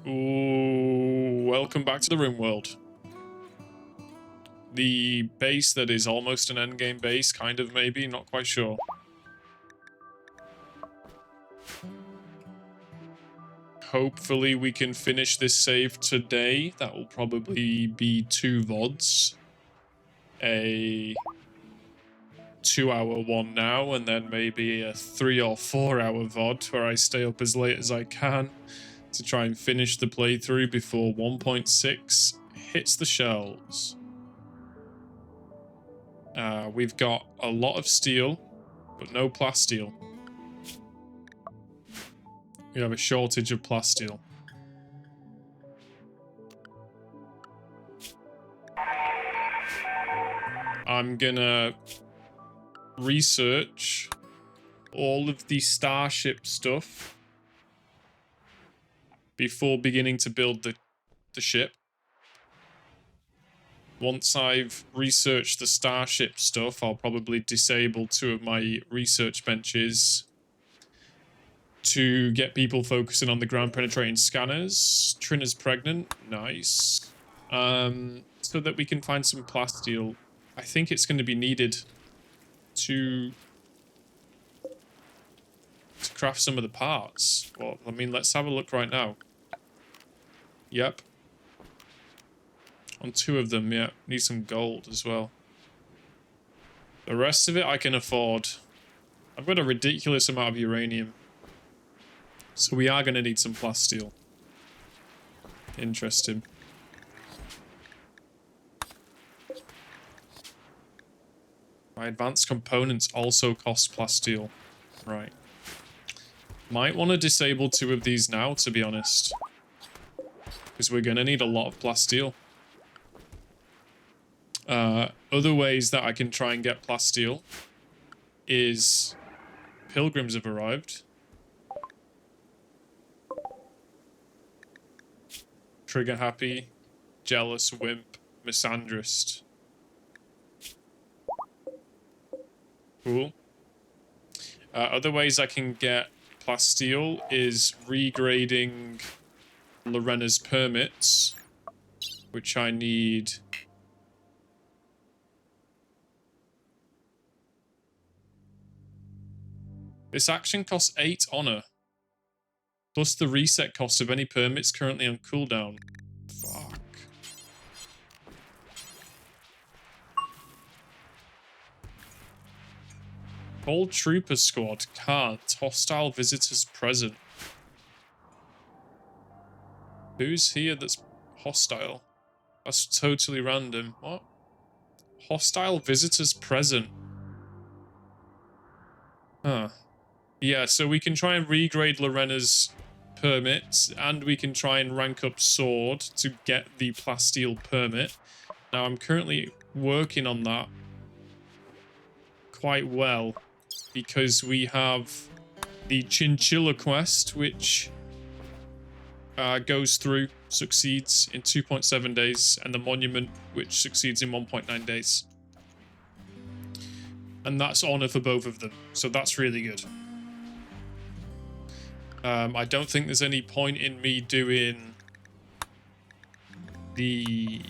Ooh, welcome back to the Rimworld. The base that is almost an endgame base, kind of, maybe, not quite sure. Hopefully we can finish this save today. That will probably be 2 VODs. A 2-hour one now, and then maybe a 3 or 4 hour VOD where I stay up as late as I can to try and finish the playthrough before 1.6 hits the shelves. We've got a lot of steel, but no plasteel. We have a shortage of plasteel. I'm gonna research all of the starship stuff before beginning to build the ship. Once I've researched the starship stuff, I'll probably disable 2 of my research benches to get people focusing on the ground penetrating scanners. Trina's pregnant. Nice. So that we can find some plasteel. I think it's going to be needed to craft some of the parts. Well, I mean, let's have a look right now. Yep. On 2 of them, yeah. Need some gold as well. The rest of it I can afford. I've got a ridiculous amount of uranium. So we are going to need some plasteel. Interesting. My advanced components also cost plasteel. Right. Might want to disable 2 of these now, to be honest. Because we're going to need a lot of plasteel. Other ways that I can try and get plasteel is pilgrims have arrived. Trigger happy, jealous, wimp, misandrist. Cool. Other ways I can get plasteel is regrading Lorena's permits, which I need. This action costs 8 honor, plus the reset cost of any permits currently on cooldown. Fuck. Whole trooper squad can't. Hostile visitors present. Who's here that's hostile? That's totally random. What? Hostile visitors present. Huh. Yeah, so we can try and regrade Lorena's permits, and we can try and rank up sword to get the plasteel permit. Now, I'm currently working on that quite well, because we have the Chinchilla quest, which goes through, succeeds in 2.7 days, and the monument, which succeeds in 1.9 days. And that's honor for both of them, so that's really good. I don't think there's any point in me doing the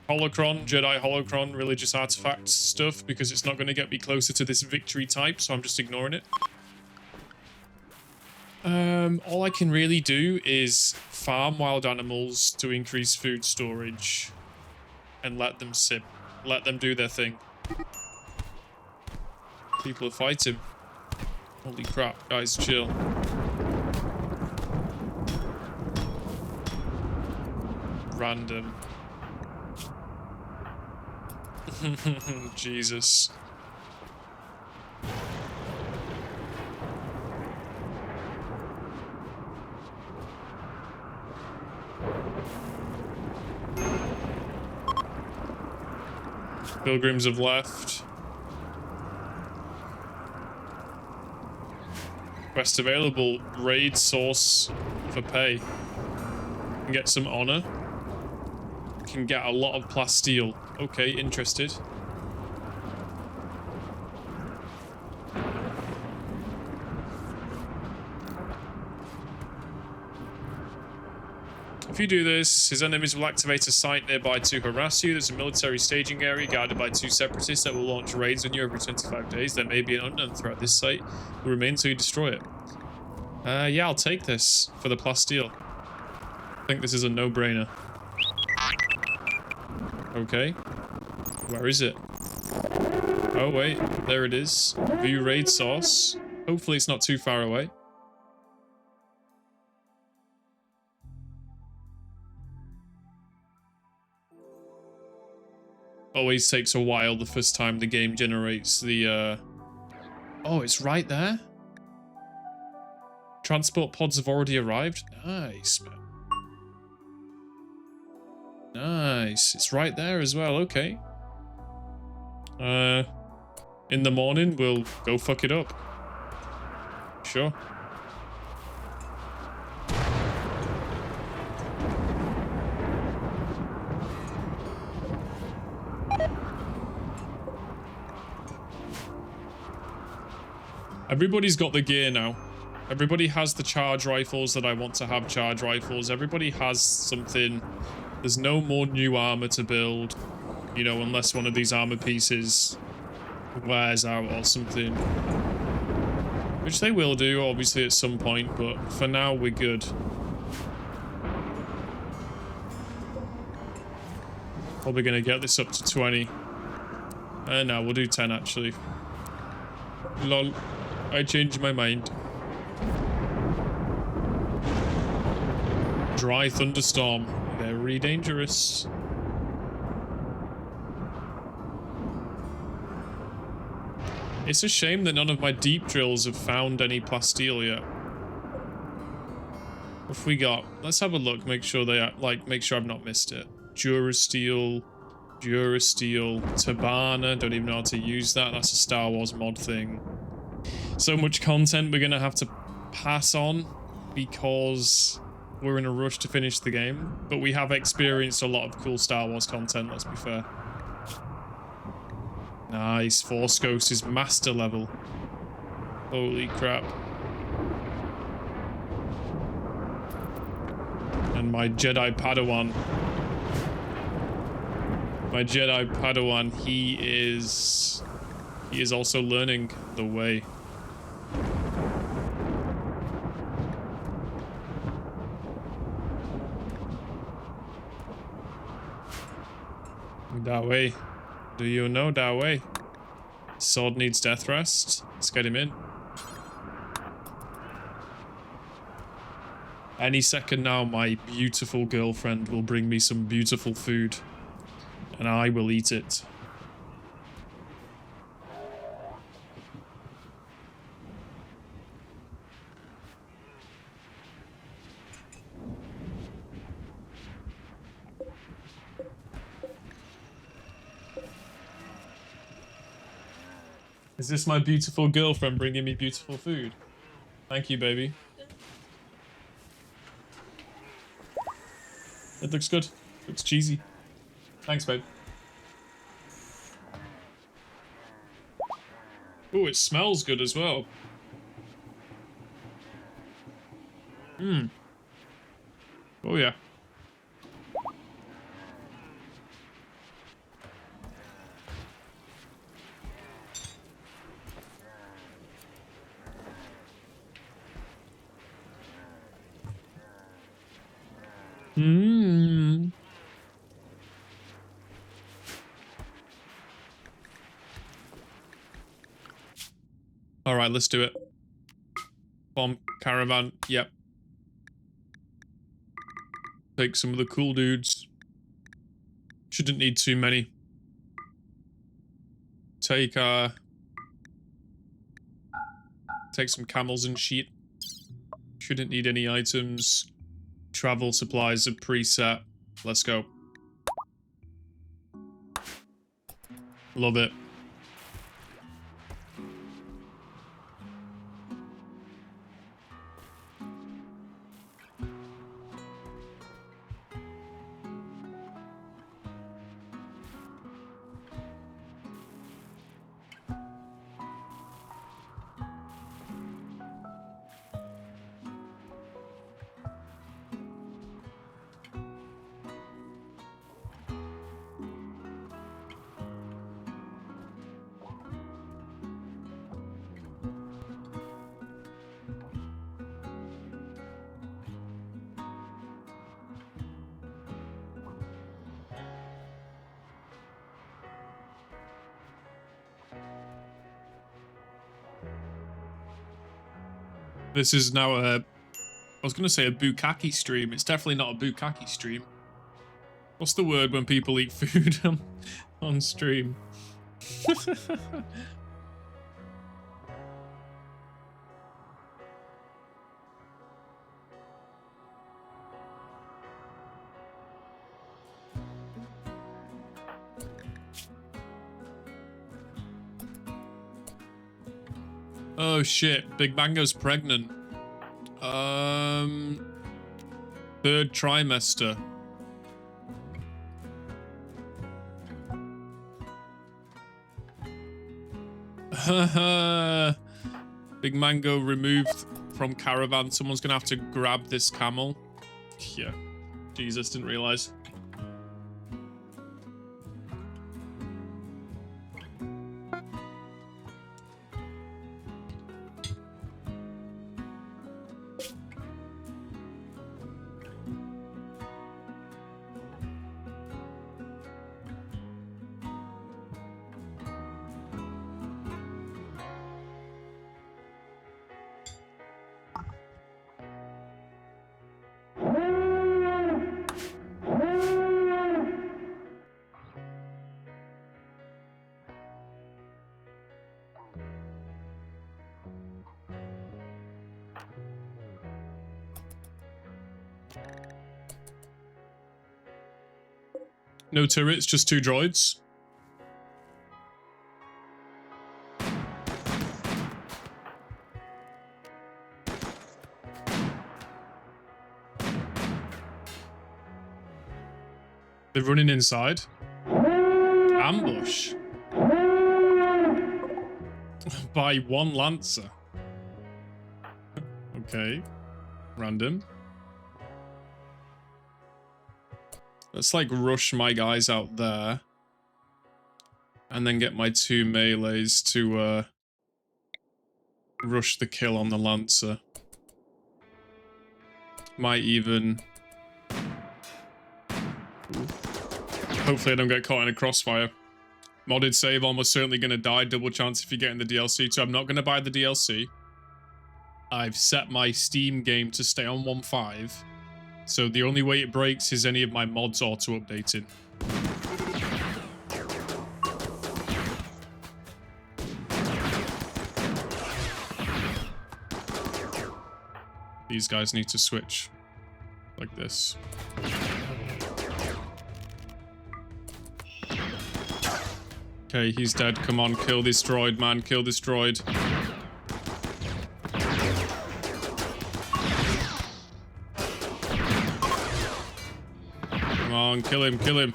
holocron, Jedi holocron, religious artifacts stuff, because it's not going to get me closer to this victory type, so I'm just ignoring it. All I can really do is farm wild animals to increase food storage and let them sit, let them do their thing. People are fighting. Holy crap, guys, chill. Random. Jesus. Pilgrims have left. Quest available. Raid source for pay. Can get some honor. Can get a lot of plasteel. Okay, interested. If you do this, his enemies will activate a site nearby to harass you. There's a military staging area guarded by 2 separatists that will launch raids on you every 25 days. There may be an unknown threat. This site will remain until you destroy it. Yeah, I'll take this for the plasteel. I think this is a no-brainer. Okay. Where is it? Oh, wait. There it is. View raid source. Hopefully it's not too far away. Always takes a while the first time the game generates the, Oh, it's right there? Transport pods have already arrived? Nice, man. Nice. It's right there as well, okay. In the morning, we'll go fuck it up. Sure. Everybody's got the gear now. Everybody has the charge rifles that I want to have charge rifles. Everybody has something. There's no more new armor to build. You know, unless one of these armor pieces wears out or something. Which they will do, obviously, at some point. But for now, we're good. Probably going to get this up to 20. No, we'll do 10, actually. Lol. I changed my mind. Dry thunderstorm. Very dangerous. It's a shame that none of my deep drills have found any plasteel yet. What have we got? Let's have a look. Make sure they are, make sure I've not missed it. Durasteel. Durasteel. Tabana. Don't even know how to use that. That's a Star Wars mod thing. So much content we're going to have to pass on because we're in a rush to finish the game. But we have experienced a lot of cool Star Wars content, let's be fair. Nice. Force Ghost is master level. Holy crap. And my Jedi Padawan. My Jedi Padawan, he is also learning the way. That way. Do you know that way? Sword needs death rest. Let's get him in. Any second now, my beautiful girlfriend will bring me some beautiful food. And I will eat it. Is this my beautiful girlfriend bringing me beautiful food? Thank you, baby. It looks good. Looks cheesy. Thanks, babe. Oh, it smells good as well. Mmm. Oh, yeah. Mmm. All right, let's do it. Bomb caravan. Yep. Take some of the cool dudes. Shouldn't need too many. Take some camels and shit. Shouldn't need any items. Travel supplies are preset. Let's go. Love it. This is now I was going to say a bukkake stream. It's definitely not a bukkake stream. What's the word when people eat food on stream? Oh shit, Big Mango's pregnant. Third trimester. Big Mango removed from caravan. Someone's gonna have to grab this camel. Yeah. Jesus, didn't realize. No turrets, just 2 droids. They're running inside. Ambush. By 1 Lancer. Okay. Random. Let's like rush my guys out there. And then get my 2 melees to rush the kill on the Lancer. Might even... Hopefully I don't get caught in a crossfire. Modded save, almost certainly going to die. Double chance if you get in the DLC. So I'm not going to buy the DLC. I've set my Steam game to stay on 1.5. So the only way it breaks is any of my mods auto-updating. These guys need to switch. Like this. Okay, he's dead. Come on, kill this droid, man. Kill this droid. Come on, kill him, kill him.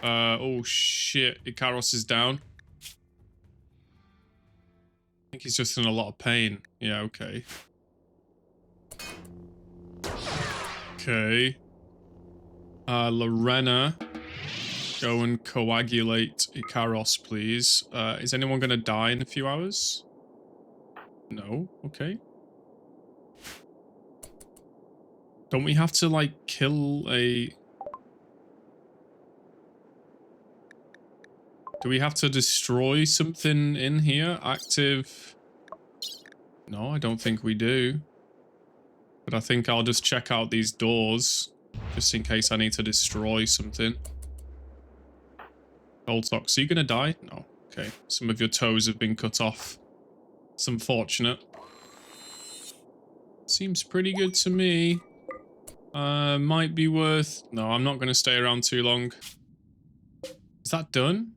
Oh shit. Ikaros is down. I think he's just in a lot of pain. Yeah, okay. Okay. Lorena. Go and coagulate Ikaros, please. Is anyone going to die in a few hours? No? Okay. Don't we have to, like, kill a... Do we have to destroy something in here? Active... No, I don't think we do. But I think I'll just check out these doors. Just in case I need to destroy something. Goltox, are you gonna die? No. Okay. Some of your toes have been cut off. It's unfortunate. Seems pretty good to me. Might be worth... No, I'm not gonna stay around too long. Is that done?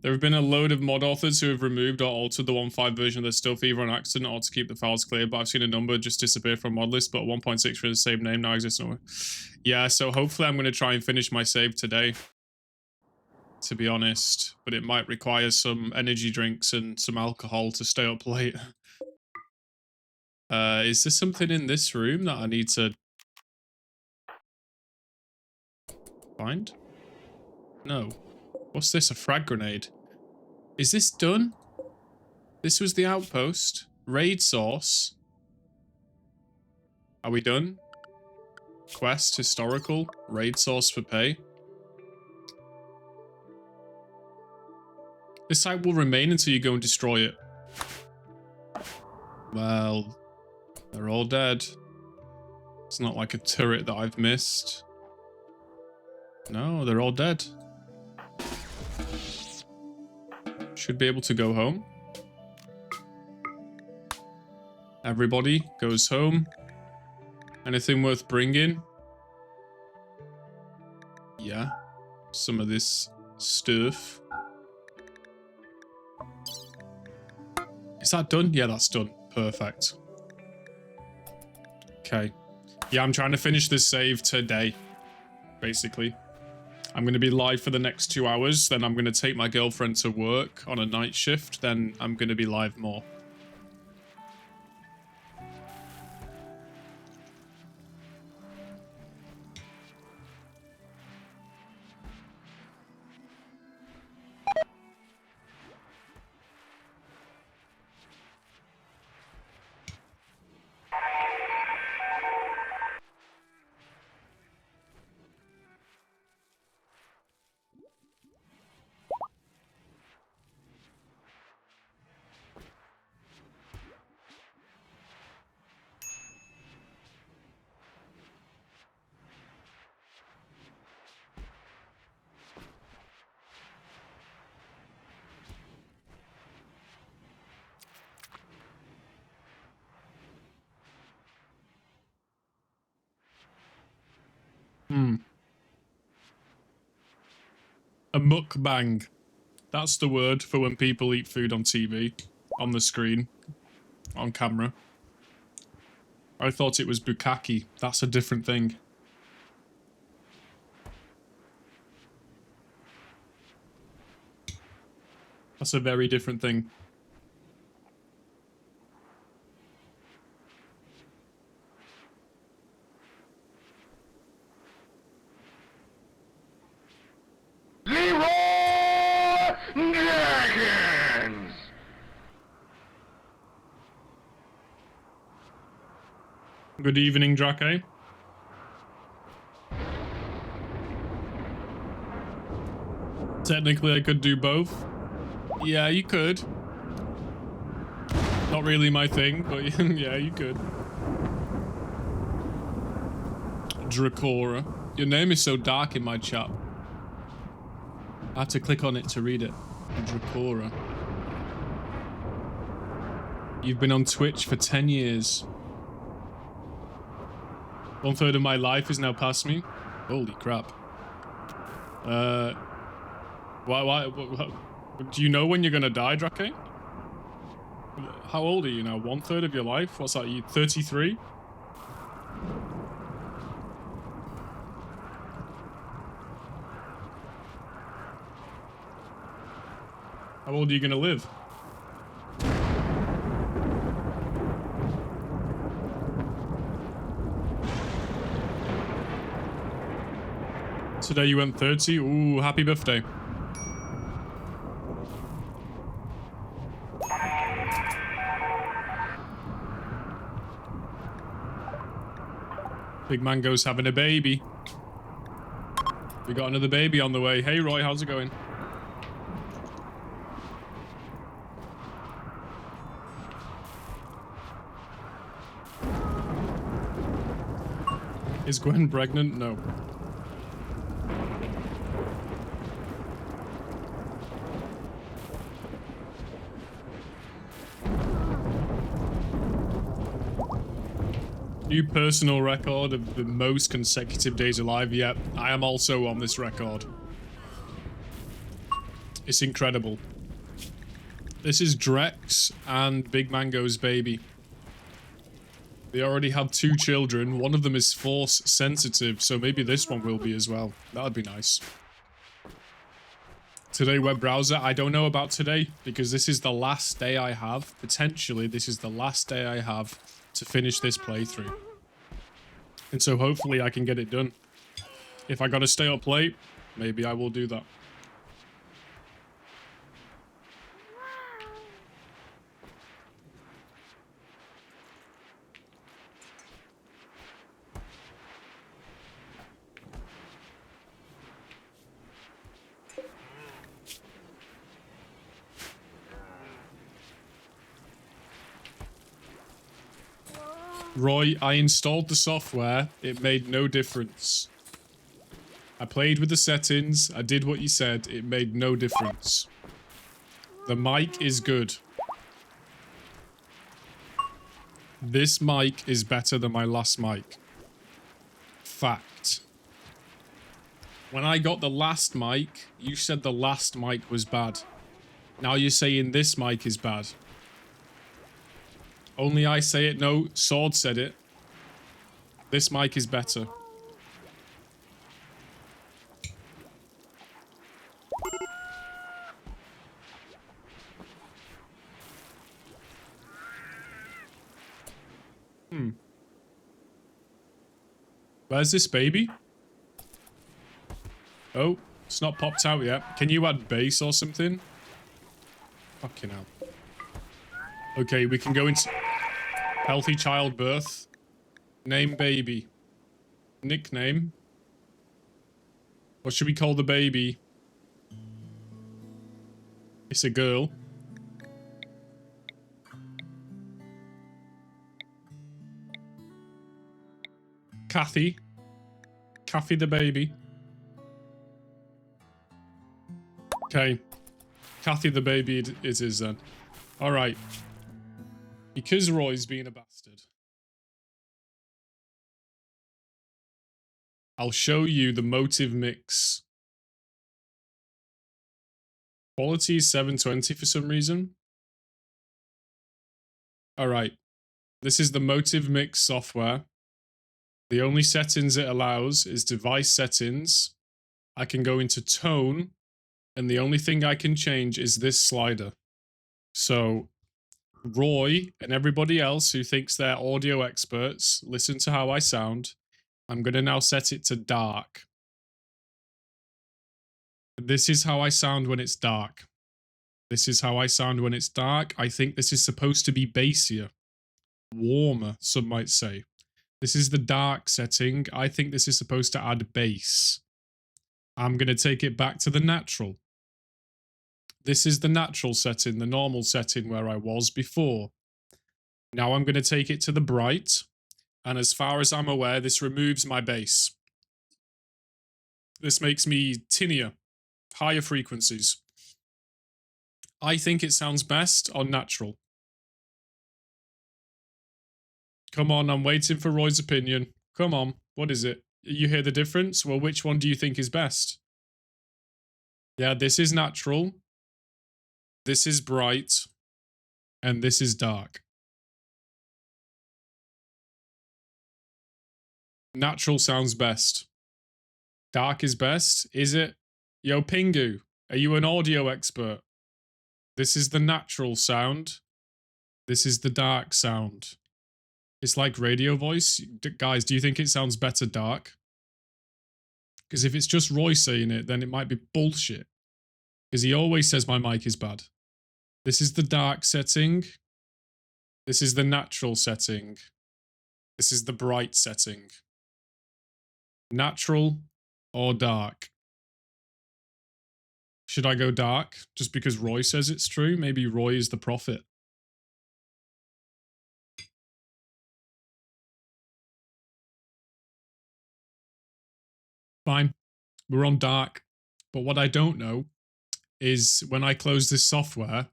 There have been a load of mod authors who have removed or altered the 1.5 version of their stuff either on accident or to keep the files clear, but I've seen a number just disappear from mod list, but 1.6 for the same name now exists nowhere. Yeah, so hopefully I'm gonna try and finish my save today. To be honest, but it might require some energy drinks and some alcohol to stay up late. Is there something in this room that I need to find? No. What's this? A frag grenade? Is this done? This was the outpost. Raid source. Are we done? Quest, historical, raid source for pay. This site will remain until you go and destroy it. Well, they're all dead. It's not like a turret that I've missed. No, they're all dead. Should be able to go home. Everybody goes home. Anything worth bringing? Yeah. Some of this stuff. Is that done? Yeah, that's done. Perfect. Okay. Yeah, I'm trying to finish this save today, basically. I'm going to be live for the next 2 hours, then I'm going to take my girlfriend to work on a night shift, then I'm going to be live more. A mukbang. That's the word for when people eat food on TV, on the screen, on camera. I thought it was bukkake. That's a different thing. That's a very different thing. Dragons! Good evening, Drake. Technically, I could do both. Yeah, you could. Not really my thing, but yeah, you could. Dracora. Your name is so dark in my chat. I had to click on it to read it. Dracora. You've been on Twitch for 10 years. 1/3 of my life is now past me. Holy crap. Why, do you know when you're gonna die, Drake? How old are you now? 1/3 of your life? What's that, you 33? How old are you gonna live? Today you went 30? Ooh, happy birthday. Big Mango's having a baby. We got another baby on the way. Hey Roy, how's it going? Is Gwen pregnant? No. New personal record of the most consecutive days alive. Yep, I am also on this record. It's incredible. This is Drex and Big Mango's baby. They already have 2 children. One of them is force sensitive, so maybe this one will be as well. That would be nice. Today, web browser. I don't know about today because this is the last day I have. Potentially, this is the last day I have to finish this playthrough. And so hopefully I can get it done. If I gotta stay up late, maybe I will do that. Roy, I installed the software. It made no difference. I played with the settings. I did what you said. It made no difference. The mic is good. This mic is better than my last mic. Fact. When I got the last mic, you said the last mic was bad. Now you're saying this mic is bad. Only I say it. No, Sword said it. This mic is better. Where's this baby? Oh, it's not popped out yet. Can you add bass or something? Fucking hell. Okay, we can go into healthy childbirth. Name baby. Nickname. What should we call the baby? It's a girl. Kathy. Kathy the baby. Okay. Kathy the baby it is then. Alright. Because Roy's being a bastard, I'll show you the motive mix. Quality is 720 for some reason. Alright. This is the motive mix software. The only settings it allows is device settings. I can go into tone, and the only thing I can change is this slider. So, Roy and everybody else who thinks they're audio experts, listen to how I sound. I'm going to now set it to dark. This is how I sound when it's dark. This is how I sound when it's dark. I think this is supposed to be bassier. Warmer, some might say. This is the dark setting. I think this is supposed to add bass. I'm going to take it back to the natural. This is the natural setting, the normal setting where I was before. Now I'm going to take it to the bright. And as far as I'm aware, this removes my bass. This makes me tinnier, higher frequencies. I think it sounds best on natural. Come on, I'm waiting for Roy's opinion. Come on, what is it? You hear the difference? Well, which one do you think is best? Yeah, this is natural. This is bright. And this is dark. Natural sounds best. Dark is best, is it? Yo, Pingu, are you an audio expert? This is the natural sound. This is the dark sound. It's like radio voice. Guys, do you think it sounds better dark? Because if it's just Roy saying it, then it might be bullshit. Because he always says my mic is bad. This is the dark setting. This is the natural setting. This is the bright setting. Natural or dark? Should I go dark? Just because Roy says it's true? Maybe Roy is the prophet. Fine. We're on dark. But what I don't know is when I close this software,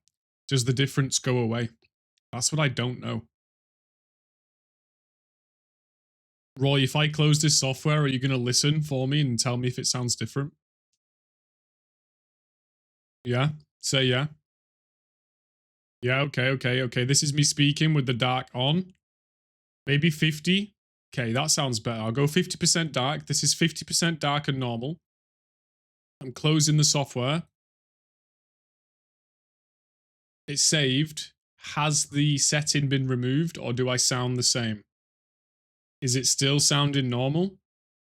does the difference go away? That's what I don't know. Roy, if I close this software, are you going to listen for me and tell me if it sounds different? Yeah? Say yeah. Yeah, okay. This is me speaking with the dark on. Maybe 50. Okay, that sounds better. I'll go 50% dark. This is 50% dark and normal. I'm closing the software. It's saved. Has the setting been removed, or do I sound the same? Is it still sounding normal?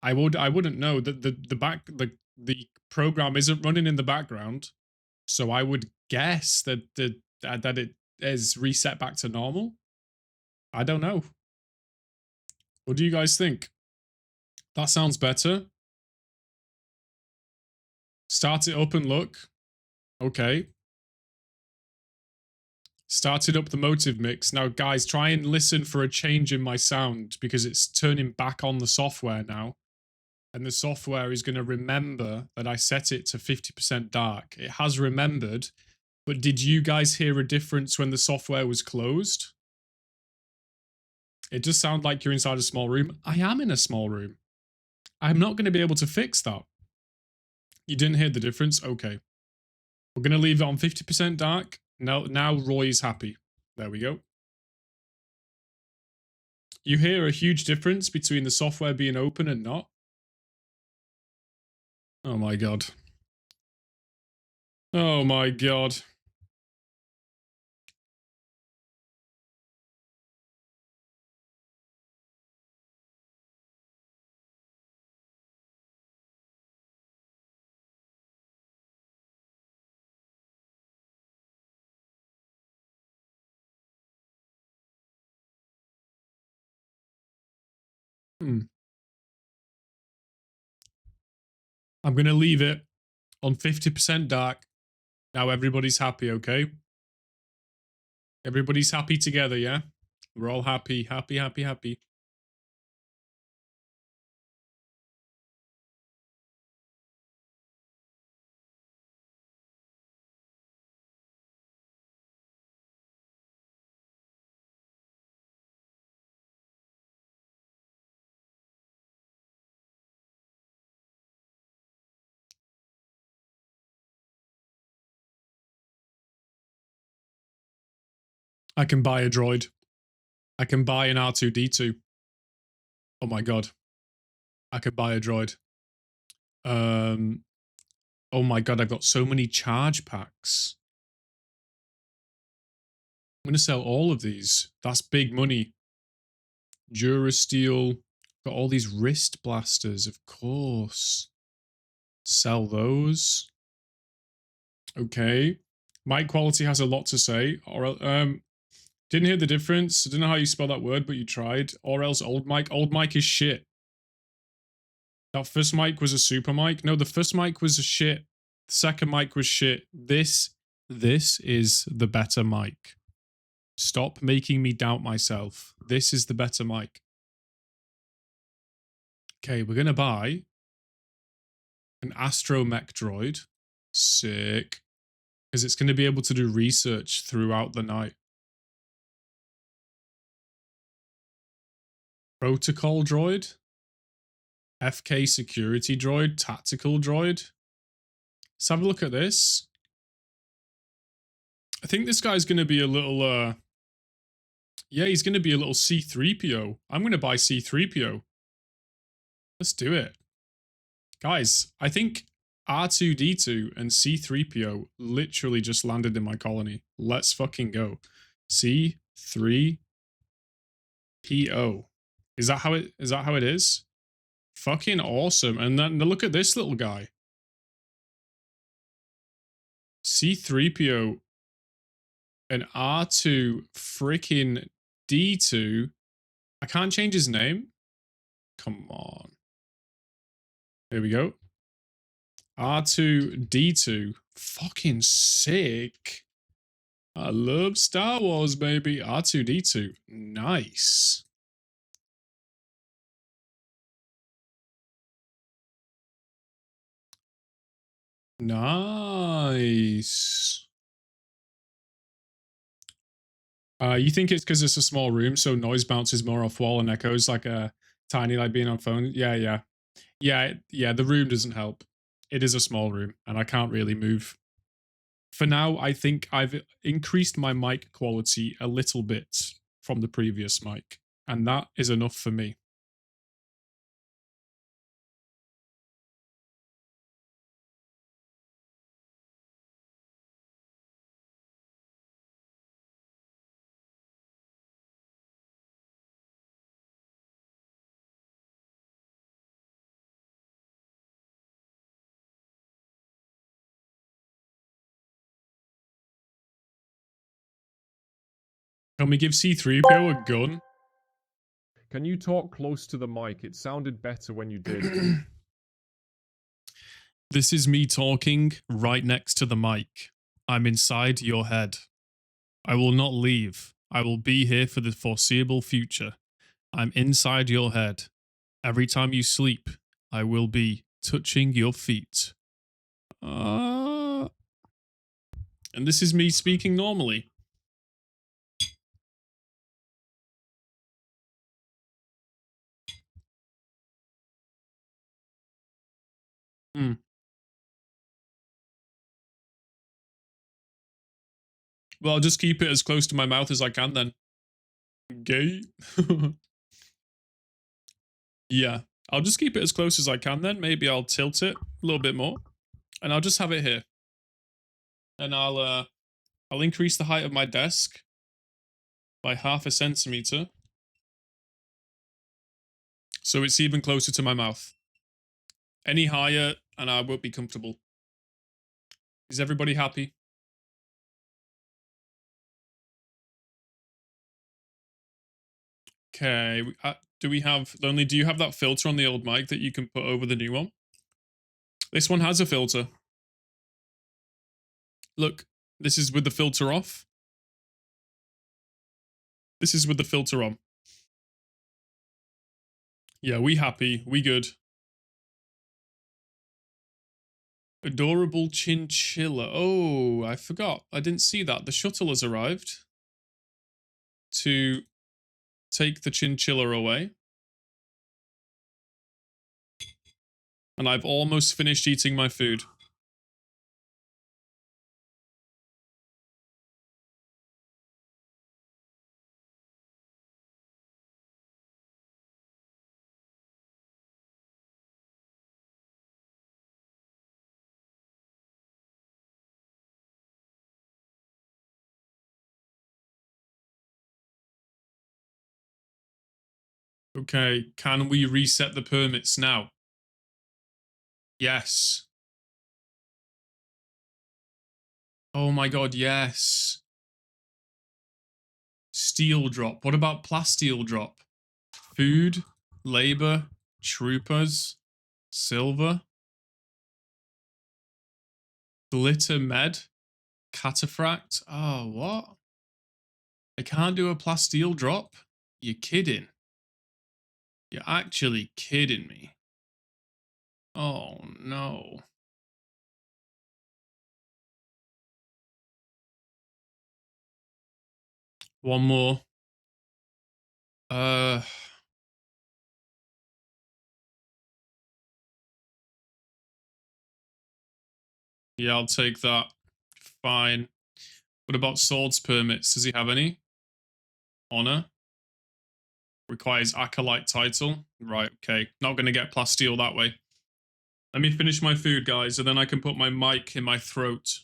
I wouldn't know that the program isn't running in the background, so I would guess that that it is reset back to normal. I don't know. What do you guys think? That sounds better. Start it up and look. Okay. Started up the motive mix. Now, guys, try and listen for a change in my sound because it's turning back on the software now. And the software is going to remember that I set it to 50% dark. It has remembered, but did you guys hear a difference when the software was closed? It does sound like you're inside a small room. I am in a small room. I'm not going to be able to fix that. You didn't hear the difference? Okay. We're going to leave it on 50% dark. Now Roy is happy. There we go. You hear a huge difference between the software being open and not? Oh my god. Oh my god. I'm going to leave it on 50% dark. Now everybody's happy, okay? Everybody's happy together, yeah? We're all happy, happy, happy, happy. I can buy a droid. I can buy an R2-D2. Oh my god. I could buy a droid. Oh my god, I've got so many charge packs. I'm going to sell all of these. That's big money. Durasteel. Got all these wrist blasters, of course. Sell those. Okay. Mic quality has a lot to say. Or didn't hear the difference. I don't know how you spell that word, but you tried. Or else old mic. Old mic is shit. That first mic was a super mic. No, the first mic was a shit. The second mic was shit. This is the better mic. Stop making me doubt myself. This is the better mic. Okay, we're going to buy an astromech droid. Sick. Because it's going to be able to do research throughout the night. Protocol droid. FK security droid. Tactical droid. Let's have a look at this. I think this guy's going to be a little, yeah, he's going to be a little C-3PO. I'm going to buy C-3PO. Let's do it. Guys, I think R2-D2 and C-3PO literally just landed in my colony. Let's fucking go. C-3PO. Is that how it is? Fucking awesome. And then look at this little guy. C-3PO and R2 freaking D2. I can't change his name. Come on. Here we go. R2-D2. Fucking sick. I love Star Wars, baby. R2-D2. Nice. Nice. You think it's because it's a small room, so noise bounces more off wall and echoes like a tiny, like being on phone? Yeah. Yeah, the room doesn't help. It is a small room, and I can't really move. For now, I think I've increased my mic quality a little bit from the previous mic, and that is enough for me. Can we give C-3PO a gun? Can you talk close to the mic? It sounded better when you did. This is me talking right next to the mic. I'm inside your head. I will not leave. I will be here for the foreseeable future. I'm inside your head. Every time you sleep, I will be touching your feet. And this is me speaking normally. Hmm. Well, I'll just keep it as close to my mouth as I can then. Gay? Yeah. I'll just keep it as close as I can then. Maybe I'll tilt it a little bit more. And I'll just have it here. And I'll increase the height of my desk by 0.5 centimeter. So it's even closer to my mouth. Any higher and I won't be comfortable. Is everybody happy? Okay. Do we have... Lonely, do you have that filter on the old mic that you can put over the new one? This one has a filter. Look, this is with the filter off. This is with the filter on. Yeah, we happy. We good. Adorable chinchilla. Oh, I forgot. I didn't see that. The shuttle has arrived to take the chinchilla away. And I've almost finished eating my food. Okay, can we reset the permits now? Yes. Oh my god, yes. Steel drop. What about plasteel drop? Food, labor, troopers, silver, glitter med, cataphract. Oh, what? I can't do a plasteel drop? You're kidding. You're actually kidding me. Oh no. One more. Uh, yeah, I'll take that. Fine. What about swords permits? Does he have any? Honor? Requires acolyte title. Right, okay. Not gonna get plasteel that way. Let me finish my food, guys, and then I can put my mic in my throat.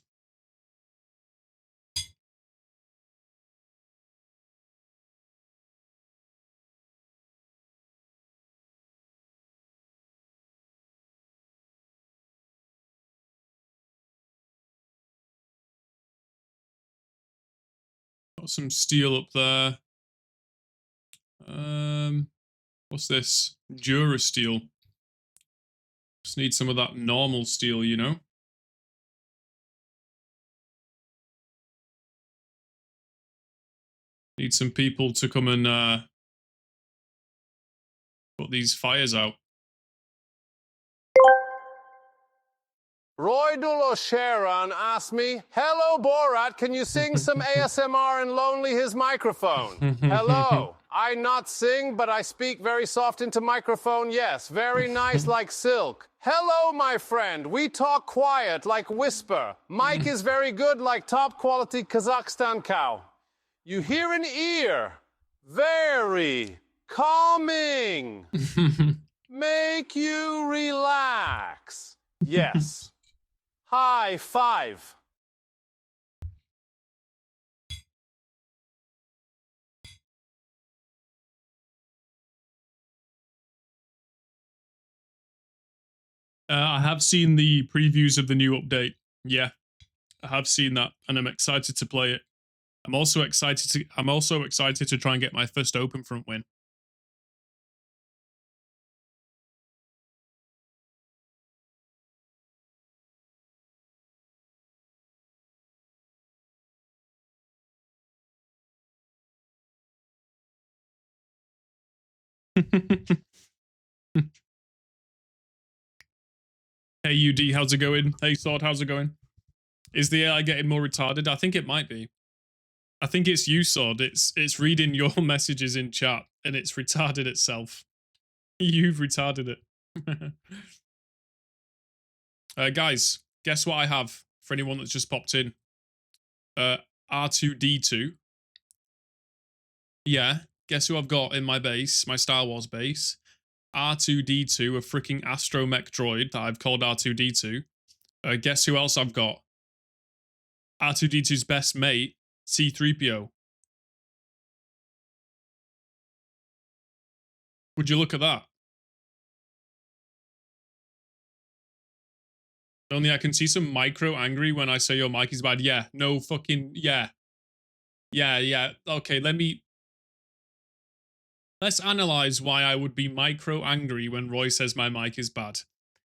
Got some steel up there. What's this? Dura steel. Just need some of that normal steel, you know? Need some people to come and put these fires out. Roy Sharon asked me, "Hello, Borat, can you sing some ASMR and Lonely his microphone?" Hello. I not sing, but I speak very soft into microphone, yes. Very nice like silk. Hello, my friend. We talk quiet like whisper. Mic is very good like top quality Kazakhstan cow. You hear an ear. Very calming. Make you relax. Yes. High five. I have seen the previews of the new update. Yeah, I have seen that, and I'm excited to play it. I'm also excited to try and get my first open front win. Hey UD, how's it going? Hey Sword, how's it going? Is the AI getting more retarded? I think it might be. I think it's you, Sword. It's reading your messages in chat and it's retarded itself. You've retarded it. Guys, guess what I have for anyone that's just popped in? R2D2. Yeah, guess who I've got in my base, my Star Wars base? R2D2, a freaking astromech droid that I've called R2D2. Guess who else I've got? R2D2's best mate, C3PO. Would you look at that? Only I can see some micro angry when I say your mic is bad. Yeah, no fucking, yeah. Yeah. Okay, let's analyze why I would be micro angry when Roy says my mic is bad.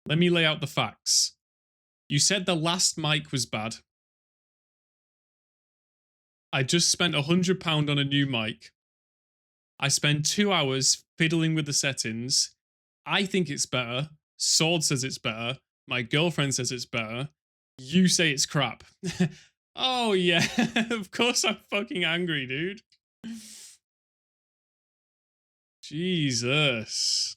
Let me lay out the facts. You said the last mic was bad. I just spent £100 on a new mic. I spent 2 hours fiddling with the settings. I think it's better. Sword says it's better. My girlfriend says it's better. You say it's crap. Oh yeah, of course I'm fucking angry, dude. Jesus.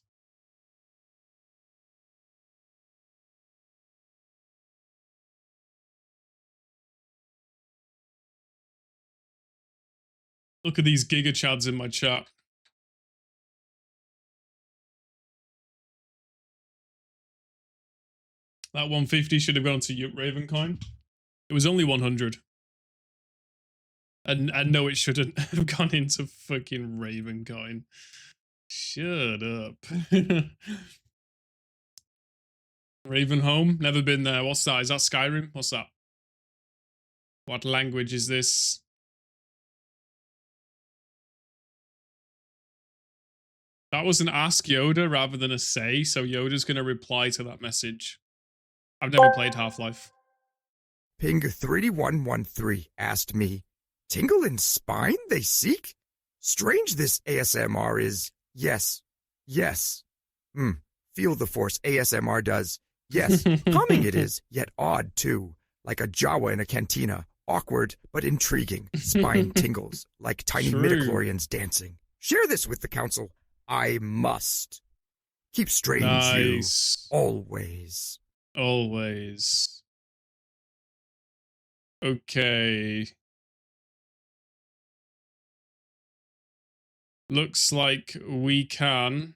Look at these giga chads in my chat. That 150 should have gone to Ravencoin. It was only 100. And no, it shouldn't have gone into fucking Ravencoin. Shut up. Ravenholm? Never been there. What's that? Is that Skyrim? What's that? What language is this? That was an ask Yoda rather than a say, so Yoda's going to reply to that message. I've never played Half-Life. Ping 3113 asked me, tingle in spine they seek? Strange this ASMR is. Yes. Feel the force ASMR does. Yes, calming it is, yet odd too. Like a Jawa in a cantina. Awkward, but intriguing. Spine tingles, like tiny midichlorians dancing. Share this with the council. I must. Keep strange Nice. you. Always. Always. Okay. Looks like we can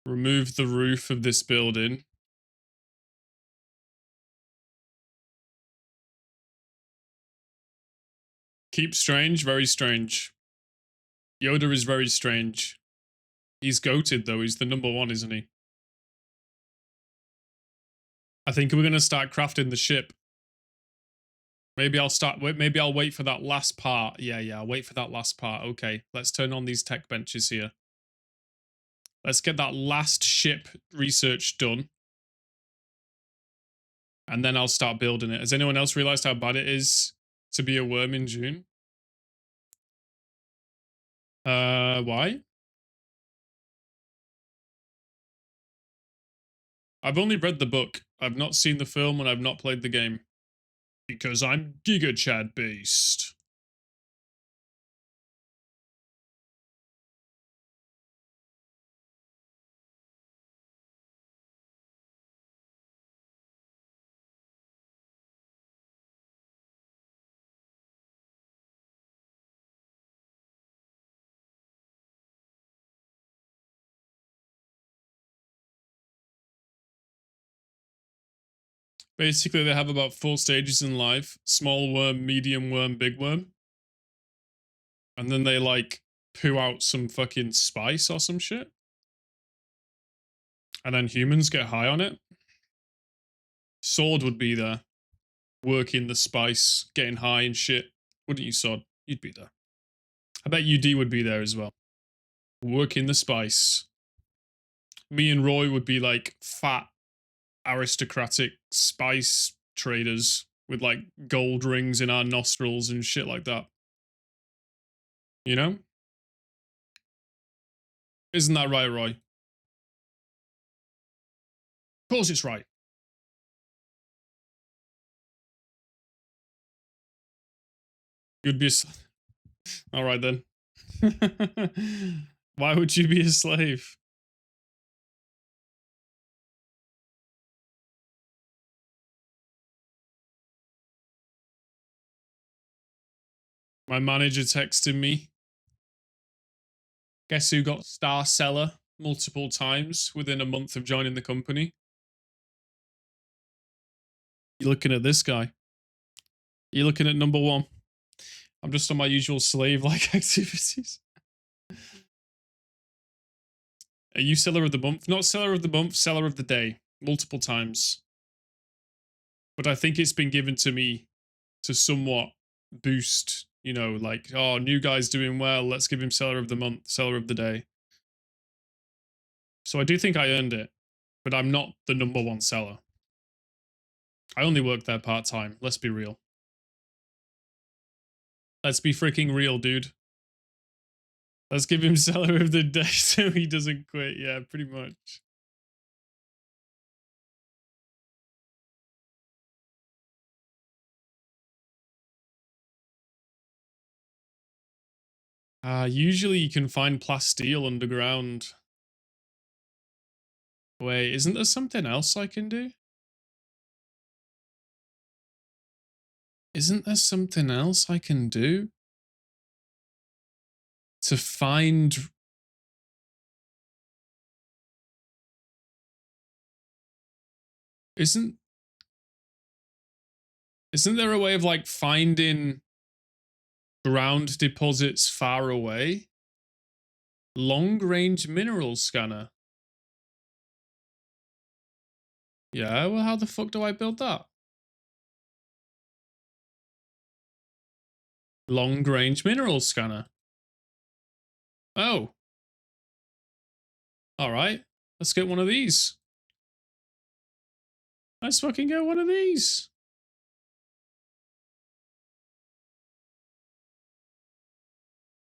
remove the roof of this building. Keep strange, very strange. Yoda is very strange. He's goated though, he's the #1, isn't he? I think we're gonna start crafting the ship. Maybe I'll wait for that last part. Yeah, I'll wait for that last part. Okay, let's turn on these tech benches here. Let's get that last ship research done. And then I'll start building it. Has anyone else realized how bad it is to be a worm in June? Why? I've only read the book. I've not seen the film and I've not played the game. Because I'm Giga Chad based. Basically, they have about 4 stages in life. Small worm, medium worm, big worm. And then they, like, poo out some fucking spice or some shit. And then humans get high on it. Sword would be there. Working the spice, getting high and shit. Wouldn't you, Sword? You'd be there. I bet UD would be there as well. Working the spice. Me and Roy would be, like, fat aristocratic spice traders with like gold rings in our nostrils and shit like that. You know? Isn't that right, Roy? Of course it's right. You'd be a all right then. Why would you be a slave? My manager texted me. Guess who got star seller multiple times within a month of joining the company? You're looking at this guy. You're looking at number one. I'm just on my usual slave-like activities. Are you seller of the month? Not seller of the month, seller of the day. Multiple times. But I think it's been given to me to somewhat boost, you know, like, oh, new guy's doing well. Let's give him seller of the month, seller of the day. So I do think I earned it, but I'm not the number one seller. I only work there part-time. Let's be real. Let's be freaking real, dude. Let's give him seller of the day so he doesn't quit. Yeah, pretty much. Usually you can find plasteel underground. Wait, isn't there something else I can do? Isn't there something else I can do? To find... Isn't there a way of like finding ground deposits far away? Long range mineral scanner. Yeah, well, how the fuck do I build that? Long range mineral scanner. Oh. Alright. Let's get one of these. Let's fucking get one of these.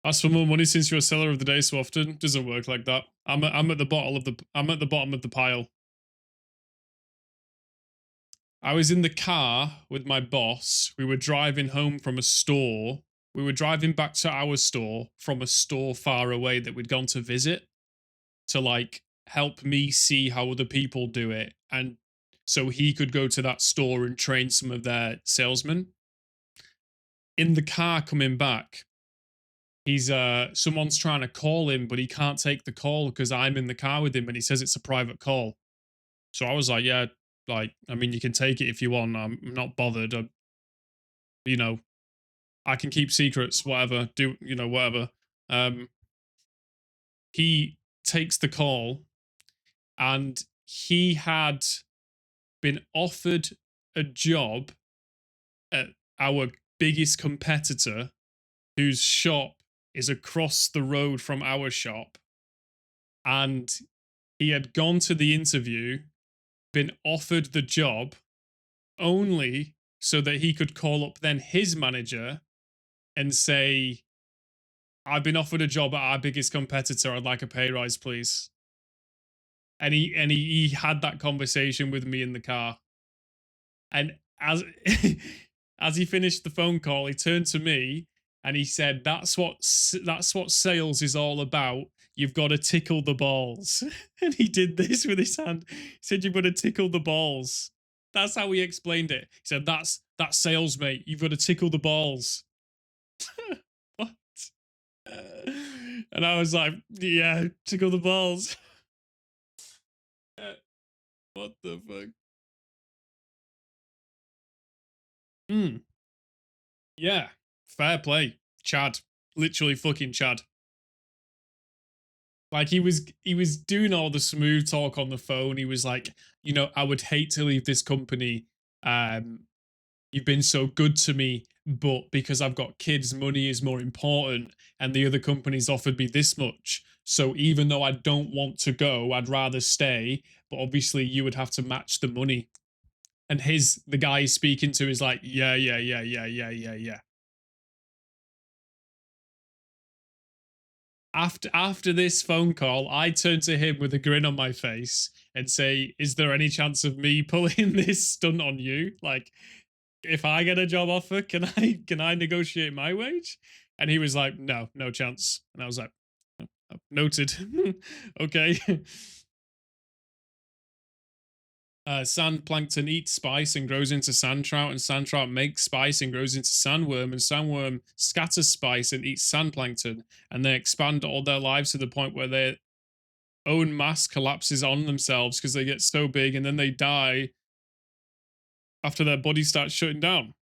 Ask for more money since you're a seller of the day so often. Doesn't work like that. I'm at the bottom of the pile. I was in the car with my boss. We were driving home from a store. We were driving back to our store from a store far away that we'd gone to visit to like help me see how other people do it, and so he could go to that store and train some of their salesmen. In the car coming back, he's someone's trying to call him, but he can't take the call because I'm in the car with him and he says it's a private call. So I was like, yeah, like, I mean, you can take it if you want. I'm not bothered. You know, I can keep secrets, whatever, do, you know, whatever. He takes the call and he had been offered a job at our biggest competitor whose shop is across the road from our shop. And he had gone to the interview, been offered the job only so that he could call up then his manager and say, I've been offered a job at our biggest competitor. I'd like a pay rise, please. And he had that conversation with me in the car. And as as he finished the phone call, he turned to me and he said, that's what sales is all about. You've got to tickle the balls. And he did this with his hand. He said, you've got to tickle the balls. That's how he explained it. He said, that's sales, mate. You've got to tickle the balls. What? And I was like, yeah, tickle the balls. What the fuck? Yeah, fair play. Chad. Literally fucking Chad. Like he was doing all the smooth talk on the phone. He was like, you know, I would hate to leave this company. You've been so good to me, but because I've got kids, money is more important, and the other company's offered me this much. So even though I don't want to go, I'd rather stay. But obviously, you would have to match the money. And the guy he's speaking to is like, yeah. after this phone call, I turn to him with a grin on my face and say, "Is there any chance of me pulling this stunt on you? Like, if I get a job offer, can I negotiate my wage?" And he was like, "No, no chance." And I was like, "Noted." Okay. Sand plankton eats spice and grows into sand trout, and sand trout makes spice and grows into sandworm, and sandworm scatters spice and eats sand plankton, and they expand all their lives to the point where their own mass collapses on themselves because they get so big, and then they die after their body starts shutting down.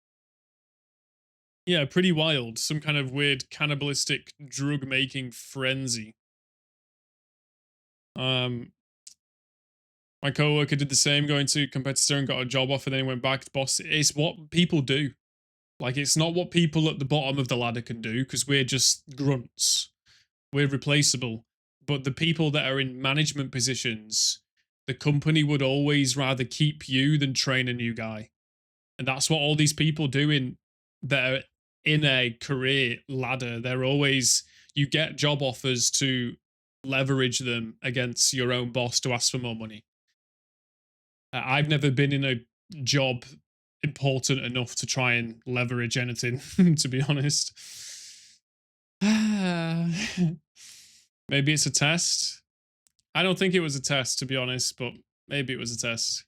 Yeah, pretty wild. Some kind of weird cannibalistic drug making frenzy. My coworker did the same, going to a competitor and got a job offer, then he went back to boss. It's what people do. Like, it's not what people at the bottom of the ladder can do, because we're just grunts. We're replaceable. But the people that are in management positions, the company would always rather keep you than train a new guy. And that's what all these people do that are in a career ladder. They're always, you get job offers to leverage them against your own boss to ask for more money. I've never been in a job important enough to try and leverage anything, to be honest. Maybe it's a test. I don't think it was a test, to be honest, but maybe it was a test.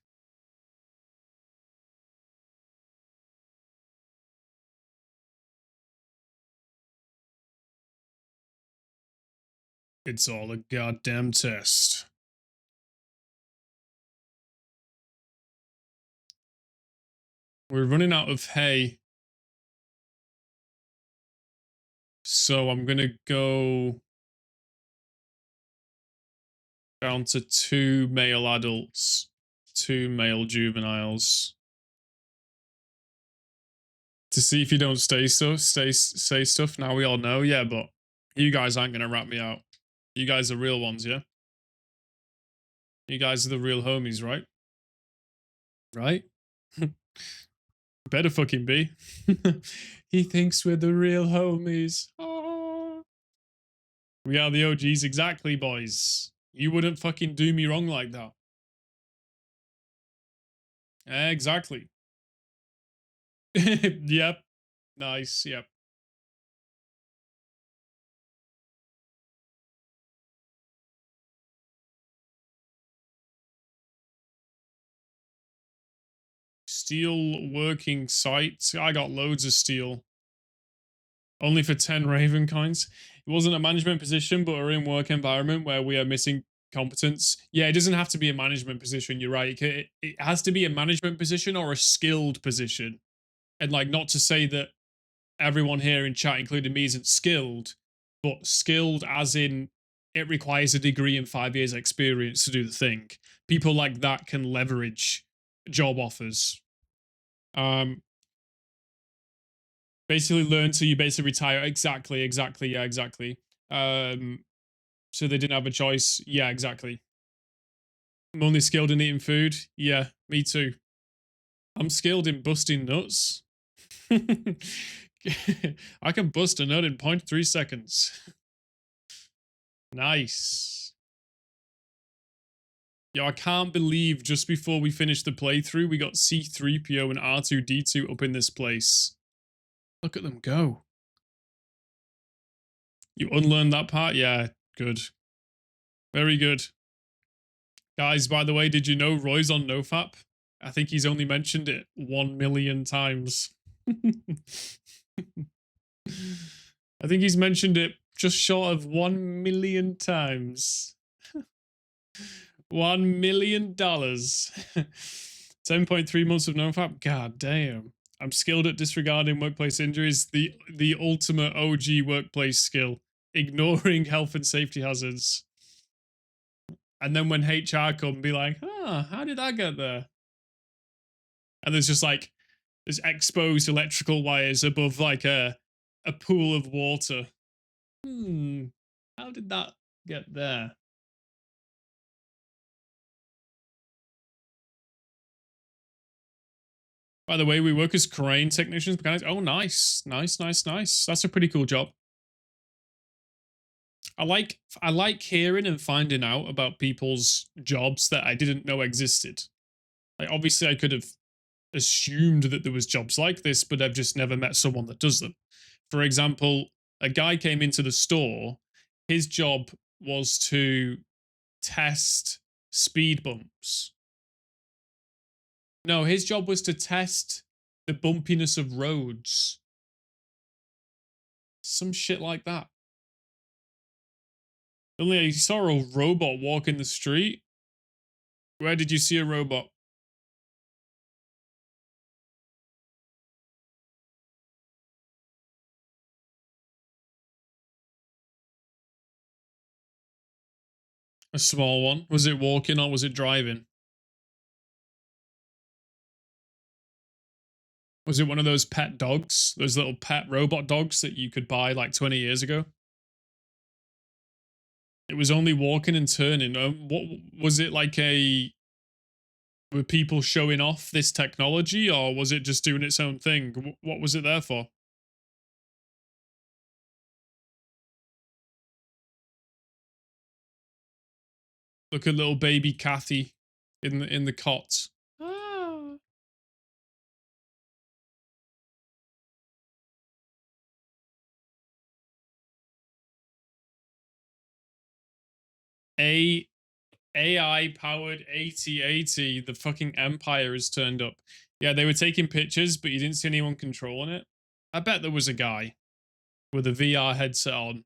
It's all a goddamn test. We're running out of hay. So I'm gonna go down to 2 male adults, 2 male juveniles. To see if you don't say stuff. Now we all know, yeah, but you guys aren't gonna rat me out. You guys are real ones, yeah? You guys are the real homies, right? Right? Better fucking be. He thinks we're the real homies. Oh. We are the OGs, exactly, boys. You wouldn't fucking do me wrong like that. Exactly. Yep. Nice, yep. Steel working sites. I got loads of steel. Only for 10 Raven coins. It wasn't a management position, but we're in work environment where we are missing competence. Yeah, it doesn't have to be a management position. You're right. It has to be a management position or a skilled position. And like, not to say that everyone here in chat, including me, isn't skilled, but skilled as in it requires a degree and 5 years experience to do the thing. People like that can leverage job offers. Basically learn till you basically retire. Exactly, yeah, exactly. So they didn't have a choice. Yeah, exactly. I'm only skilled in eating food. Yeah, me too. I'm skilled in busting nuts. I can bust a nut in 0.3 seconds. Nice. Yo, I can't believe just before we finished the playthrough, we got C3PO and R2D2 up in this place. Look at them go. You unlearned that part? Yeah, good. Very good. Guys, by the way, did you know Roy's on NoFap? I think he's only mentioned it 1 million times. I think he's mentioned it just short of 1 million times. $1 million. 10.3 months of NoFap? God damn. I'm skilled at disregarding workplace injuries. The ultimate OG workplace skill. Ignoring health and safety hazards. And then when HR come, be like, how did I get there? And there's just like, there's exposed electrical wires above like a pool of water. How did that get there? By the way, we work as crane technicians, mechanics. Oh, nice. Nice. That's a pretty cool job. I like hearing and finding out about people's jobs that I didn't know existed. Like obviously I could have assumed that there was jobs like this, but I've just never met someone that does them. For example, a guy came into the store. His job was to test speed bumps. No, his job was to test the bumpiness of roads. Some shit like that. Only I saw a robot walk in the street. Where did you see a robot? A small one. Was it walking or was it driving? Was it one of those pet dogs? Those little pet robot dogs that you could buy like 20 years ago? It was only walking and turning. What was it like a... Were people showing off this technology or was it just doing its own thing? What was it there for? Look at little baby Kathy in the cot. Ah. AI powered AT-AT, the fucking Empire has turned up. Yeah, they were taking pictures, but you didn't see anyone controlling it. I bet there was a guy with a VR headset on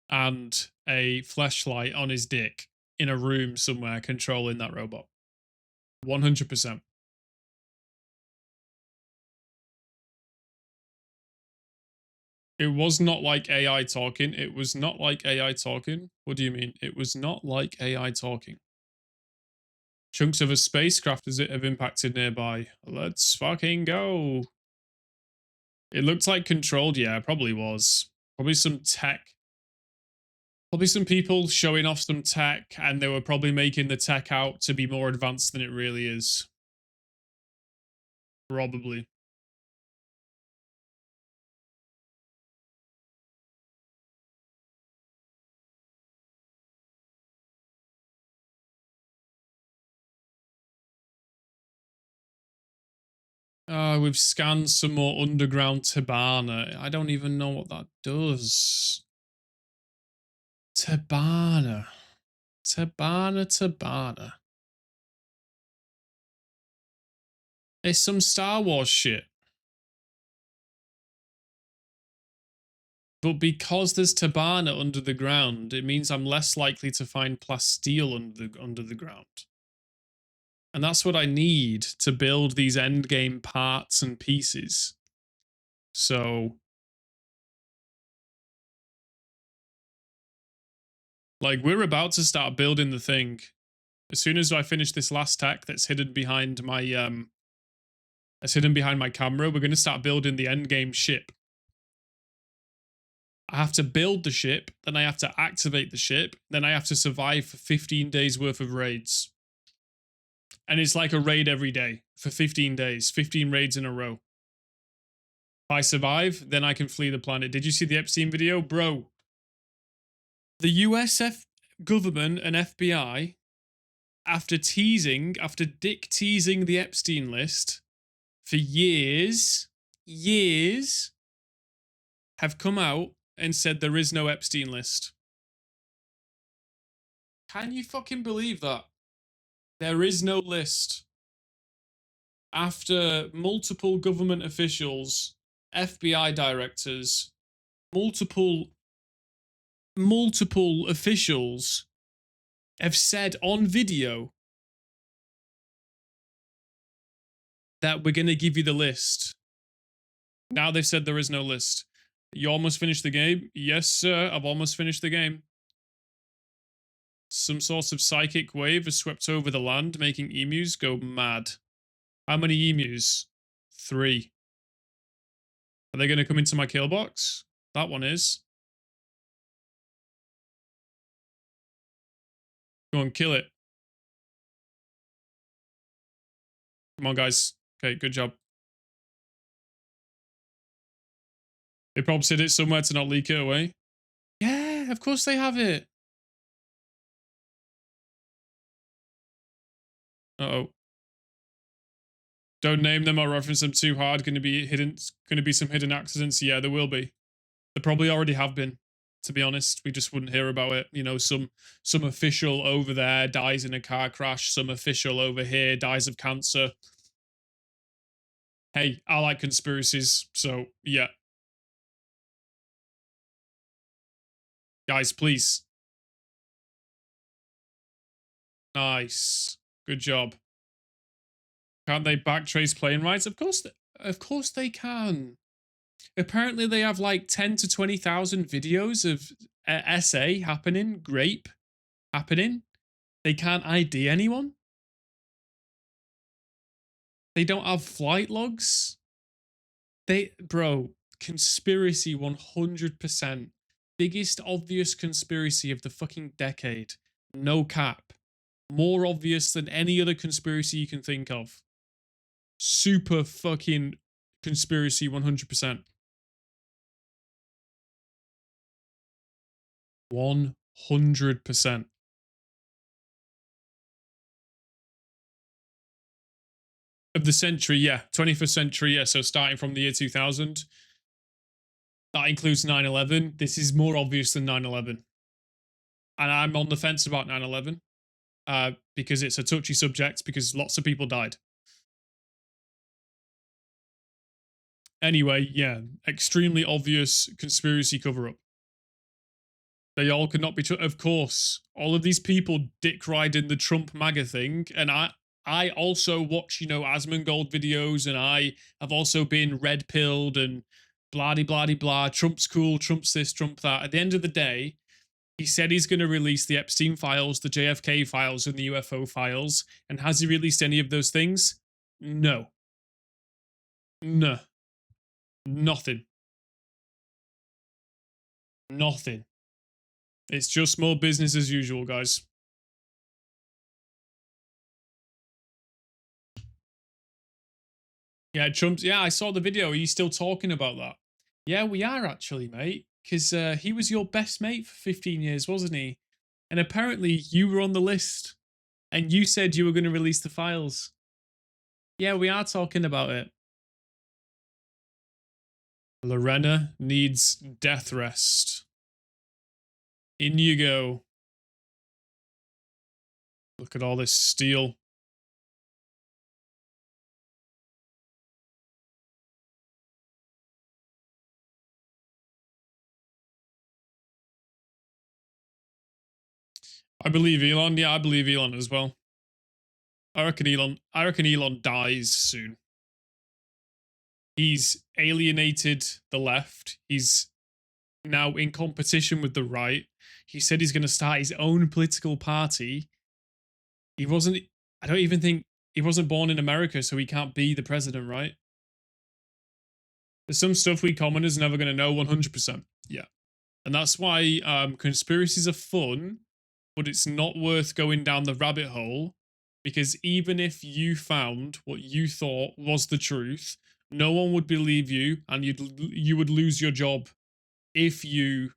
and a flashlight on his dick in a room somewhere controlling that robot. 100%. It was not like AI talking. It was not like AI talking. What do you mean? It was not like AI talking. Chunks of a spacecraft as it have impacted nearby. Let's fucking go. It looked like controlled. Yeah, probably was. Probably some tech. Probably some people showing off some tech and they were probably making the tech out to be more advanced than it really is. Probably. We've scanned some more underground Tabana. I don't even know what that does. Tabana. Tabana. It's some Star Wars shit. But because there's Tabana under the ground, it means I'm less likely to find plasteel under the ground. And that's what I need to build these endgame parts and pieces. So... like, we're about to start building the thing. As soon as I finish this last tech that's hidden behind my, camera, we're going to start building the endgame ship. I have to build the ship, then I have to activate the ship, then I have to survive for 15 days worth of raids. And it's like a raid every day for 15 days, 15 raids in a row. If I survive, then I can flee the planet. Did you see the Epstein video? Bro, the US government and FBI, after dick teasing the Epstein list for years, have come out and said there is no Epstein list. Can you fucking believe that? There is no list. After multiple government officials, FBI directors, multiple officials have said on video that we're going to give you the list. Now they've said there is no list. You almost finished the game? Yes, sir. I've almost finished the game. Some sort of psychic wave has swept over the land, making emus go mad. How many emus? 3. Are they going to come into my kill box? That one is. Go on, kill it. Come on, guys. Okay, good job. They probably said it somewhere to not leak it away. Yeah. Yeah, of course they have it. Uh-oh. Don't name them or reference them too hard. Going to be some hidden accidents. Yeah, there will be. There probably already have been. To be honest, we just wouldn't hear about it. You know, some official over there dies in a car crash. Some official over here dies of cancer. Hey, I like conspiracies, so yeah. Guys, please. Nice. Good job. Can't they backtrace plane rides? Of course they can. Apparently they have like 10 to 20,000 videos of SA happening, grape happening. They can't ID anyone. They don't have flight logs. Bro, conspiracy 100%. Biggest obvious conspiracy of the fucking decade. No cap. More obvious than any other conspiracy you can think of. Super fucking conspiracy 100%. 100%. Of the century, yeah. 21st century, yeah. So starting from the year 2000. That includes 9/11. This is more obvious than 9/11. And I'm on the fence about 9/11 because it's a touchy subject because lots of people died. Anyway, yeah. Extremely obvious conspiracy cover-up. They all could not be true. Of course, all of these people dick riding the Trump MAGA thing, and I also watch, you know, Asmongold videos, and I have also been red pilled and blah blah blah. Trump's cool, Trump's this, Trump that. At the end of the day, he said he's going to release the Epstein files, the JFK files, and the UFO files. And has he released any of those things? No. No. Nothing. Nothing. It's just more business as usual, guys. Yeah, Trump's. Yeah, I saw the video. Are you still talking about that? Yeah, we are actually, mate. Because he was your best mate for 15 years, wasn't he? And apparently you were on the list. And you said you were going to release the files. Yeah, we are talking about it. Lorena needs death rest. In you go. Look at all this steel. I believe Elon. Yeah, I believe Elon as well. I reckon Elon dies soon. He's alienated the left. He's now in competition with the right. He said he's going to start his own political party. I don't even think he wasn't born in America, so he can't be the president, right? There's some stuff we commoners are never going to know 100%. Yeah. And that's why conspiracies are fun, but it's not worth going down the rabbit hole, because even if you found what you thought was the truth, no one would believe you, and you would lose your job if you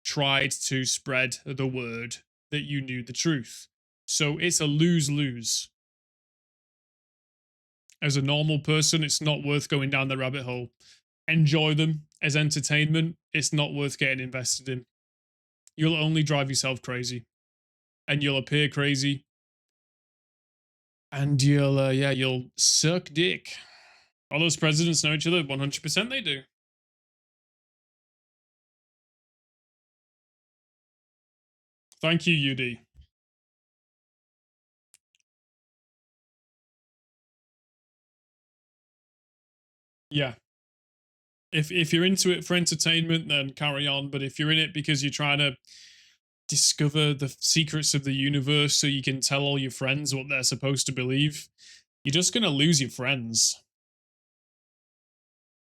tried to spread the word that you knew the truth. So it's a lose-lose. As a normal person, it's not worth going down the rabbit hole. Enjoy them as entertainment. It's not worth getting invested in. You'll only drive yourself crazy. And you'll appear crazy. And you'll suck dick. All those presidents know each other? 100% they do. Thank you, UD. Yeah. If you're into it for entertainment, then carry on. But if you're in it because you're trying to discover the secrets of the universe so you can tell all your friends what they're supposed to believe, you're just going to lose your friends.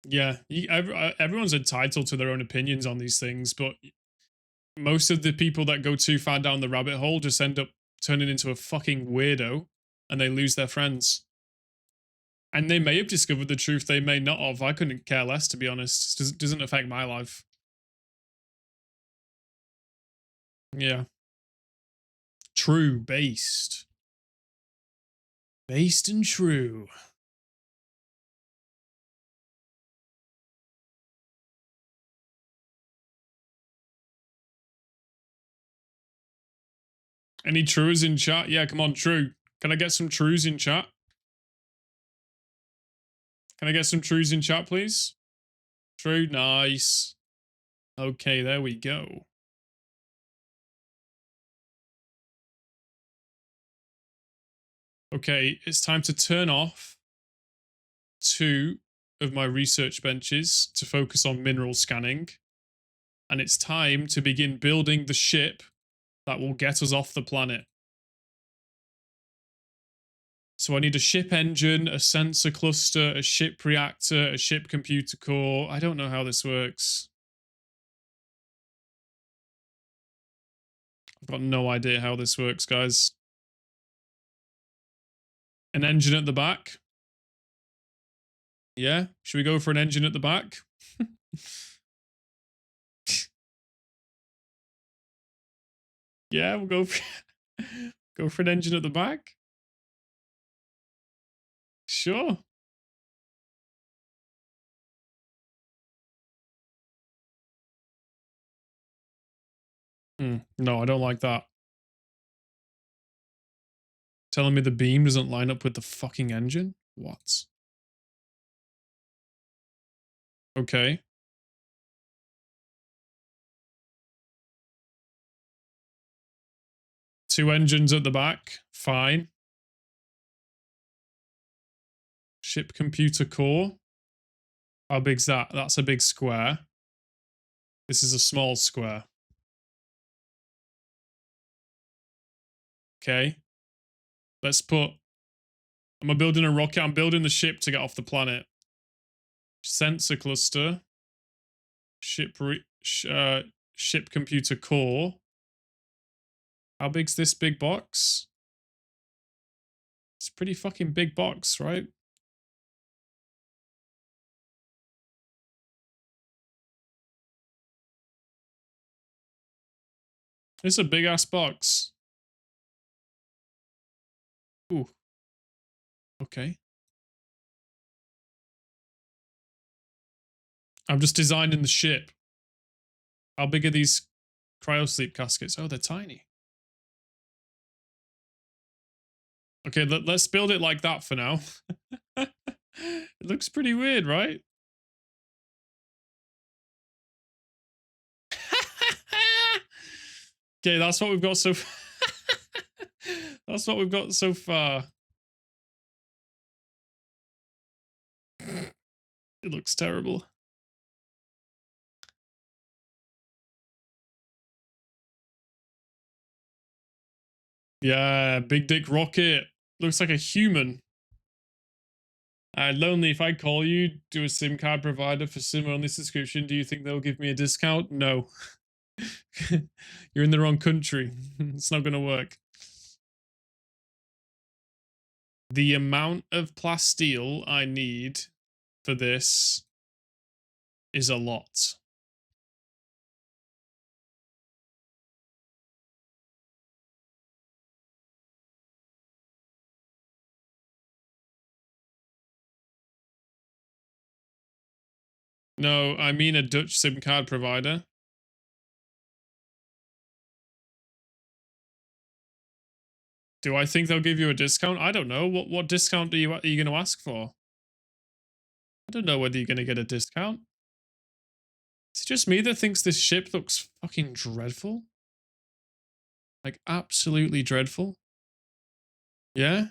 Yeah, everyone's entitled to their own opinions on these things, but most of the people that go too far down the rabbit hole just end up turning into a fucking weirdo, and they lose their friends. And they may have discovered the truth, they may not have. I couldn't care less, to be honest. It doesn't affect my life. Yeah. True, based. Based and true. Any trues in chat? Yeah, come on, true. Can I get some trues in chat? Can I get some trues in chat, please? True, nice. Okay, there we go. Okay, it's time to turn off 2 of my research benches to focus on mineral scanning. And it's time to begin building the ship that will get us off the planet. So I need a ship engine, a sensor cluster, a ship reactor, a ship computer core. I don't know how this works. I've got no idea how this works, guys. An engine at the back. Yeah, should we go for an engine at the back? Yeah, we'll go for an engine at the back. Sure. No, I don't like that. Telling me the beam doesn't line up with the fucking engine? What? Okay. Two engines at the back. Fine. Ship computer core. How big's that? That's a big square. This is a small square. Okay. Let's put... Am I building a rocket? I'm building the ship to get off the planet. Sensor cluster. Ship computer core. How big's this big box? It's a pretty fucking big box, right? It's a big ass box. Ooh. Okay. I'm just designing the ship. How big are these cryosleep caskets? Oh, they're tiny. Okay, let's build it like that for now. It looks pretty weird, right? Okay, that's what we've got so that's what we've got so far. It looks terrible. Yeah, big dick rocket. Looks like a human. Lonely, if I call you, do a SIM card provider for SIM-only subscription, do you think they'll give me a discount? No. You're in the wrong country. It's not going to work. The amount of plasteel I need for this is a lot. No, I mean a Dutch SIM card provider. Do I think they'll give you a discount? I don't know. What discount are you going to ask for? I don't know whether you're going to get a discount. Is it just me that thinks this ship looks fucking dreadful? Like, absolutely dreadful? Yeah?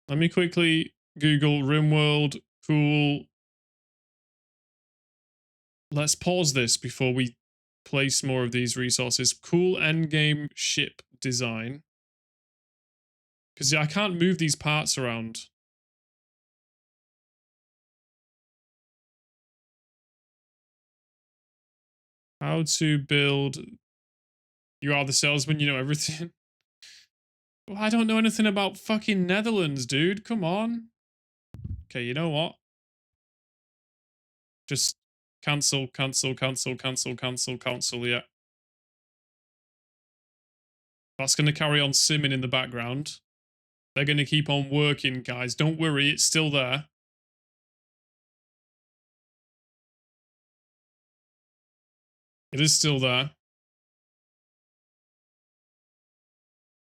Let me quickly Google Rimworld cool. Let's pause this before we place more of these resources. Cool endgame ship design. Because I can't move these parts around. How to build... You are the salesman, you know everything. Well, I don't know anything about fucking Netherlands, dude. Come on. Okay, you know what? Just Cancel, yeah. That's going to carry on simming in the background. They're going to keep on working, guys. Don't worry, it's still there. It is still there.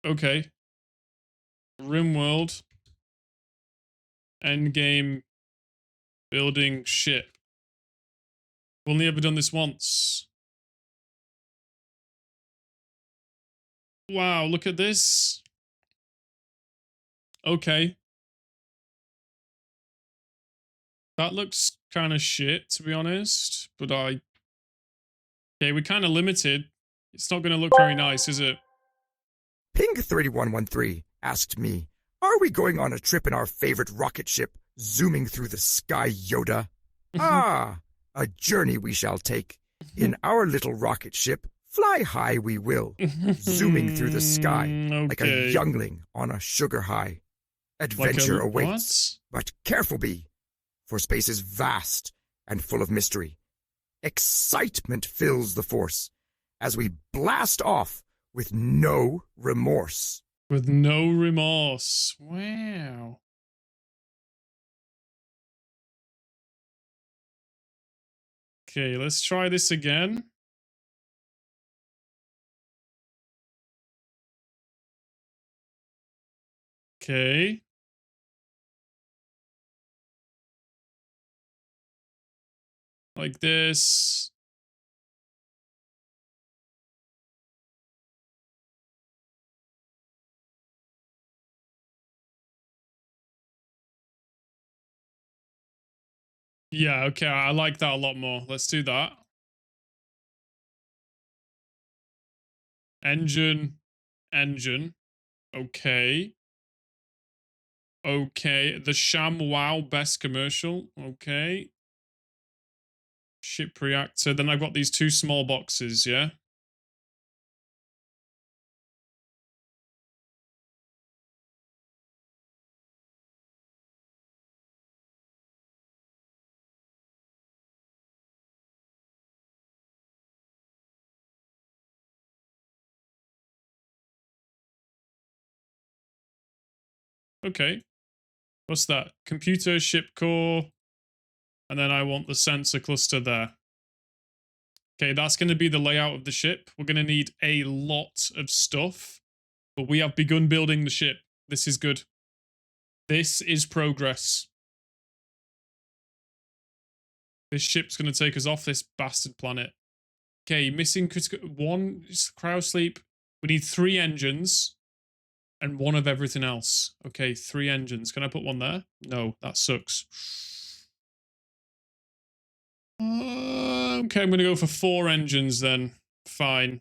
Okay. Rimworld. Endgame. Building ship. We've only ever done this once. Wow, look at this. Okay. That looks kind of shit, to be honest. But okay, we're kind of limited. It's not going to look very nice, is it? Ping 3113 asked me, "Are we going on a trip in our favorite rocket ship, zooming through the sky, Yoda?" Ah, a journey we shall take. In our little rocket ship, fly high we will, zooming through the sky like a youngling on a sugar high. Adventure awaits, but careful be, for space is vast and full of mystery. Excitement fills the force as we blast off with no remorse. With no remorse. Wow. Okay, let's try this again. Okay. Like this. Yeah, okay, I like that a lot more. Let's do that. Engine. Okay. Okay. The Sham Wow best commercial. Okay. Ship reactor. Then I've got these two small boxes, yeah? Okay. What's that? Computer, ship core. And then I want the sensor cluster there. Okay, that's going to be the layout of the ship. We're going to need a lot of stuff. But we have begun building the ship. This is good. This is progress. This ship's going to take us off this bastard planet. Okay, missing critical... One is cryosleep. We need 3 engines. And 1 of everything else. Okay, 3 engines. Can I put 1 there? No, that sucks. Okay, I'm going to go for 4 engines then. Fine.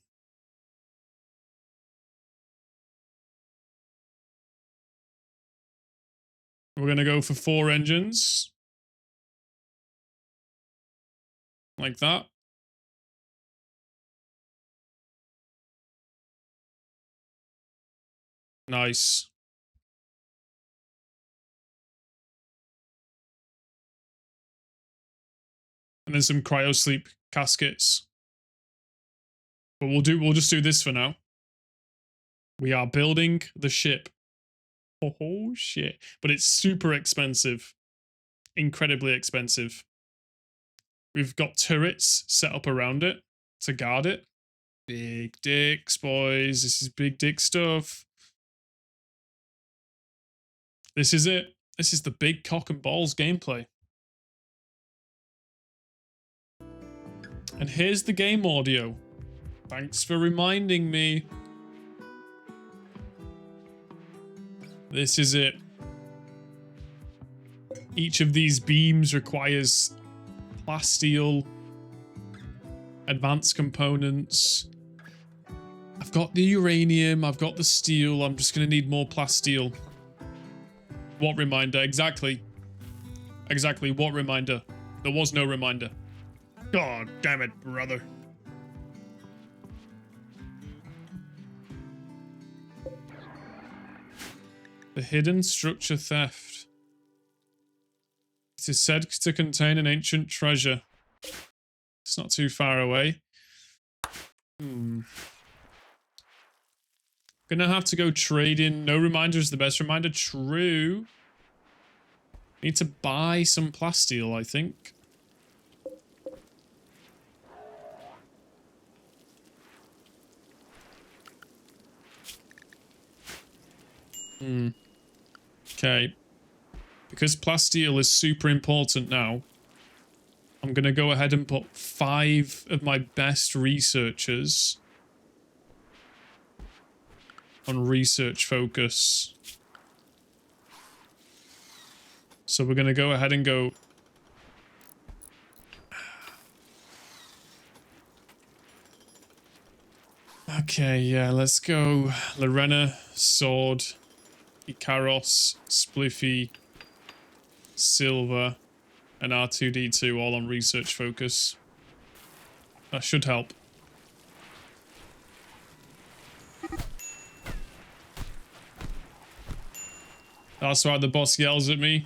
We're going to go for 4 engines. Like that. Nice. And then some cryosleep caskets. But we'll just do this for now. We are building the ship. Oh shit. But it's super expensive. Incredibly expensive. We've got turrets set up around it to guard it. Big dicks, boys. This is big dick stuff. This is it. This is the big cock and balls gameplay. And here's the game audio. Thanks for reminding me. This is it. Each of these beams requires plasteel, advanced components. I've got the uranium, I've got the steel, I'm just going to need more plasteel. What reminder? Exactly. Exactly, what reminder? There was no reminder. God damn it, brother. The hidden structure theft. It is said to contain an ancient treasure. It's not too far away. Gonna have to go trading. No reminder is the best reminder. True. Need to buy some plasteel, I think. Okay. Because plasteel is super important now, I'm gonna go ahead and put 5 of my best researchers on research focus. So we're gonna go ahead and go... Okay, yeah, let's go. Lorena, Sword, Ikaros, Spliffy, Silver, and R2D2 all on research focus. That should help. That's why the boss yells at me.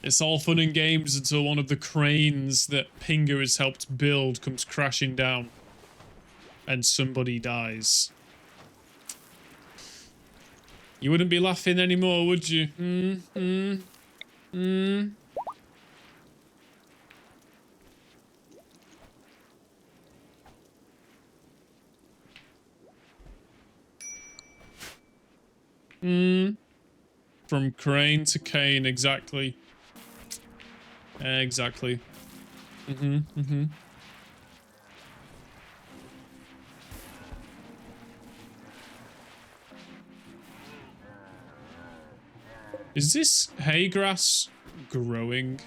It's all fun and games until one of the cranes that Pinger has helped build comes crashing down. And somebody dies. You wouldn't be laughing anymore, would you? From crane to cane, exactly. Exactly. Is this hay grass growing?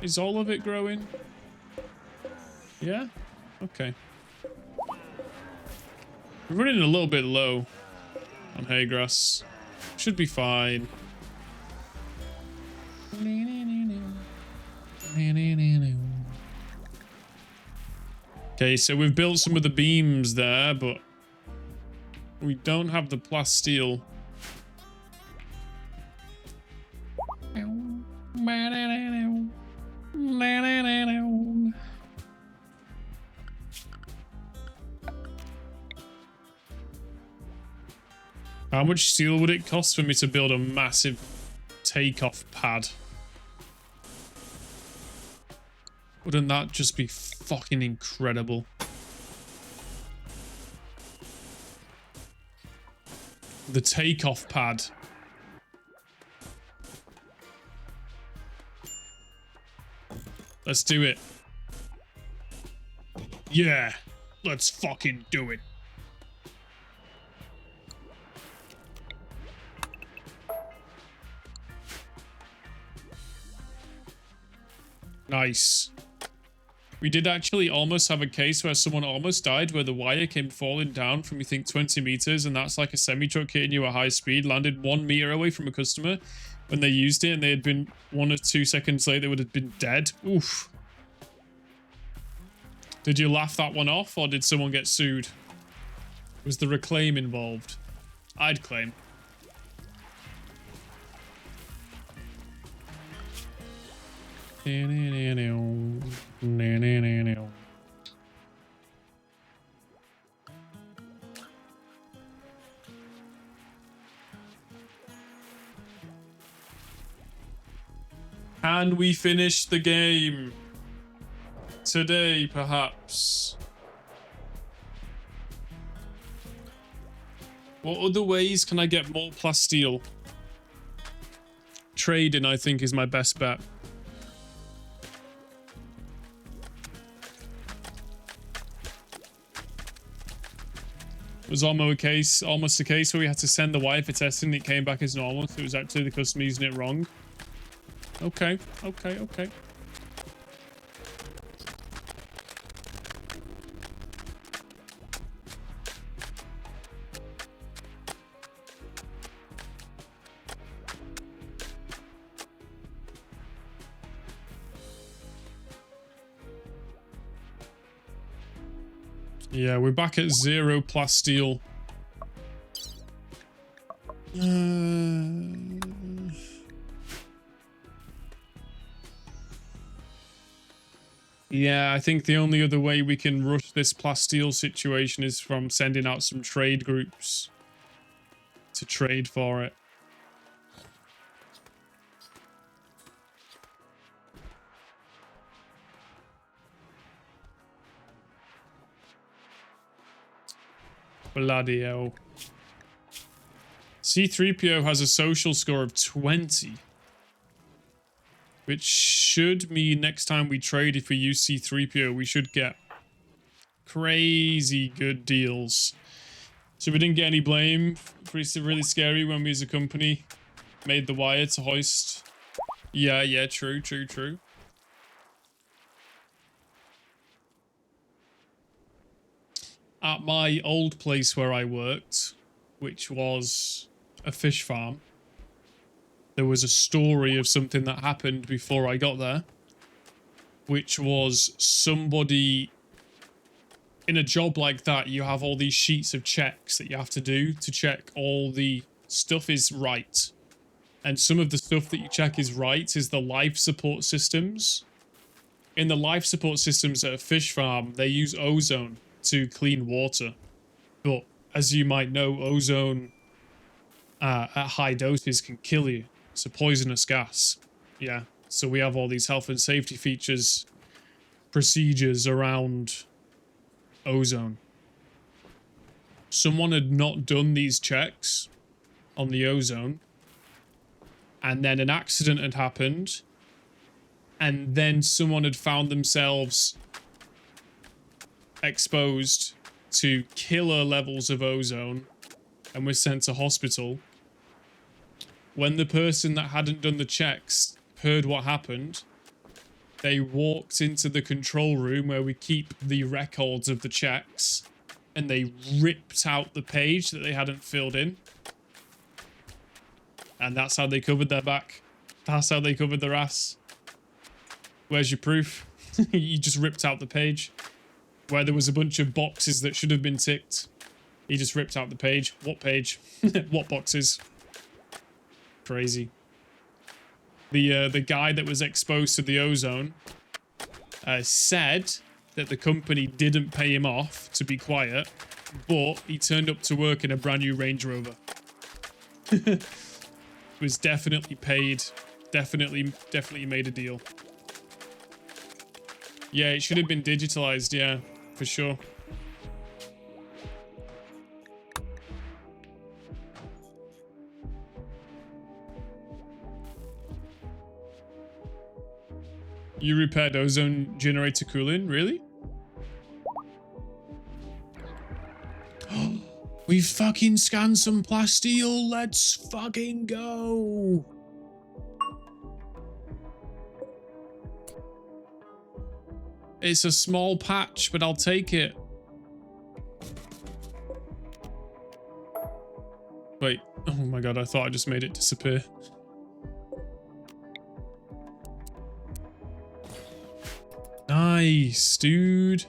Is all of it growing? Yeah? Okay. We're running a little bit low on hay grass. Should be fine. Okay, so we've built some of the beams there, but we don't have the plasteel. How much steel would it cost for me to build a massive takeoff pad? Wouldn't that just be fucking incredible? The takeoff pad. Let's do it. Yeah, let's fucking do it. Nice. We did actually almost have a case where someone almost died, where the wire came falling down from, you think, 20 meters, and that's like a semi-truck hitting you at high speed, landed 1 meter away from a customer when they used it, and they had been 1 or 2 seconds late, they would have been dead. Oof. Did you laugh that one off, or did someone get sued? Was the reclaim involved? I'd claim. Can we finish the game today, perhaps? What other ways can I get more plasteel? Trading, I think, is my best bet. It was almost a case where we had to send the wire for testing and it came back as normal. So it was actually the customer using it wrong. Okay. Yeah, we're back at 0 plasteel. Yeah, I think the only other way we can rush this plasteel situation is from sending out some trade groups to trade for it. Bloody hell. C-3PO has a social score of 20. Which should mean next time we trade, if we use C-3PO, we should get crazy good deals. So we didn't get any blame for it's really scary when we as a company made the wire to hoist. Yeah, true. At my old place where I worked, which was a fish farm, there was a story of something that happened before I got there, which was somebody in a job like that. You have all these sheets of checks that you have to do to check all the stuff is right. And some of the stuff that you check is right is the life support systems. In the life support systems at a fish farm, they use ozone to clean water. But as you might know, ozone at high doses can kill you. It's a poisonous gas. Yeah. So we have all these health and safety features, procedures around ozone. Someone had not done these checks on the ozone, and then an accident had happened, and then someone had found themselves exposed to killer levels of ozone and was sent to hospital. When the person that hadn't done the checks heard what happened, they walked into the control room where we keep the records of the checks, and they ripped out the page that they hadn't filled in. And that's how they covered their back. That's how they covered their ass. Where's your proof? You just ripped out the page. Where there was a bunch of boxes that should have been ticked. He just ripped out the page. What page? What boxes? Crazy. The guy that was exposed to the ozone said that the company didn't pay him off to be quiet, but he turned up to work in a brand new Range Rover. Was definitely paid. Definitely made a deal. Yeah, it should have been digitalized, yeah, for sure. You repaired ozone generator cooling? Really? We fucking scanned some plasteel. Let's fucking go. It's a small patch, but I'll take it. Wait. Oh my god, I thought I just made it disappear. Nice, dude.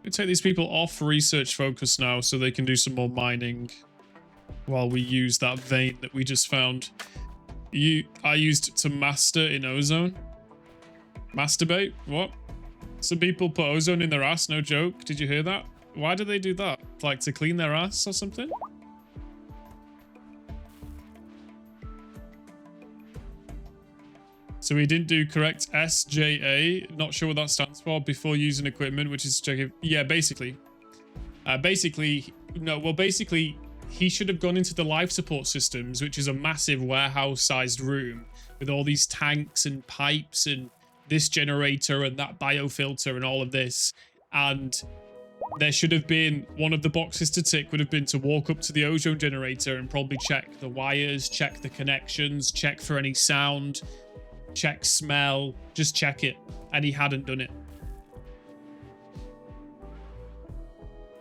We take these people off research focus now so they can do some more mining while we use that vein that we just found. I used to master in ozone. Masturbate? What? Some people put ozone in their ass, no joke. Did you hear that? Why do they do that? Like to clean their ass or something? So we didn't do correct SJA. Not sure what that stands for. Before using equipment, which is checking. Yeah, basically. Basically, he should have gone into the life support systems, which is a massive warehouse-sized room with all these tanks and pipes and this generator and that biofilter and all of this. And there should have been one of the boxes to tick would have been to walk up to the ozone generator and probably check the wires, check the connections, check for any sound, check smell, just check it. And he hadn't done it.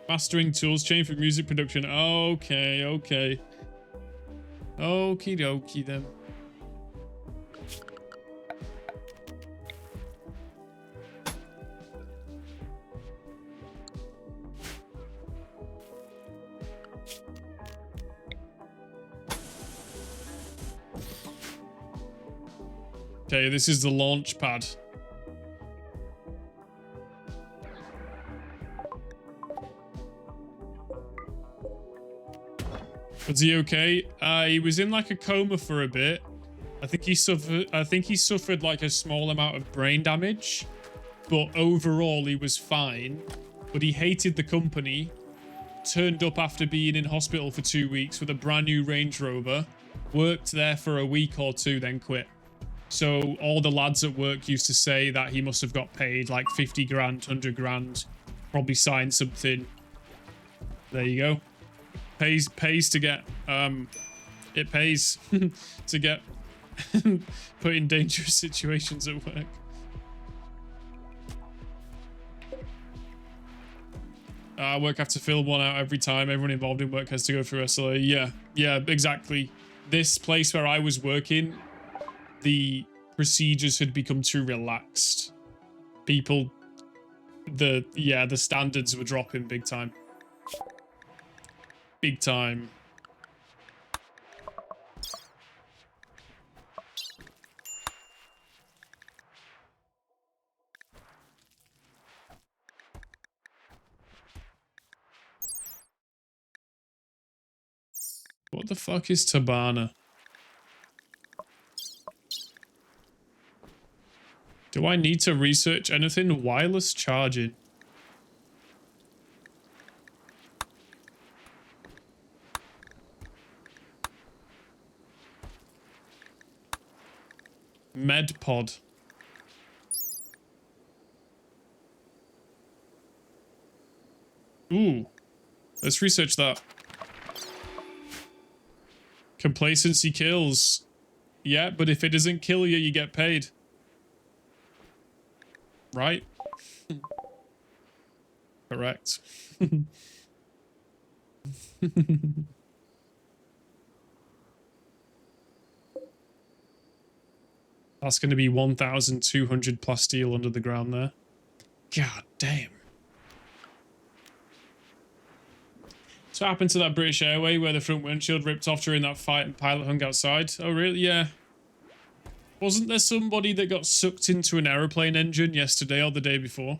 Mastering tools chain for music production. Okay. Okie dokie then. Okay, this is the launch pad. Was he okay? He was in like a coma for a bit. I think he suffered like a small amount of brain damage, but overall he was fine. But he hated the company, turned up after being in hospital for 2 weeks with a brand new Range Rover, worked there for a week or two, then quit. So all the lads at work used to say that he must have got paid like 50 grand, 100 grand, probably signed something. There you go. Pays to get, it pays to get put in dangerous situations at work. Work have to fill one out every time. Everyone involved in work has to go through SLA. Yeah, exactly. This place where I was working, the procedures had become too relaxed. People, the standards were dropping big time. Big time. What the fuck is Tabana? Do I need to research anything? Wireless charging. MedPod. Ooh. Let's research that. Complacency kills. Yeah, but if it doesn't kill you, you get paid. Right? Correct. That's going to be 1,200 plasteel under the ground there. God damn. So what happened to that British Airway where the front windshield ripped off during that fight and pilot hung outside? Oh, really? Yeah. Wasn't there somebody that got sucked into an aeroplane engine yesterday or the day before?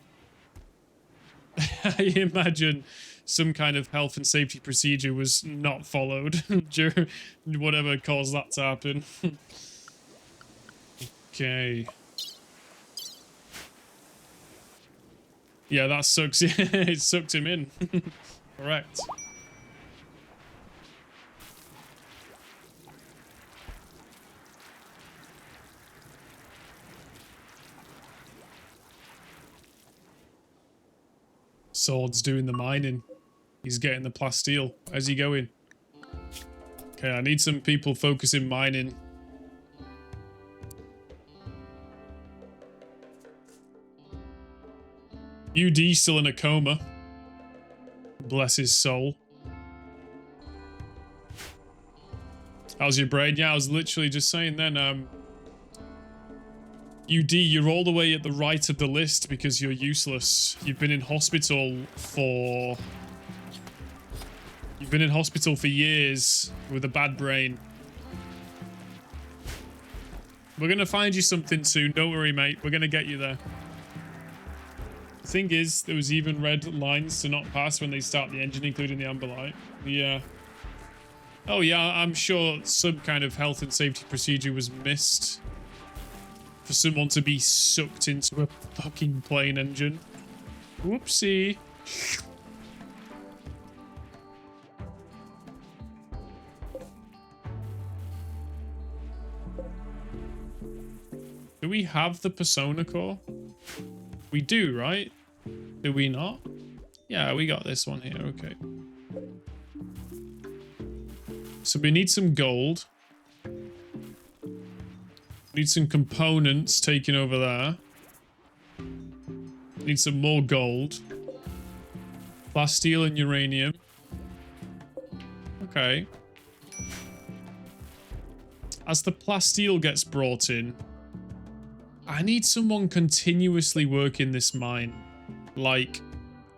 I imagine some kind of health and safety procedure was not followed during whatever caused that to happen. Okay. Yeah, that sucks. It sucked him in. Correct. Sword's doing the mining. He's getting the plasteel. How's he going? Okay, I need some people focusing mining. UD still in a coma. Bless his soul. How's your brain? Yeah, I was literally just saying then, UD, you're all the way at the right of the list because you're useless. You've been in hospital for... You've been in hospital for years with a bad brain. We're gonna find you something soon. Don't worry, mate. We're gonna get you there. The thing is, there was even red lines to not pass when they start the engine, including the amber light. Yeah. Oh yeah, I'm sure some kind of health and safety procedure was missed for someone to be sucked into a fucking plane engine. Whoopsie. Do we have the Persona core? We do, right? Do we not? Yeah, we got this one here, okay. So we need some gold. Need some components taken over there. Need some more gold. Plasteel and uranium. Okay. As the plasteel gets brought in, I need someone continuously working this mine. Like,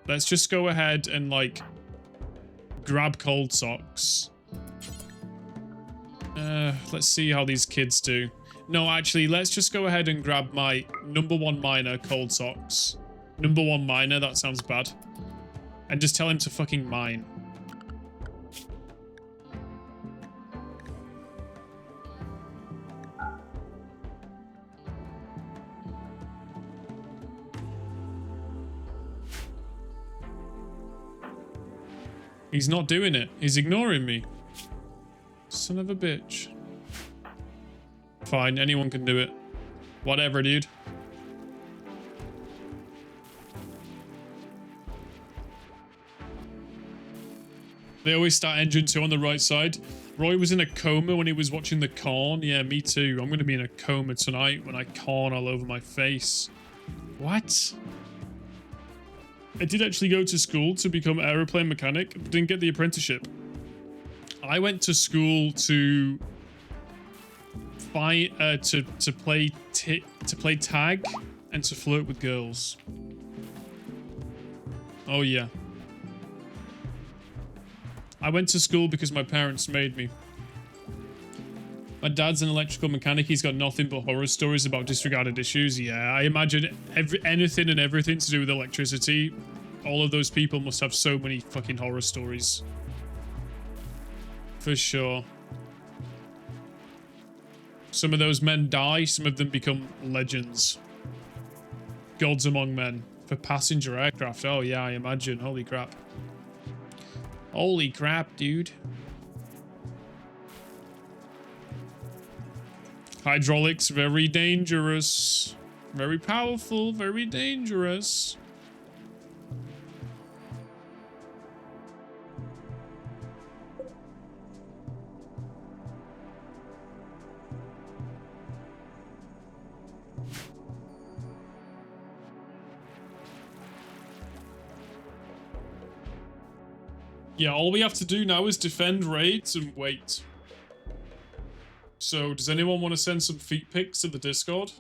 let's just go ahead and, like, grab cold socks. Let's see how these kids do. No, actually, let's just go ahead and grab my #1 miner, cold socks. #1 miner, that sounds bad. And just tell him to fucking mine. He's not doing it. He's ignoring me. Son of a bitch. Fine, anyone can do it. Whatever, dude. They always start engine 2 on the right side. Roy was in a coma when he was watching the corn. Yeah, me too. I'm going to be in a coma tonight when I corn all over my face. What? I did actually go to school to become an aeroplane mechanic, but didn't get the apprenticeship. I went to school to fight, to play tag and to flirt with girls. Oh yeah. I went to school because my parents made me. My dad's an electrical mechanic. He's got nothing but horror stories about disregarded issues. Yeah, I imagine anything and everything to do with electricity. All of those people must have so many fucking horror stories. For sure. Some of those men die. Some of them become legends. Gods among men. For passenger aircraft. Oh yeah, I imagine. Holy crap. Holy crap, dude. Hydraulics, very dangerous. Very powerful, very dangerous. Yeah, all we have to do now is defend raids and wait. So, does anyone want to send some feet pics to the Discord?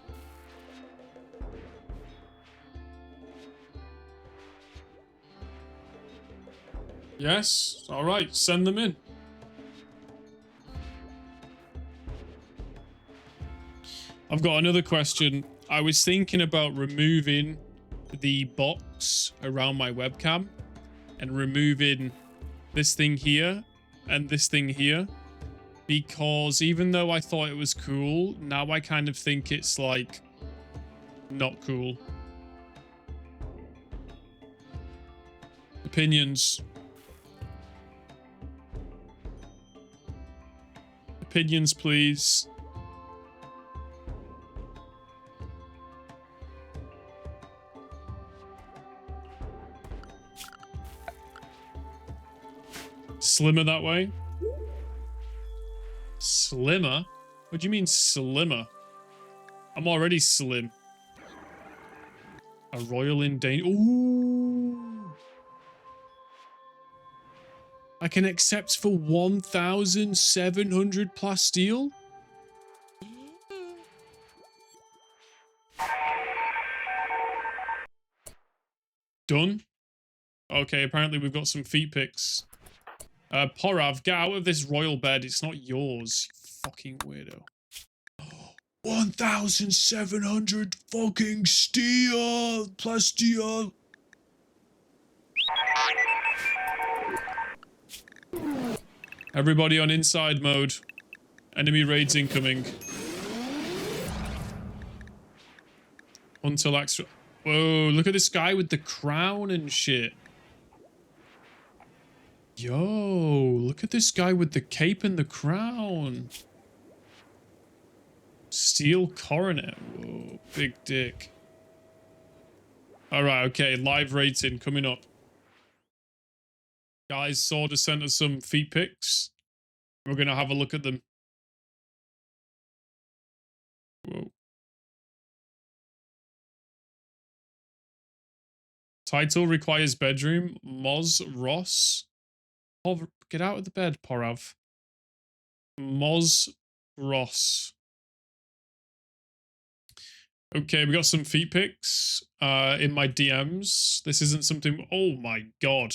Yes? Alright, send them in. I've got another question. I was thinking about removing the box around my webcam and removing this thing here and this thing here, because even though I thought it was cool, now I kind of think it's like not cool. Opinions. Opinions, please. Slimmer that way? Slimmer? What do you mean slimmer? I'm already slim. A royal in danger. Ooh. I can accept for 1,700 plasteel? Done? Okay, apparently we've got some feet pics. Porav, get out of this royal bed. It's not yours, you fucking weirdo. 1,700 fucking steel! Plasteel! Everybody on inside mode. Enemy raids incoming. Until extra. Whoa, look at this guy with the crown and shit. Yo, look at this guy with the cape and the crown. Steel coronet. Whoa, big dick. Alright, okay, live rating coming up. Guys, Sword has sent us some feet pics. We're gonna have a look at them. Whoa. Title requires bedroom. Moz Ross. Get out of the bed, Porav. Moz Ross. Okay, we got some feet pics in my DMs. This isn't something... Oh my god.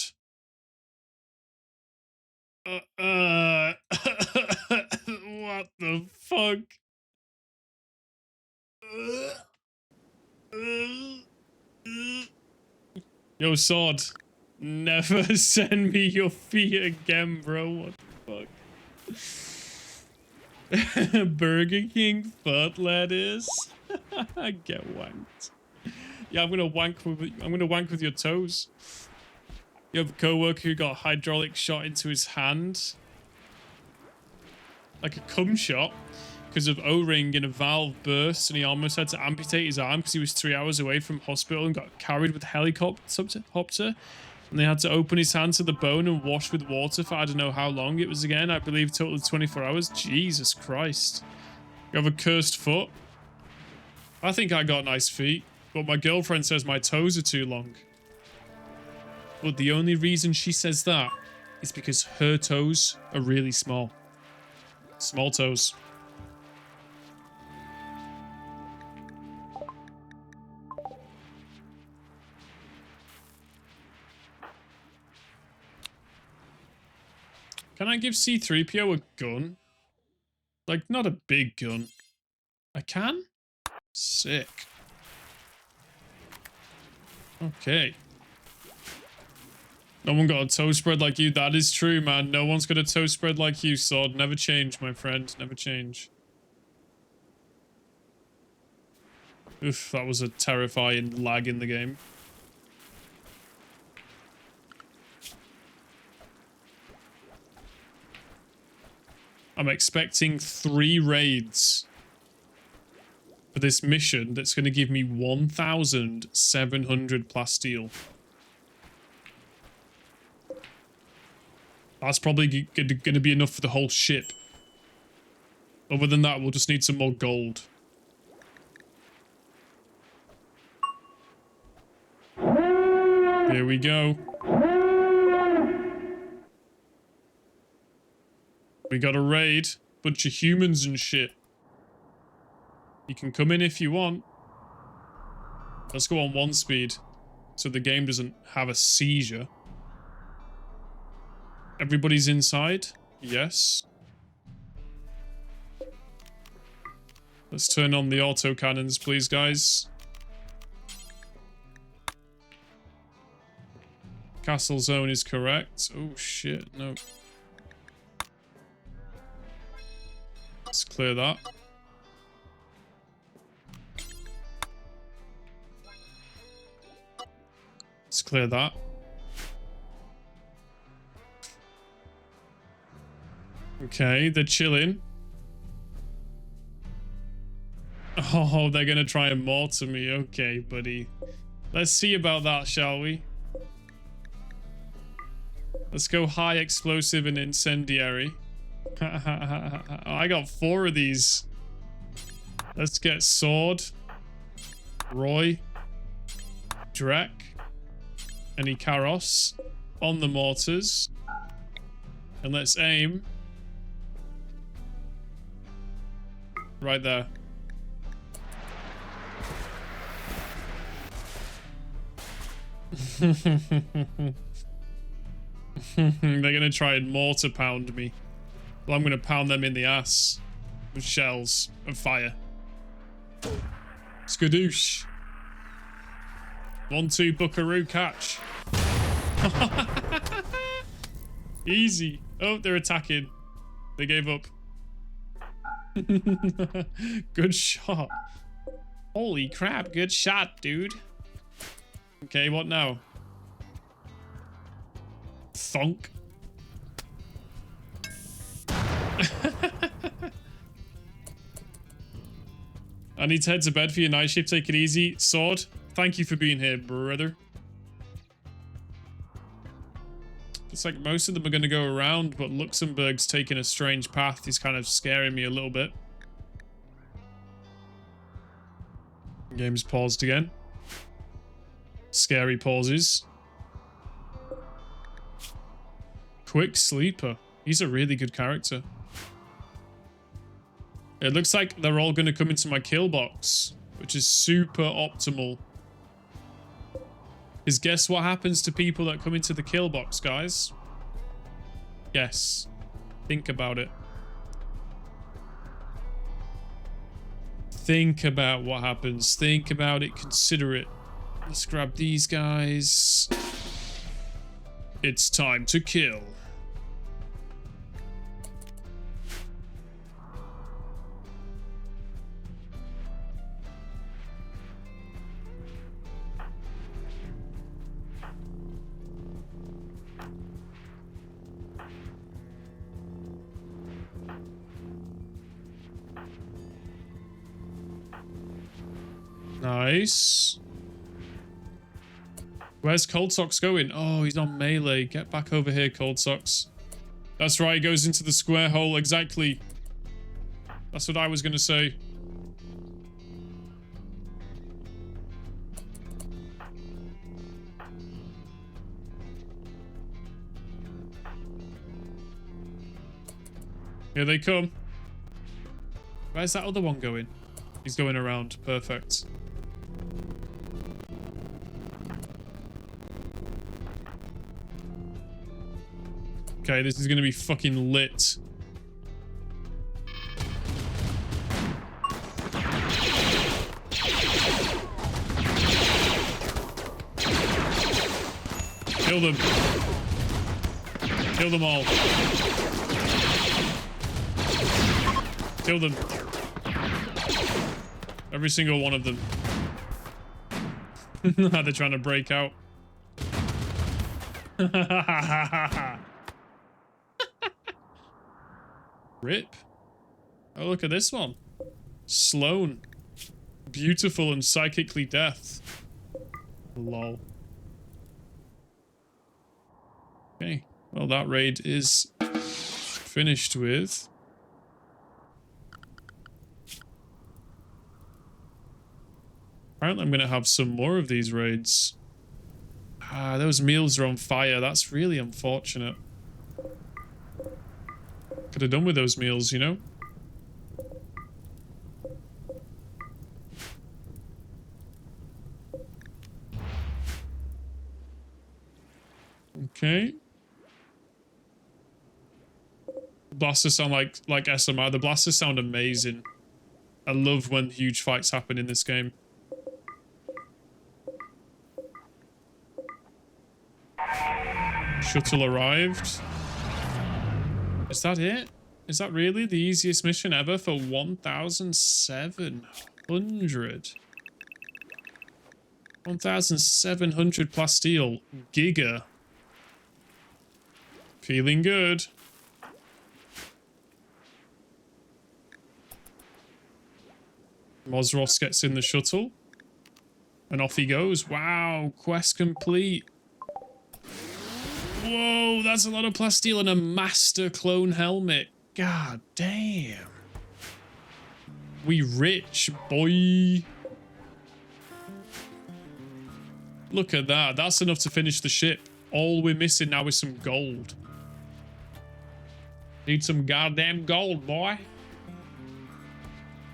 What the fuck? Yo, Sword. Never send me your feet again, bro. What the fuck? Burger King foot lettuce. Get wanked. Yeah, I'm gonna wank with your toes. You have a coworker who got a hydraulic shot into his hand. Like a cum shot. Because of O-ring and a valve burst, and he almost had to amputate his arm because he was 3 hours away from hospital and got carried with a helicopter. And they had to open his hand to the bone and wash with water for I don't know how long it was again. I believe total 24 hours. Jesus Christ. You have a cursed foot? I think I got nice feet, but my girlfriend says my toes are too long. But the only reason she says that is because her toes are really small. Small toes. Can I give C-3PO a gun? Like, not a big gun. I can? Sick. Okay. No one got a toe spread like you. That is true, man. No one's got a toe spread like you, Sword. Never change, my friend. Never change. Oof, that was a terrifying lag in the game. I'm expecting 3 raids for this mission that's going to give me 1,700 plasteel. That's probably going to be enough for the whole ship. Other than that, we'll just need some more gold. Here we go. We got a raid. Bunch of humans and shit. You can come in if you want. Let's go on 1 speed, so the game doesn't have a seizure. Everybody's inside? Yes. Let's turn on the auto cannons, please, guys. Castle zone is correct. Oh, shit, no. Let's clear that. Let's clear that. Okay, they're chilling. Oh, they're gonna try and mortar me. Okay, buddy. Let's see about that, shall we? Let's go high explosive and incendiary. I got 4 of these. Let's get Sword, Roy, Drek, and Ikaros on the mortars. And let's aim. Right there. They're gonna try and mortar pound me. Well, I'm gonna pound them in the ass with shells and fire. Skadoosh. 1-2 buckaroo catch. Easy. Oh, they're attacking. They gave up. Good shot. Holy crap, good shot, dude. Okay, what now? Thunk. I need to head to bed for your night shift. Take it easy. Sword, thank you for being here, brother. It's like most of them are going to go around, but Luxembourg's taking a strange path. He's kind of scaring me a little bit. Game's paused again. Scary pauses. Quick Sleeper. He's a really good character. It looks like they're all going to come into my kill box, which is super optimal. Because guess what happens to people that come into the kill box, guys? Guess. Think about it. Think about what happens. Think about it. Consider it. Let's grab these guys. It's time to kill. Nice. Where's Cold Socks going? Oh, he's on melee. Get back over here, Cold Socks. That's right, he goes into the square hole. Exactly. That's what I was going to say. Here they come. Where's that other one going? He's going around. Perfect. Okay, this is gonna be fucking lit. Kill them. Kill them all. Kill them. Every single one of them. They're trying to break out. Rip. Oh, look at this one. Sloan. Beautiful and psychically death. Lol. Okay. Well, that raid is finished with. Apparently I'm going to have some more of these raids. Ah, those meals are on fire. That's really unfortunate. Could have done with those meals, you know? Okay. Blasters sound like SMR. The blasters sound amazing. I love when huge fights happen in this game. Shuttle arrived. Is that it? Is that really the easiest mission ever for 1,700? 1,700 plasteel. Giga. Feeling good. Mosros gets in the shuttle. And off he goes. Wow, quest complete. Whoa, that's a lot of plasteel and a master clone helmet. God damn. We rich, boy. Look at that. That's enough to finish the ship. All we're missing now is some gold. Need some goddamn gold, boy.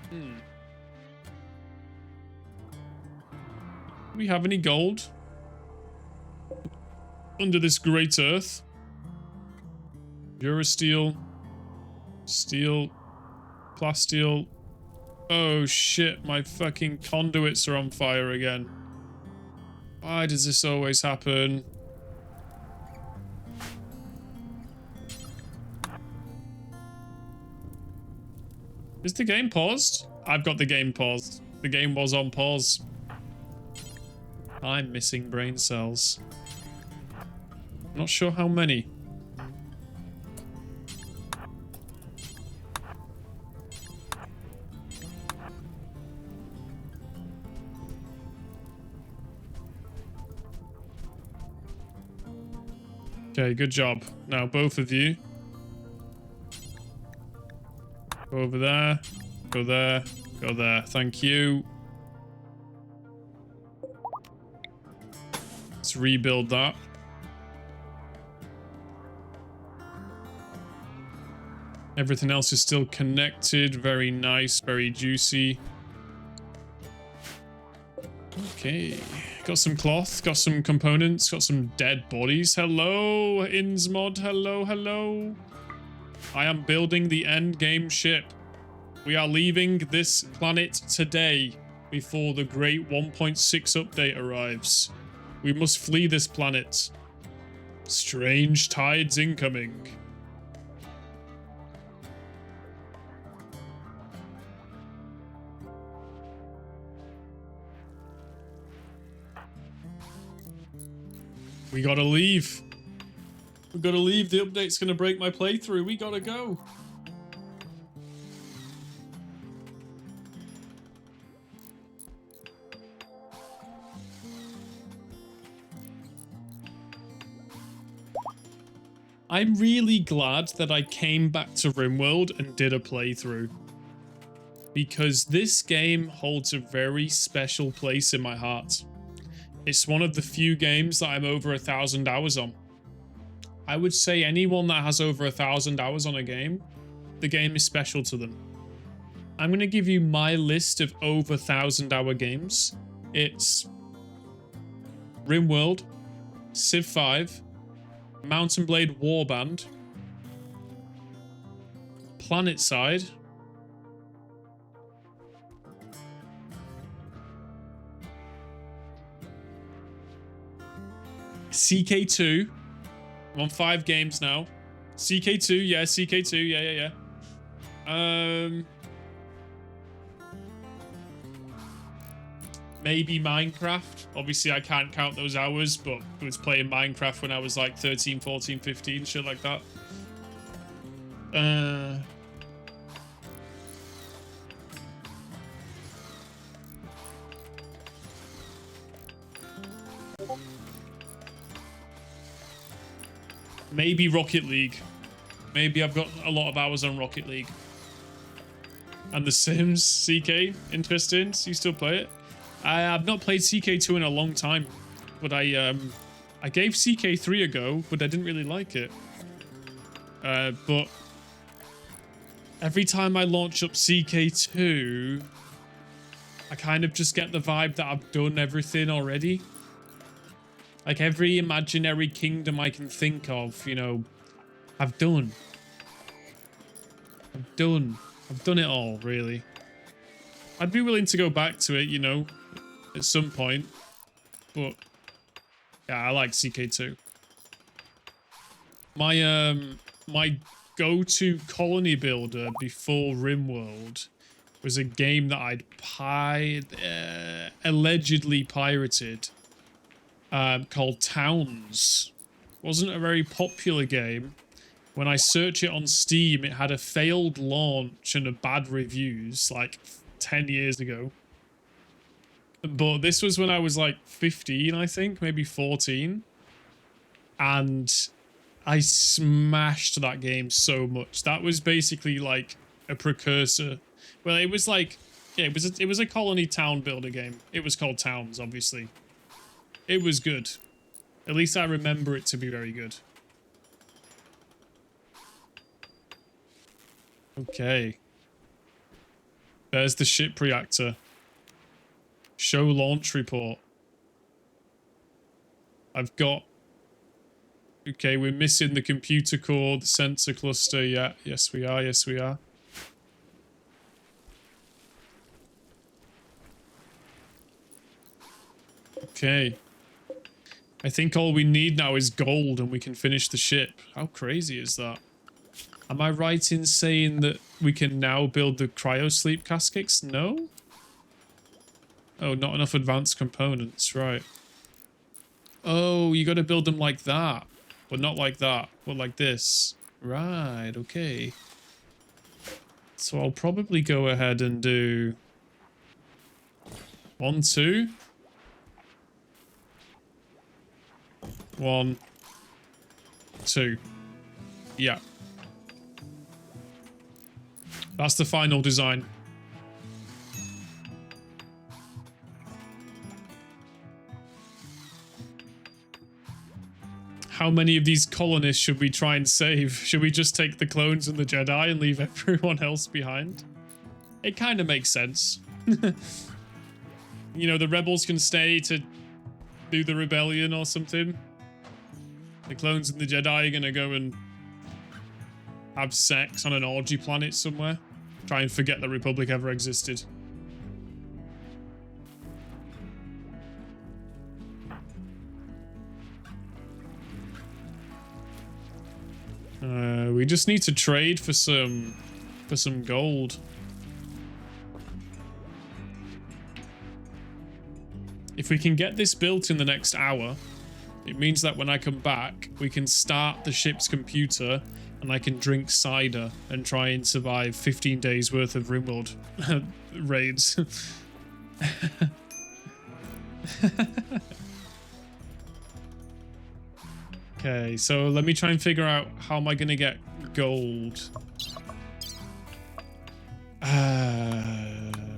Do we have any gold? Under this great earth. Durasteel. Steel. Plasteel. Oh shit, my fucking conduits are on fire again. Why does this always happen? Is the game paused? I've got the game paused. The game was on pause. I'm missing brain cells. Not sure how many. Okay, good job. Now both of you. Go over there. Go there. Go there. Thank you. Let's rebuild that. Everything else is still connected. Very nice, very juicy. Okay. Got some cloth, got some components, got some dead bodies. Hello, Insmod. Hello, hello. I am building the end game ship. We are leaving this planet today before the great 1.6 update arrives. We must flee this planet. Strange tides incoming. We gotta leave. We gotta leave. The update's gonna break my playthrough. We gotta go. I'm really glad that I came back to Rimworld and did a playthrough, because this game holds a very special place in my heart. It's one of the few games that I'm over 1,000 hours on. I would say anyone that has over 1,000 hours on a game, the game is special to them. I'm going to give you my list of over 1,000-hour games. It's Rimworld, Civ 5, Mountain Blade Warband, Planetside, CK2. I'm on 5 games now. CK2, yeah, CK2, yeah. Maybe Minecraft. Obviously, I can't count those hours, but I was playing Minecraft when I was like 13, 14, 15, shit like that. Maybe Rocket League. Maybe I've got a lot of hours on Rocket League. And The Sims, CK, interesting. So you still play it? I have not played CK2 in a long time, but I gave CK3 a go, but I didn't really like it. But every time I launch up CK2, I kind of just get the vibe that I've done everything already. Like every imaginary kingdom I can think of, you know, I've done it all, really. I'd be willing to go back to it, you know, at some point. But yeah, I like CK2. My go-to colony builder before Rimworld was a game that I'd allegedly pirated, called Towns. Wasn't a very popular game. When I search it on Steam, it had a failed launch and a bad reviews like 10 years ago. But this was when I was like 15, I think, maybe 14. And I smashed that game so much. That was basically like a precursor. Well, it was like, yeah, it was a colony town builder game. It was called Towns, obviously. It was good. At least I remember it to be very good. Okay. There's the ship reactor. Show launch report. I've got... Okay, we're missing the computer core, the sensor cluster. Yeah, yes we are, yes we are. Okay. I think all we need now is gold and we can finish the ship. How crazy is that? Am I right in saying that we can now build the cryosleep caskets? No? Oh, not enough advanced components, right. Oh, you gotta build them like that. But not like that, but like this. Right, okay. So I'll probably go ahead and do... 1, 2. 1, 2. Yeah. That's the final design. How many of these colonists should we try and save? Should we just take the clones and the Jedi and leave everyone else behind? It kind of makes sense. You know, the rebels can stay to do the rebellion or something. The clones and the Jedi are gonna go and have sex on an orgy planet somewhere. Try and forget the Republic ever existed. We just need to trade for some gold. If we can get this built in the next hour, it means that when I come back, we can start the ship's computer and I can drink cider and try and survive 15 days worth of Rimworld raids. Okay, so let me try and figure out how am I going to get gold.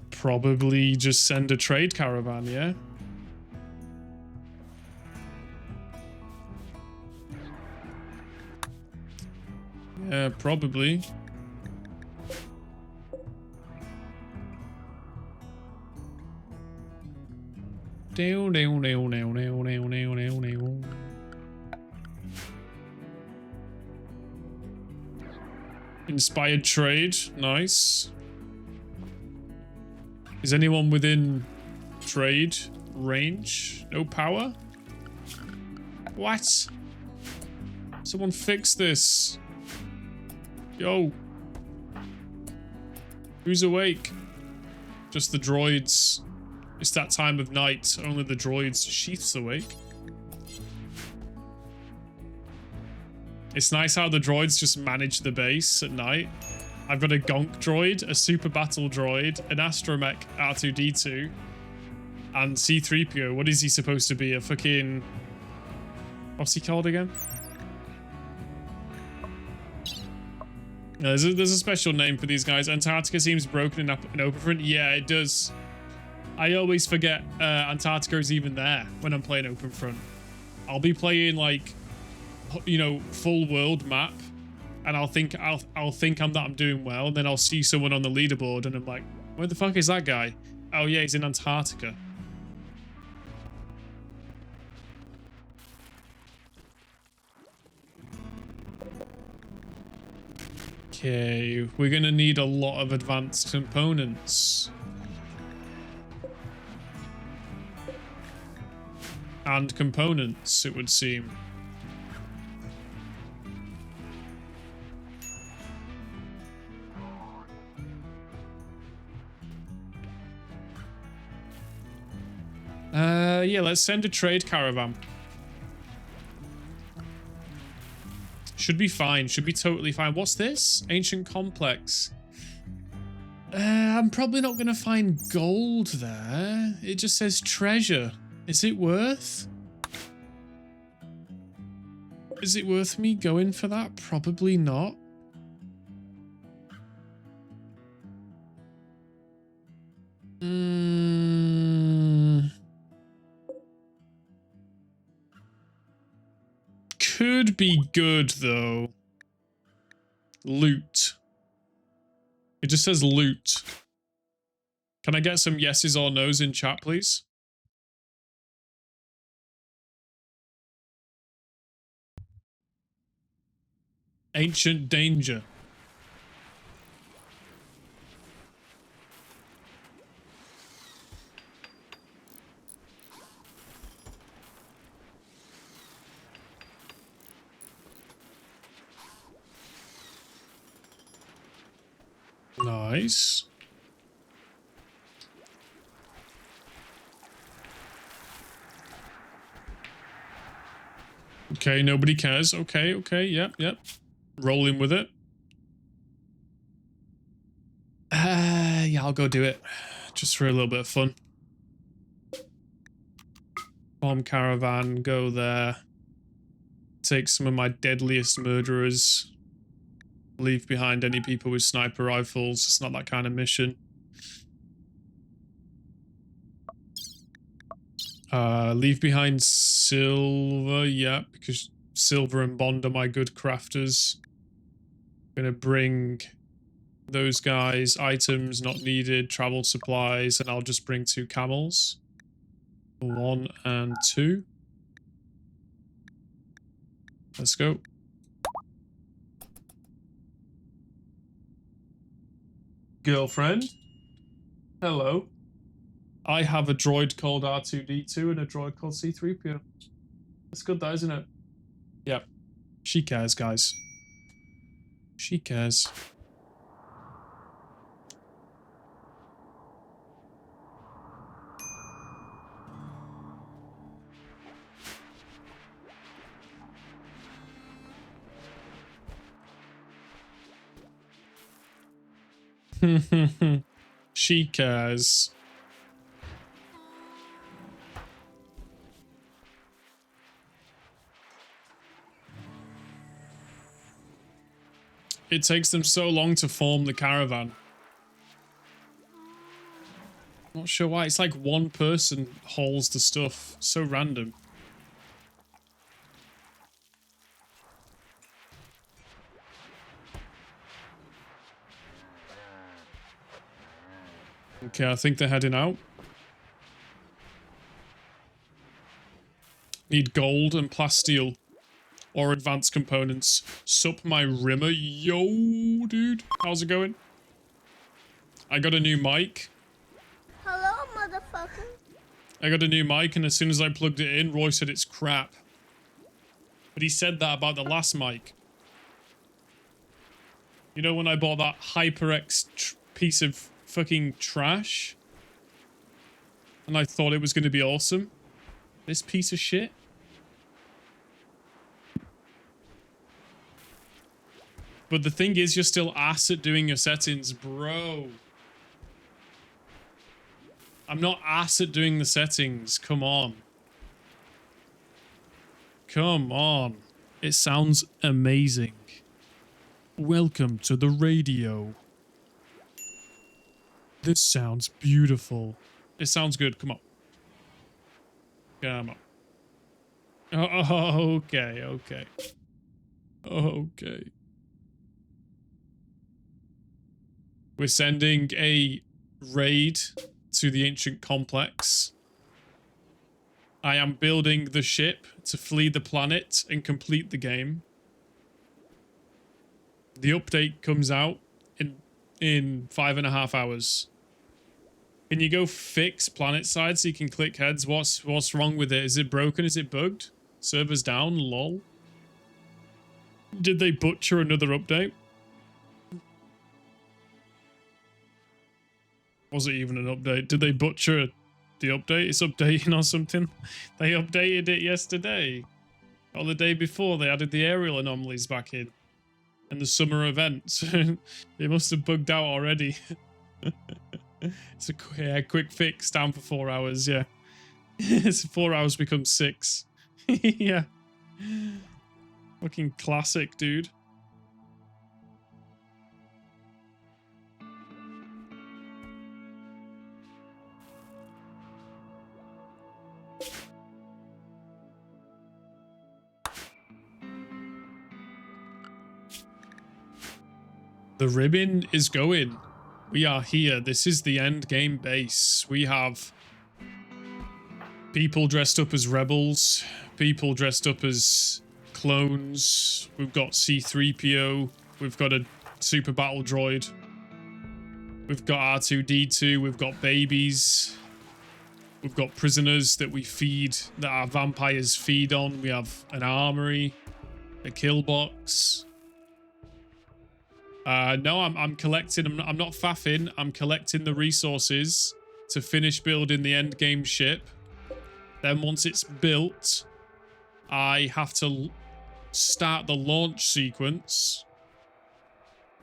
Probably just send a trade caravan, yeah? Yeah, probably. Inspired trade, nice. Is anyone within trade range? No power? What? Someone fix this. Yo. Who's awake? Just the droids. It's that time of night. Only the droids. Sheath's awake. It's nice how the droids just manage the base at night. I've got a Gonk droid, a Super Battle droid, an Astromech R2-D2, and C-3PO. What is he supposed to be? A fucking... What's he called again? There's a special name for these guys. Antarctica seems broken in Openfront. Yeah, it does. I always forget Antarctica is even there when I'm playing Openfront. I'll be playing like, you know, full world map, and I'll think I'm doing well, and then I'll see someone on the leaderboard, and I'm like, where the fuck is that guy? Oh yeah, he's in Antarctica. Okay, we're gonna need a lot of advanced components. And components, it would seem. Yeah, let's send a trade caravan. Should be fine. Should be totally fine. What's this? Ancient complex. I'm probably not going to find gold there. It just says treasure. Is it worth? Is it worth me going for that? Probably not. Could be good, though. Loot. It just says loot. Can I get some yeses or nos in chat, please? Ancient danger. Nice. Okay, nobody cares. Okay, yep. Rolling with it. Yeah, I'll go do it. Just for a little bit of fun. Bomb caravan, go there. Take some of my deadliest murderers. Leave behind any people with sniper rifles. It's not that kind of mission. Leave behind silver, yeah, because silver and bond are my good crafters. Gonna bring those guys, items not needed, travel supplies, and I'll just bring 2 camels. 1 and 2. Let's go. girlfriend. Hello. I have a droid called R2D2 and a droid called C3PO. It's good, that, isn't it? Yep. She cares, guys. She cares. She cares. It takes them so long to form the caravan. Not sure why. It's like one person hauls the stuff. So random. Okay, I think they're heading out. Need gold and plasteel. Or advanced components. Sup my Rimmer. Yo, dude. How's it going? I got a new mic. Hello, motherfucker. I got a new mic, and as soon as I plugged it in, Roy said it's crap. But he said that about the last mic. You know when I bought that HyperX piece of fucking trash? And I thought it was going to be awesome? This piece of shit? But the thing is, you're still ass at doing your settings, bro. I'm not ass at doing the settings. Come on. Come on. It sounds amazing. Welcome to the radio. This sounds beautiful. It sounds good. Come on. Come on. Oh, okay, okay. Okay. We're sending a raid to the ancient complex. I am building the ship to flee the planet and complete the game. The update comes out in 5.5 hours. Can you go fix planet side so you can click heads? What's wrong with it? Is it broken? Is it bugged? Servers down? Lol. Did they butcher another update? Was it even an update? Did they butcher the update? It's updating or something? They updated it yesterday. Or the day before. They added the aerial anomalies back in. And the summer events. They must have bugged out already. It's a quick fix down for 4 hours, yeah. It's 4 hours becomes 6. Yeah. Fucking classic, dude. The ribbon is going. We are here. This is the end game base. We have people dressed up as rebels, people dressed up as clones. We've got C3PO. We've got a super battle droid. We've got R2D2. We've got babies. We've got prisoners that we feed, that our vampires feed on. We have an armory, a kill box. No, I'm collecting. I'm not faffing. I'm collecting the resources to finish building the end game ship. Then once it's built, I have to start the launch sequence.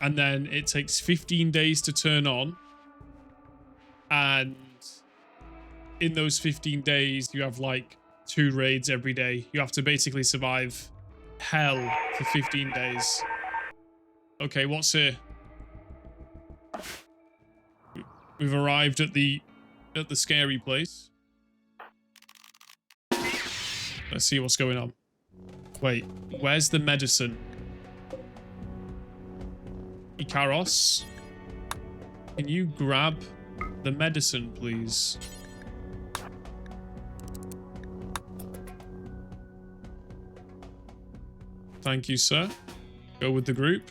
And then it takes 15 days to turn on. And in those 15 days, you have like 2 raids every day. You have to basically survive hell for 15 days. Okay, what's here? We've arrived at the scary place. Let's see what's going on. Wait, where's the medicine? Ikaros, can you grab the medicine, please? Thank you, sir. Go with the group.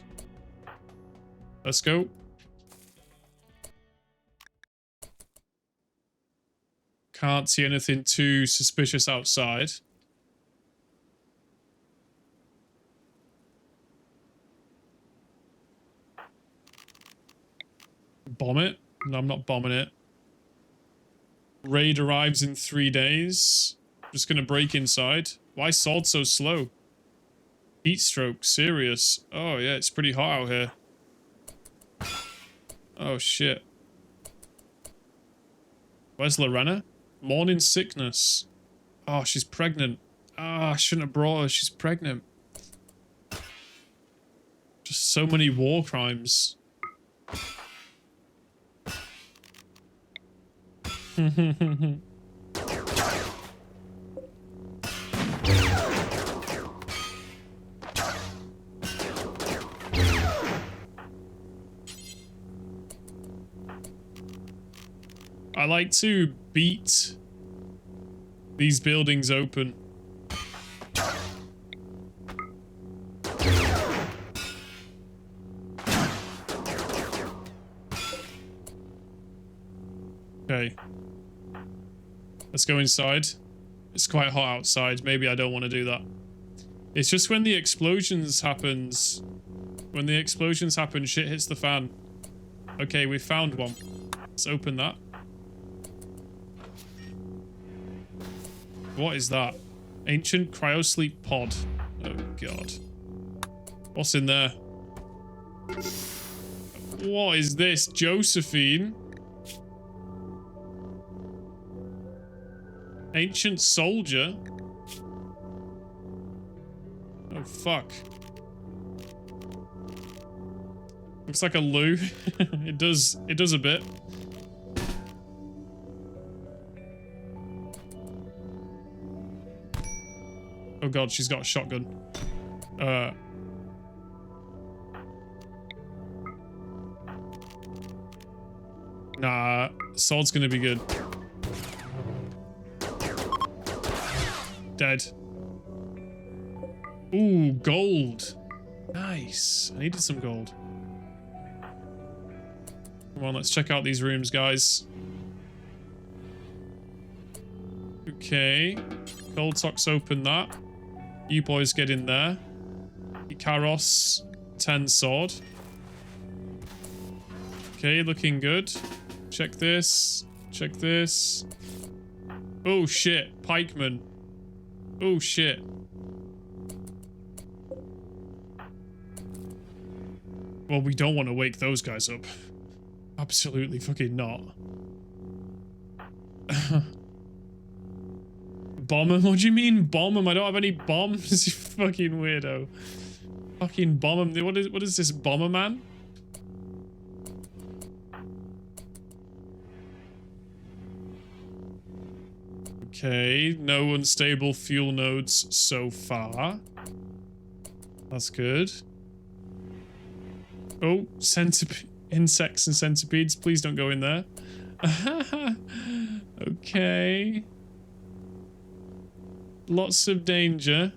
Let's go. Can't see anything too suspicious outside. Bomb it? No, I'm not bombing it. Raid arrives in 3 days. Just gonna break inside. Why is Sword so slow? Heat stroke, serious. Oh yeah, it's pretty hot out here. Oh shit. Where's Lorena? Morning sickness. Oh, she's pregnant. Ah, I shouldn't have brought her. She's pregnant. Just so many war crimes. I like to beat these buildings open. Okay. Let's go inside. It's quite hot outside. Maybe I don't want to do that. It's just when the explosions happens. When the explosions happen, shit hits the fan. Okay, we found one. Let's open that. What is that? Ancient cryosleep pod. Oh god. What's in there? What is this? Josephine? Ancient soldier? Oh fuck. Looks like a loo. It does a bit. Oh god, she's got a shotgun. Nah, sword's gonna be good. Dead. Ooh, gold. Nice. I needed some gold. Come on, let's check out these rooms, guys. Okay. Gold socks, open that. You boys get in there. Ikaros, 10 sword. Okay, looking good. Check this. Check this. Oh shit, pikeman. Oh shit. Well, we don't want to wake those guys up. Absolutely fucking not. Bomb him? What do you mean bomb him? I don't have any bombs, you fucking weirdo. Fucking bomb him. What is this, bomber man? Okay, no unstable fuel nodes so far. That's good. Oh, insects and centipedes. Please don't go in there. Okay. Lots of danger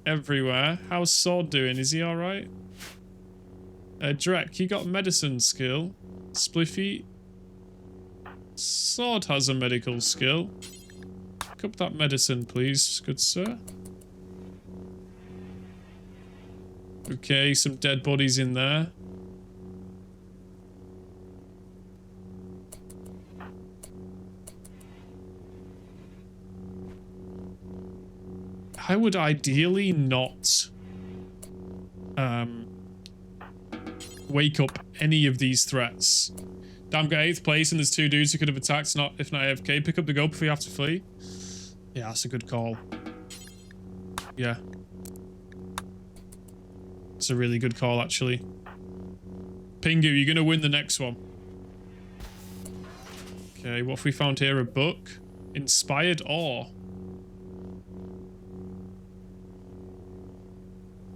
everywhere. How's Sword doing? Is he alright? Drek, he got medicine skill. Spliffy. Sword has a medical skill. Pick up that medicine, please, good sir. Okay, some dead bodies in there. I would ideally not wake up any of these threats. Damn, got 8th place and there's 2 dudes who could have attacked if not AFK. Pick up the goat before you have to flee. Yeah, that's a good call. Yeah. It's a really good call, actually. Pingu, you're gonna win the next one. Okay, what have we found here? A book? Inspired ore.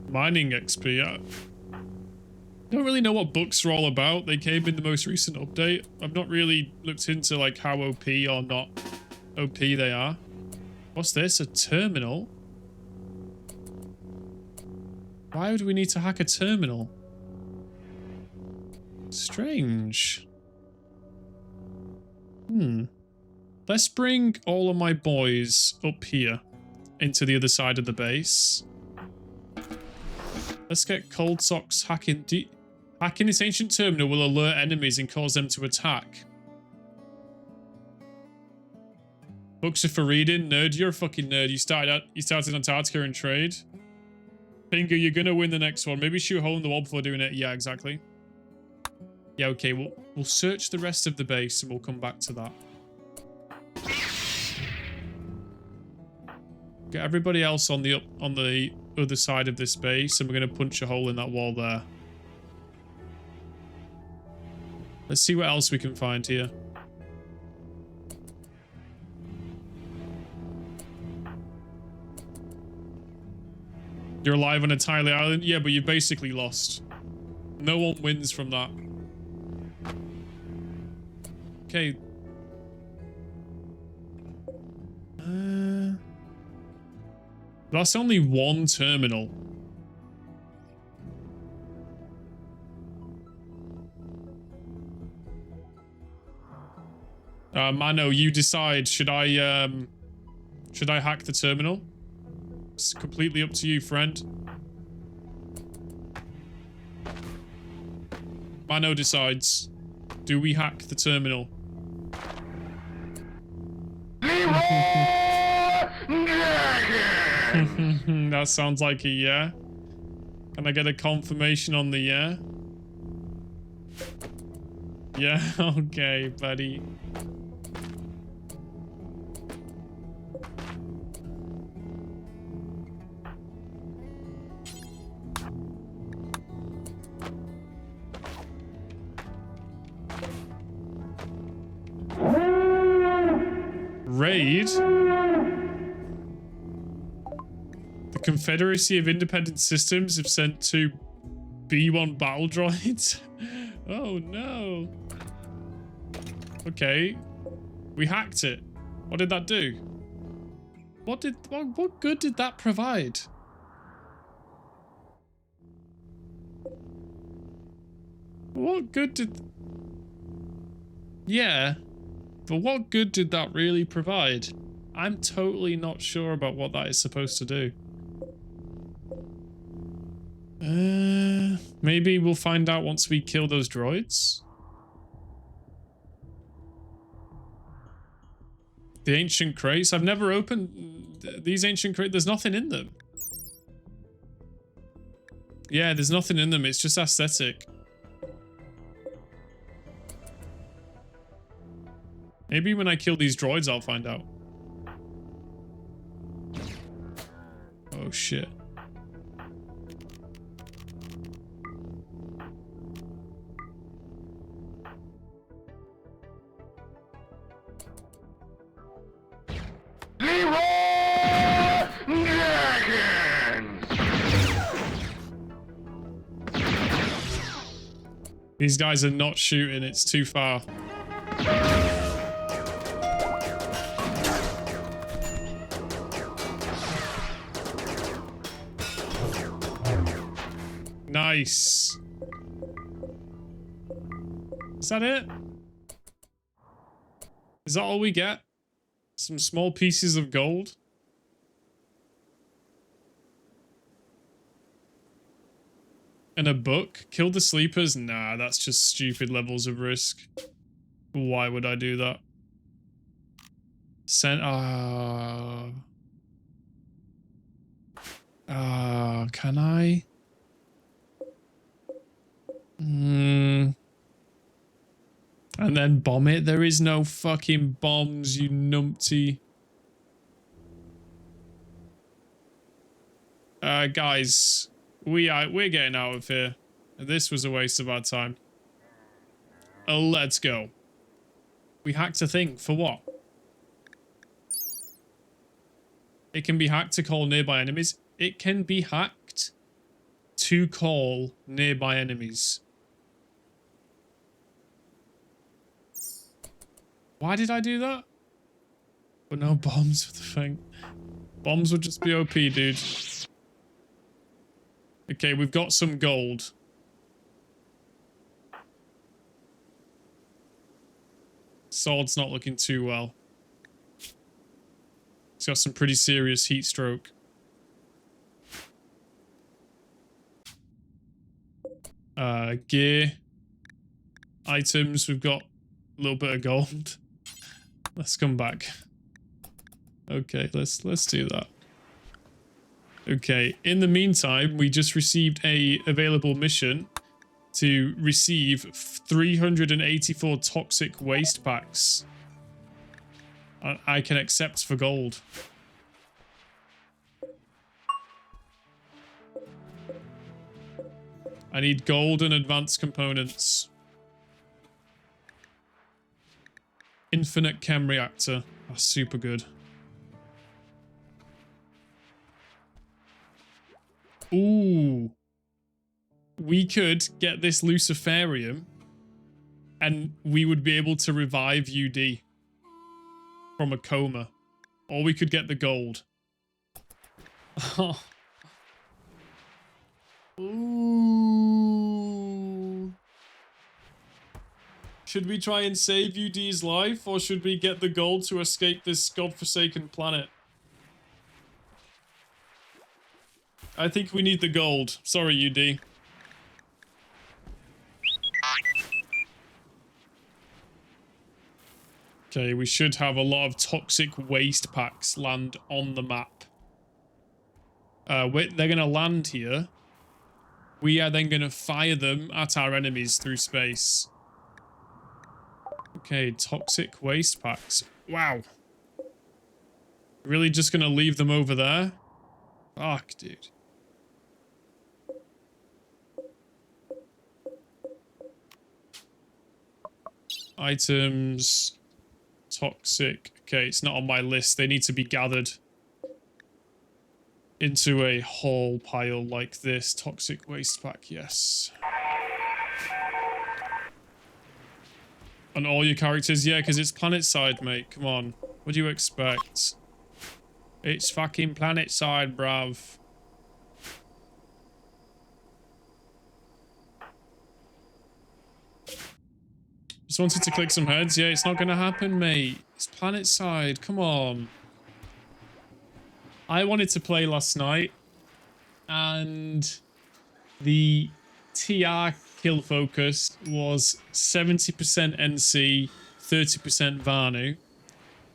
Mining XP, yeah. Don't really know what books are all about. They came in the most recent update. I've not really looked into like how OP or not OP they are. What's this? A terminal? Why would we need to hack a terminal? Strange. Let's bring all of my boys up here into the other side of the base. Let's get Cold Socks hacking. Hacking this ancient terminal will alert enemies and cause them to attack. Books are for reading. Nerd, you're a fucking nerd. You started Antarctica in trade. Finger, you're gonna win the next one. Maybe shoot a hole in the wall before doing it. Yeah, exactly. Yeah, okay. We'll search the rest of the base and we'll come back to that. Get everybody else on the other side of this base, and we're gonna punch a hole in that wall there. Let's see what else we can find here. You're alive on a tiny island? Yeah, but you basically lost. No one wins from that. Okay. That's only one terminal. Mano, you decide. Should I hack the terminal? It's completely up to you, friend. Mano decides. Do we hack the terminal? That sounds like a yeah. Can I get a confirmation on the yeah? Yeah, okay, buddy. Raid? The Confederacy of Independent Systems have sent 2 B1 battle droids? Oh no. Okay. We hacked it. What did that do? What good did that provide? What good did... Yeah. But what good did that really provide? I'm totally not sure about what that is supposed to do. Maybe we'll find out once we kill those droids. The ancient crates. I've never opened these ancient crates. There's nothing in them. Yeah, there's nothing in them. It's just aesthetic. Maybe when I kill these droids, I'll find out. Oh, shit. These guys are not shooting. It's too far. Nice. Is that it? Is that all we get? Some small pieces of gold? And a book? Kill the sleepers? Nah, that's just stupid levels of risk. Why would I do that? Send... can I? And then bomb it? There is no fucking bombs, you numpty. Guys, we're getting out of here. This was a waste of our time. Let's go. We hacked a thing. For what? It can be hacked to call nearby enemies. It can be hacked to call nearby enemies. Why did I do that? But no bombs with the thing. Bombs would just be OP, dude. Okay, we've got some gold. Sword's not looking too well. He's got some pretty serious heat stroke. Gear. Items, we've got a little bit of gold. Let's come back. Okay, let's do that. Okay, in the meantime, we just received a available mission to receive 384 toxic waste packs. I can accept for gold. I need gold and advanced components. Infinite chem reactor. That's super good. Ooh. We could get this Luciferium and we would be able to revive UD from a coma. Or we could get the gold. Ooh. Should we try and save UD's life, or should we get the gold to escape this godforsaken planet? I think we need the gold. Sorry, UD. Okay, we should have a lot of toxic waste packs land on the map. Wait, they're going to land here. We are then going to fire them at our enemies through space. Okay, toxic waste packs. Wow. Really just going to leave them over there? Fuck, dude. Items. Toxic. Okay, it's not on my list. They need to be gathered into a whole pile like this. Toxic waste pack, yes. On all your characters? Yeah, because it's planet side, mate. Come on. What do you expect? It's fucking planet side, bruv. Just wanted to click some heads. Yeah, it's not going to happen, mate. It's planet side. Come on. I wanted to play last night, and the TR kill focus was 70% NC, 30% Vanu,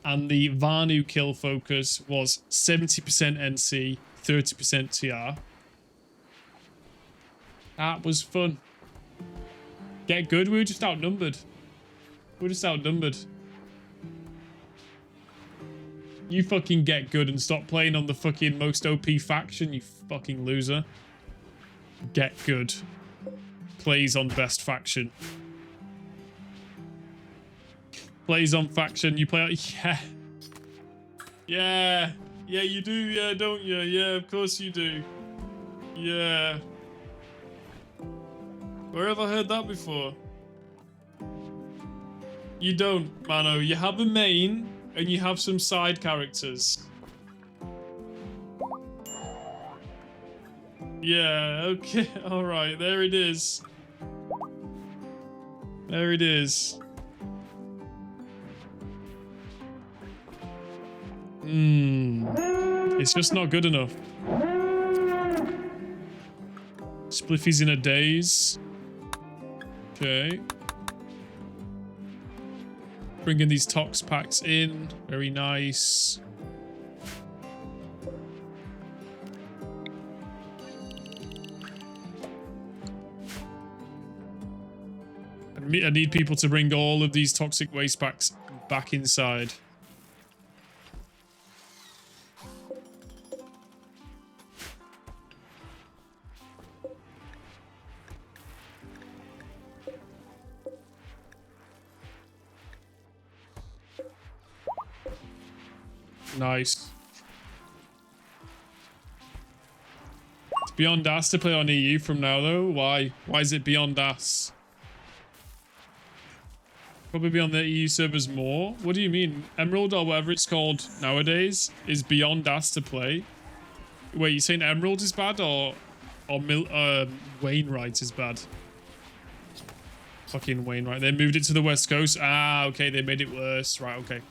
and the Vanu kill focus was 70% NC, 30% TR. That was fun. Get good? We were just outnumbered. We were just outnumbered. You fucking get good and stop playing on the fucking most OP faction, you fucking loser. Get good. Plays on best faction. Plays on faction, you play on... Yeah. Yeah. Yeah, you do, yeah, don't you? Yeah, of course you do. Yeah. Where have I heard that before? You don't, Mano. You have a main... and you have some side characters. Yeah, okay, alright, there it is. There it is. It's just not good enough. Spliffy's in a daze. Okay. Bringing these tox packs in. Very nice. I need people to bring all of these toxic waste packs back inside. Nice. It's beyond ass to play on EU from now, though. Why? Why is it beyond ass? Probably be on the EU servers more. What do you mean? Emerald or whatever it's called nowadays is beyond ass to play. Wait, you saying Emerald is bad or Wainwright is bad? Fucking Wainwright. They moved it to the West Coast. Ah, okay. They made it worse. Right, okay.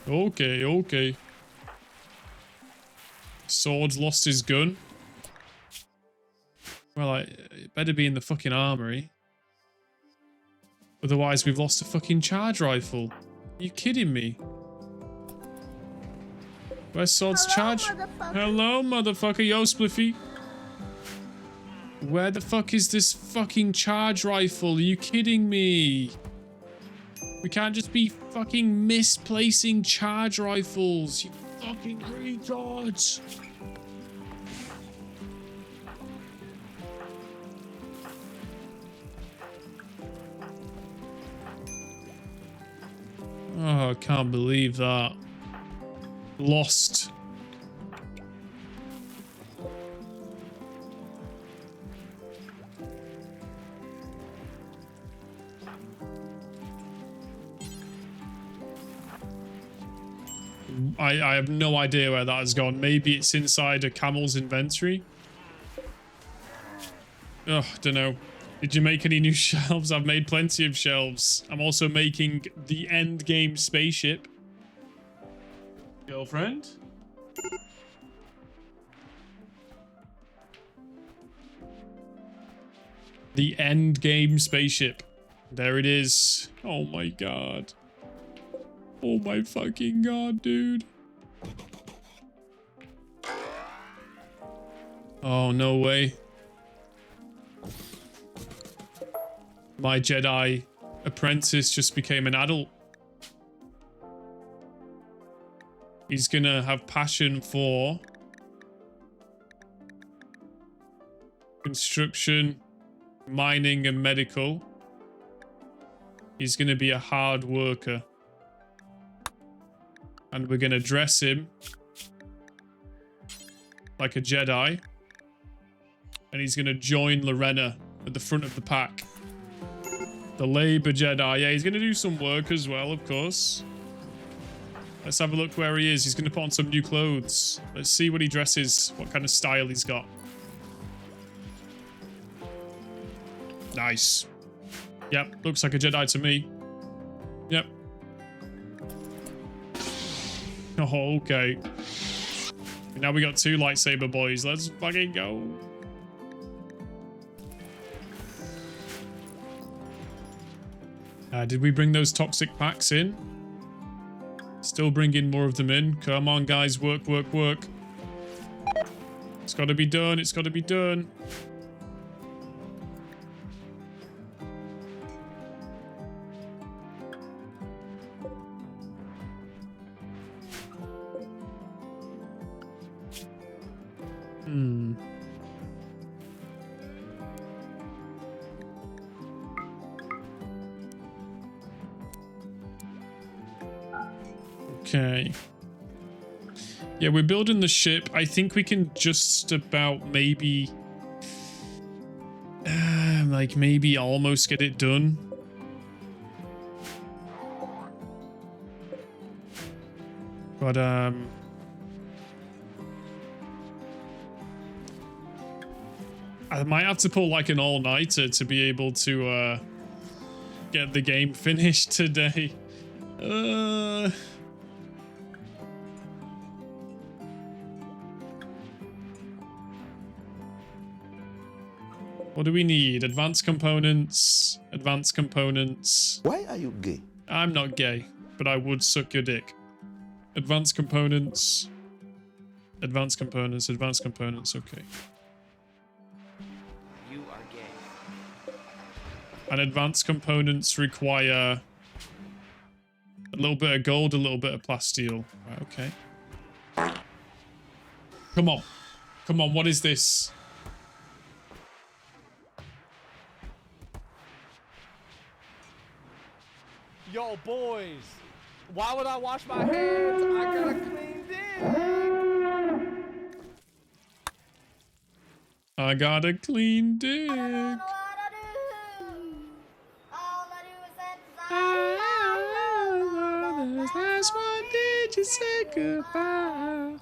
Okay, okay. Sword's lost his gun. Well, it better be in the fucking armory. Otherwise, we've lost a fucking charge rifle. Are you kidding me? Where's Sword's charge? Motherfucker. Hello, motherfucker. Yo, Spliffy. Where the fuck is this fucking charge rifle? Are you kidding me? We can't just be fucking misplacing charge rifles. You fucking retards. Oh, I can't believe that. Lost. I have no idea where that has gone. Maybe it's inside a camel's inventory. Oh, don't know. Did you make any new shelves? I've made plenty of shelves. I'm also making the end game spaceship. Girlfriend? The end game spaceship. There it is. Oh my god. Oh my fucking god, dude. Oh, no way. My Jedi apprentice just became an adult. He's gonna have passion for construction, mining, and medical. He's gonna be a hard worker. And we're gonna dress him like a Jedi. And he's gonna join Lorena at the front of the pack. The Labor Jedi. Yeah, he's gonna do some work as well, of course. Let's have a look where he is. He's gonna put on some new clothes. Let's see what he dresses, what kind of style he's got. Nice. Yep, looks like a Jedi to me. Yep. Oh, okay. Now we got two lightsaber boys. Let's fucking go. Did we bring those toxic packs in? Still bringing more of them in. Come on, guys. Work, work, work. It's got to be done. It's got to be done. Okay. Yeah, we're building the ship. I think we can just about maybe... like, maybe almost get it done. But, I might have to pull, like, an all-nighter to be able to, get the game finished today. What do we need? Advanced components. Advanced components. Why are you gay? I'm not gay, but I would suck your dick. Advanced components. Advanced components. Advanced components. Okay. You are gay. And advanced components require a little bit of gold, a little bit of plasteel. Right, okay. Come on. Come on, what is this? Yo, boys, why would I wash my hands? I got a clean dick. I got a clean dick. What I do? All I do is Last one, did you say goodbye?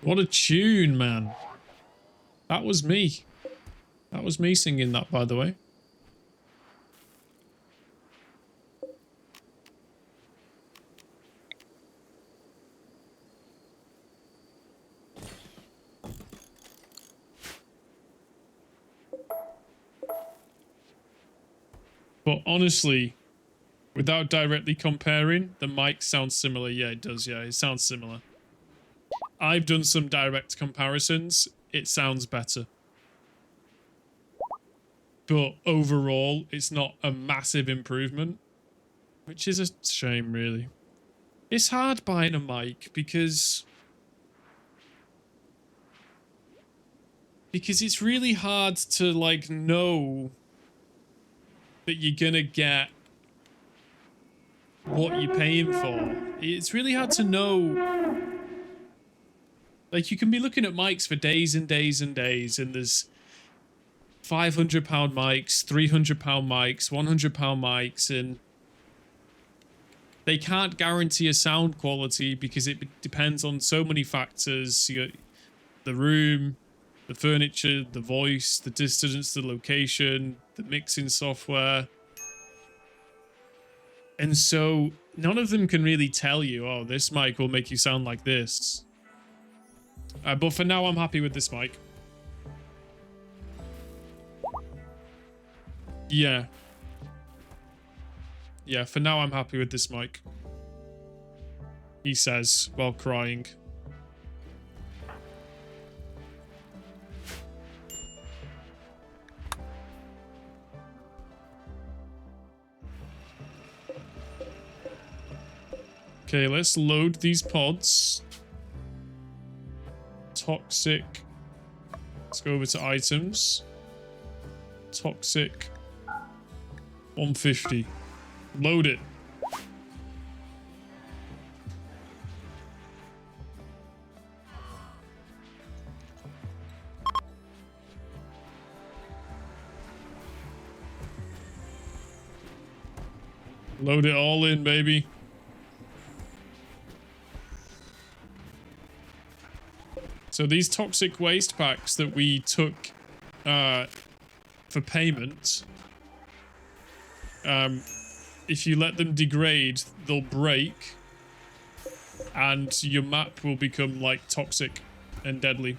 What a tune, man. That was me. That was me singing that, by the way. But honestly, without directly comparing, the mic sounds similar. Yeah, it does. Yeah, it sounds similar. I've done some direct comparisons. It sounds better. But overall, it's not a massive improvement, which is a shame, really. It's hard buying a mic because it's really hard to, like, know that you're gonna get what you're paying for. It's really hard to know. Like, you can be looking at mics for days and days and days, and there's £500 mics, £300 mics, £100 mics, and they can't guarantee a sound quality because it depends on so many factors. You got the room, the furniture, the voice, the distance, the location, the mixing software. And so none of them can really tell you, oh, this mic will make you sound like this. But for now, I'm happy with this mic. Yeah. Yeah, for now, I'm happy with this mic. He says, while crying. Okay, let's load these pods. Toxic. Let's go over to items. Toxic. 150. Load it. Load it all in, baby. So these toxic waste packs that we took for payment, if you let them degrade, they'll break, and your map will become, like, toxic and deadly.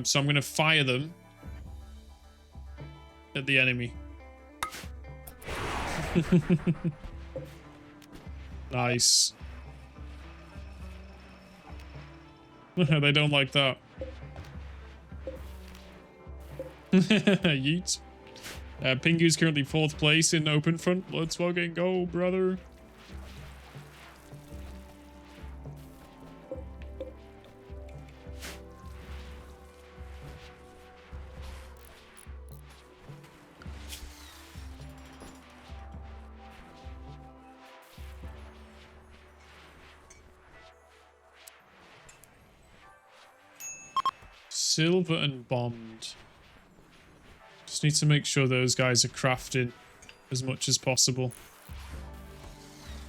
So I'm gonna fire them at the enemy. Nice. They don't like that. Yeet. Pingu's currently 4th place in open front. Let's fucking go, brother. Silver and Bond. Just need to make sure those guys are crafting as much as possible.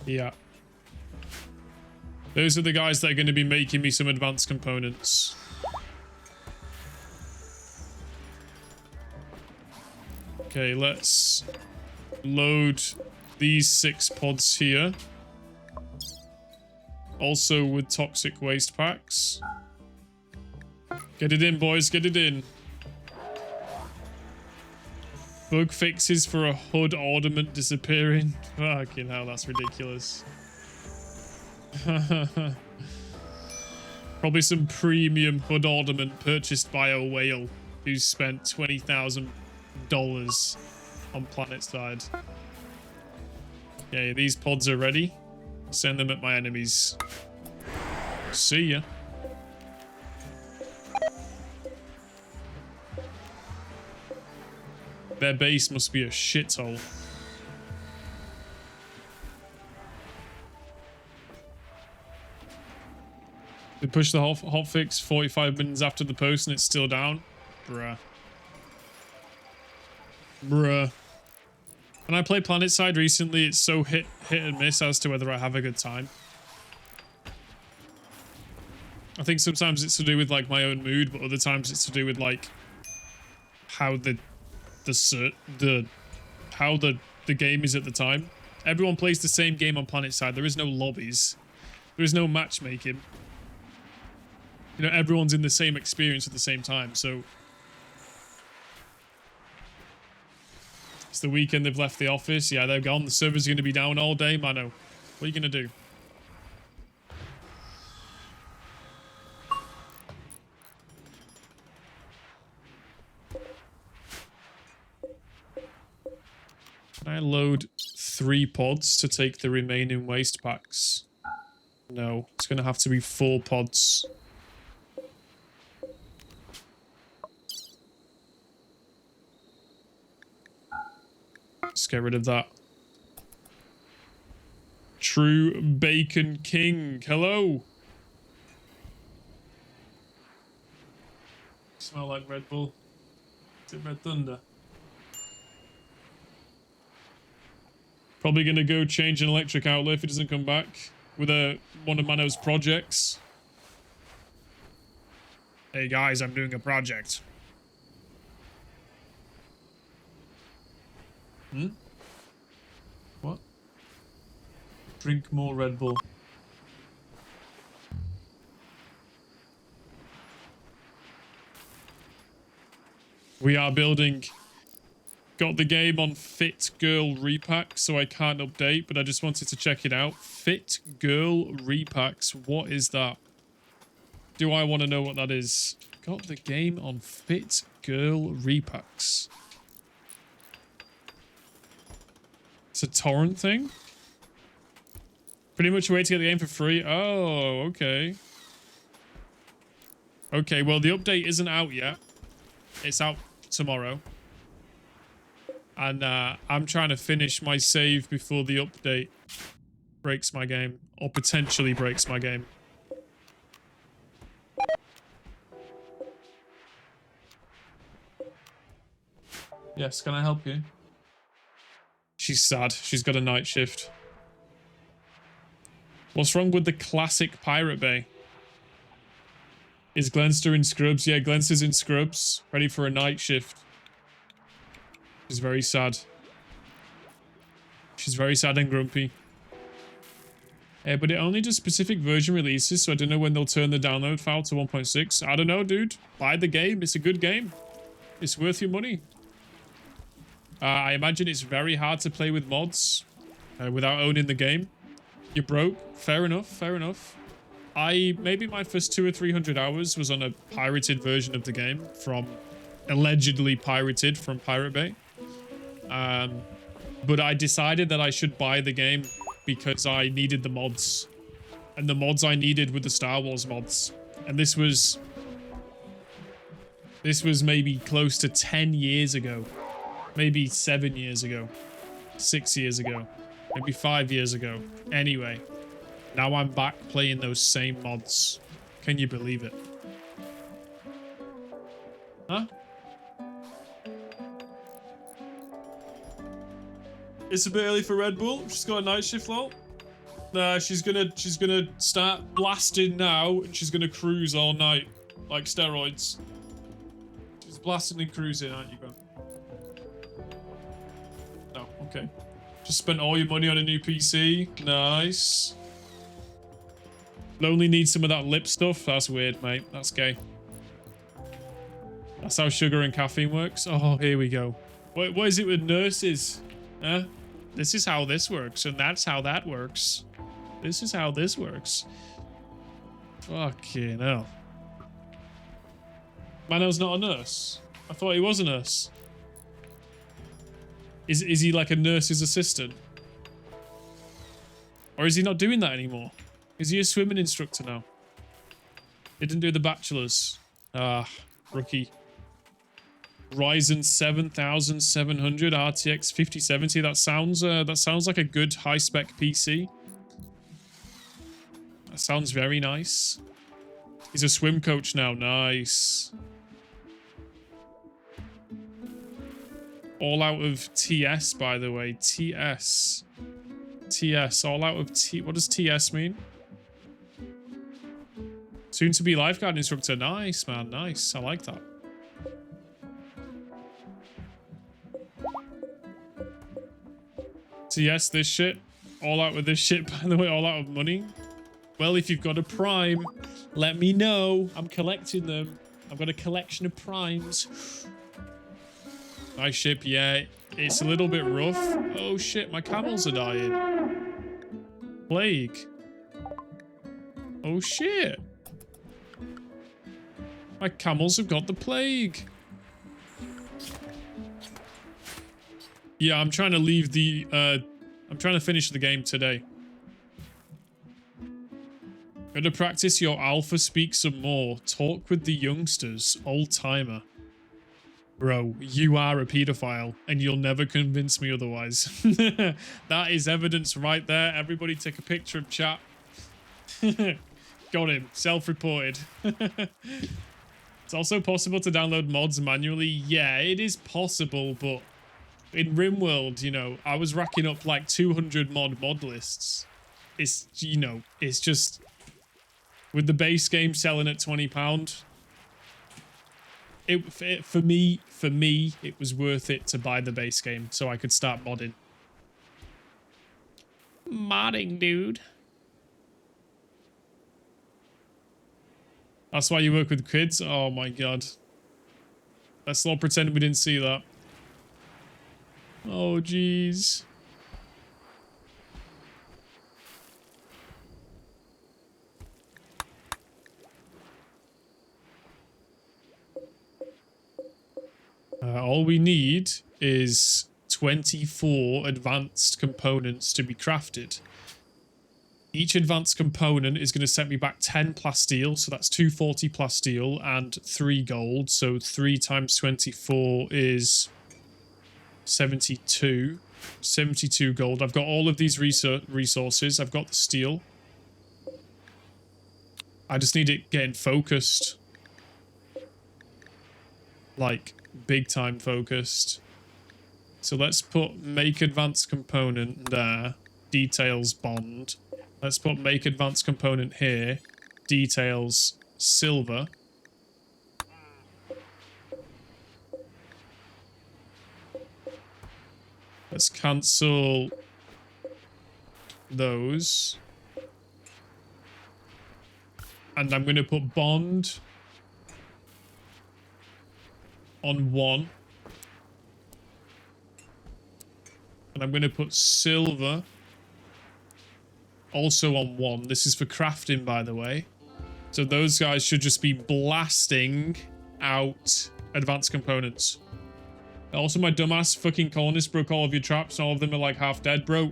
Yeah. Those are the guys that are going to be making me some advanced components. Okay, let's load these 6 pods here. Also with toxic waste packs. Get it in, boys. Get it in. Bug fixes for a HUD ornament disappearing. Fucking hell, that's ridiculous. Probably some premium HUD ornament purchased by a whale who spent $20,000 on PlanetSide. Okay, these pods are ready. Send them at my enemies. See ya. Their base must be a shithole. They push the hotfix 45 minutes after the post and it's still down? Bruh. Bruh. When I play PlanetSide recently, it's so hit and miss as to whether I have a good time. I think sometimes it's to do with, like, my own mood, but other times it's to do with, like, how the game is at the time. Everyone plays the same game on PlanetSide. There is no lobbies. There is no matchmaking. You know, everyone's in the same experience at the same time, so... It's the weekend, they've left the office. Yeah, they're gone. The servers are going to be down all day, mano. What are you going to do? Can I load 3 pods to take the remaining waste packs? No, it's going to have to be 4 pods. Let's get rid of that. True Bacon King. Hello. Smell like Red Bull. Is it Red Thunder? Probably gonna go change an electric outlet if it doesn't come back with one of Mano's projects. Hey guys, I'm doing a project. What? Drink more Red Bull. We are building. Got the game on Fit Girl Repack, so I can't update, but I just wanted to check it out. Fit Girl Repacks. What is that? Do I want to know what that is? Got the game on Fit Girl Repacks. It's a torrent thing? Pretty much a way to get the game for free. Oh, okay. Okay, well, the update isn't out yet. It's out tomorrow. And I'm trying to finish my save before the update breaks my game. Or potentially breaks my game. Yes, can I help you? She's sad. She's got a night shift. What's wrong with the classic Pirate Bay? Is Glenster in scrubs? Yeah, Glenster's in scrubs. Ready for a night shift. She's very sad. She's very sad and grumpy. But it only does specific version releases, so I don't know when they'll turn the download file to 1.6. I don't know, dude. Buy the game. It's a good game. It's worth your money. I imagine it's very hard to play with mods without owning the game. You're broke. Fair enough. Fair enough. Maybe my first 200 or 300 hours was on a pirated version of the game from allegedly pirated from Pirate Bay. But I decided that I should buy the game because I needed the mods. And the mods I needed were the Star Wars mods. And this was maybe close to 10 years ago. Maybe 7 years ago. 6 years ago. Maybe 5 years ago. Anyway. Now I'm back playing those same mods. Can you believe it? Huh? It's a bit early for Red Bull. She's got a night shift, lol. Nah, she's gonna start blasting now, and she's gonna cruise all night, like steroids. She's blasting and cruising, aren't you, bro? No, okay. Just spent all your money on a new PC. Nice. Lonely needs some of that lip stuff. That's weird, mate. That's gay. That's how sugar and caffeine works. Oh, here we go. What is it with nurses? Huh? This is how this works, and that's how that works. This is how this works. Fucking hell. Mano's not a nurse. I thought he was a nurse. Is he like a nurse's assistant? Or is he not doing that anymore? Is he a swimming instructor now? He didn't do the bachelor's. Ah, rookie. Ryzen 7700 RTX 5070. That sounds like a good high-spec PC. That sounds very nice. He's a swim coach now. Nice. All out of TS, by the way. TS. TS. All out of T. What does TS mean? Soon to be lifeguard instructor. Nice, man. Nice. I like that. TS this shit. All out with this shit, by the way. All out of money. Well, if you've got a prime, let me know. I'm collecting them. I've got a collection of primes. Nice ship, yeah. It's a little bit rough. Oh shit, my camels are dying. Plague. Oh shit. My camels have got the plague. Yeah, I'm trying to leave the, I'm trying to finish the game today. Gotta practice your alpha speak some more. Talk with the youngsters. Old timer. Bro, you are a pedophile, and you'll never convince me otherwise. That is evidence right there. Everybody take a picture of chat. Got him. Self-reported. It's also possible to download mods manually. Yeah, it is possible, but in Rimworld, you know, I was racking up like 200 mod lists. It's, you know, it's just... With the base game selling at £20, for me, it was worth it to buy the base game so I could start modding. Modding, dude. That's why you work with kids? Oh my god. Let's not pretend we didn't see that. Oh jeez. All we need is 24 advanced components to be crafted. Each advanced component is going to set me back 10 plasteel, so that's 240 plasteel and 3 gold. So 3 times 24 is 72. 72 gold. I've got all of these resources. I've got the steel. I just need it getting focused. Like, big time focused. So let's put make advanced component there. Details bond. Let's put make advanced component here. Details silver. Let's cancel those. And I'm going to put bond on 1. And I'm going to put silver also on 1. This is for crafting, by the way. So those guys should just be blasting out advanced components. Also, my dumbass fucking colonist broke all of your traps and all of them are like half dead, bro.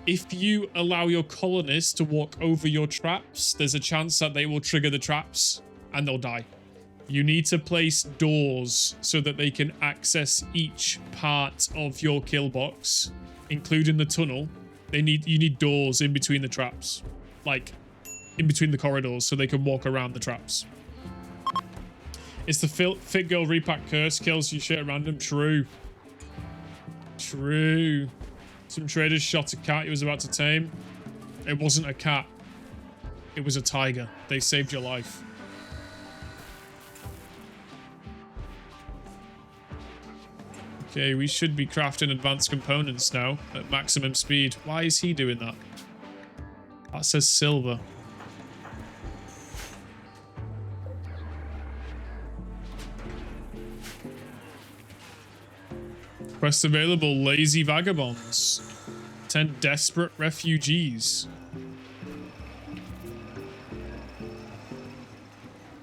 If you allow your colonists to walk over your traps, there's a chance that they will trigger the traps and they'll die. You need to place doors so that they can access each part of your kill box, including the tunnel. You need doors in between the traps, like in between the corridors, so they can walk around the traps. It's the Fit Girl Repack curse kills you shit at random. True. True. Some traders shot a cat he was about to tame. It wasn't a cat. It was a tiger. They saved your life. Okay, we should be crafting advanced components now at maximum speed. Why is he doing that? That says silver. Quest available, lazy vagabonds. 10 desperate refugees.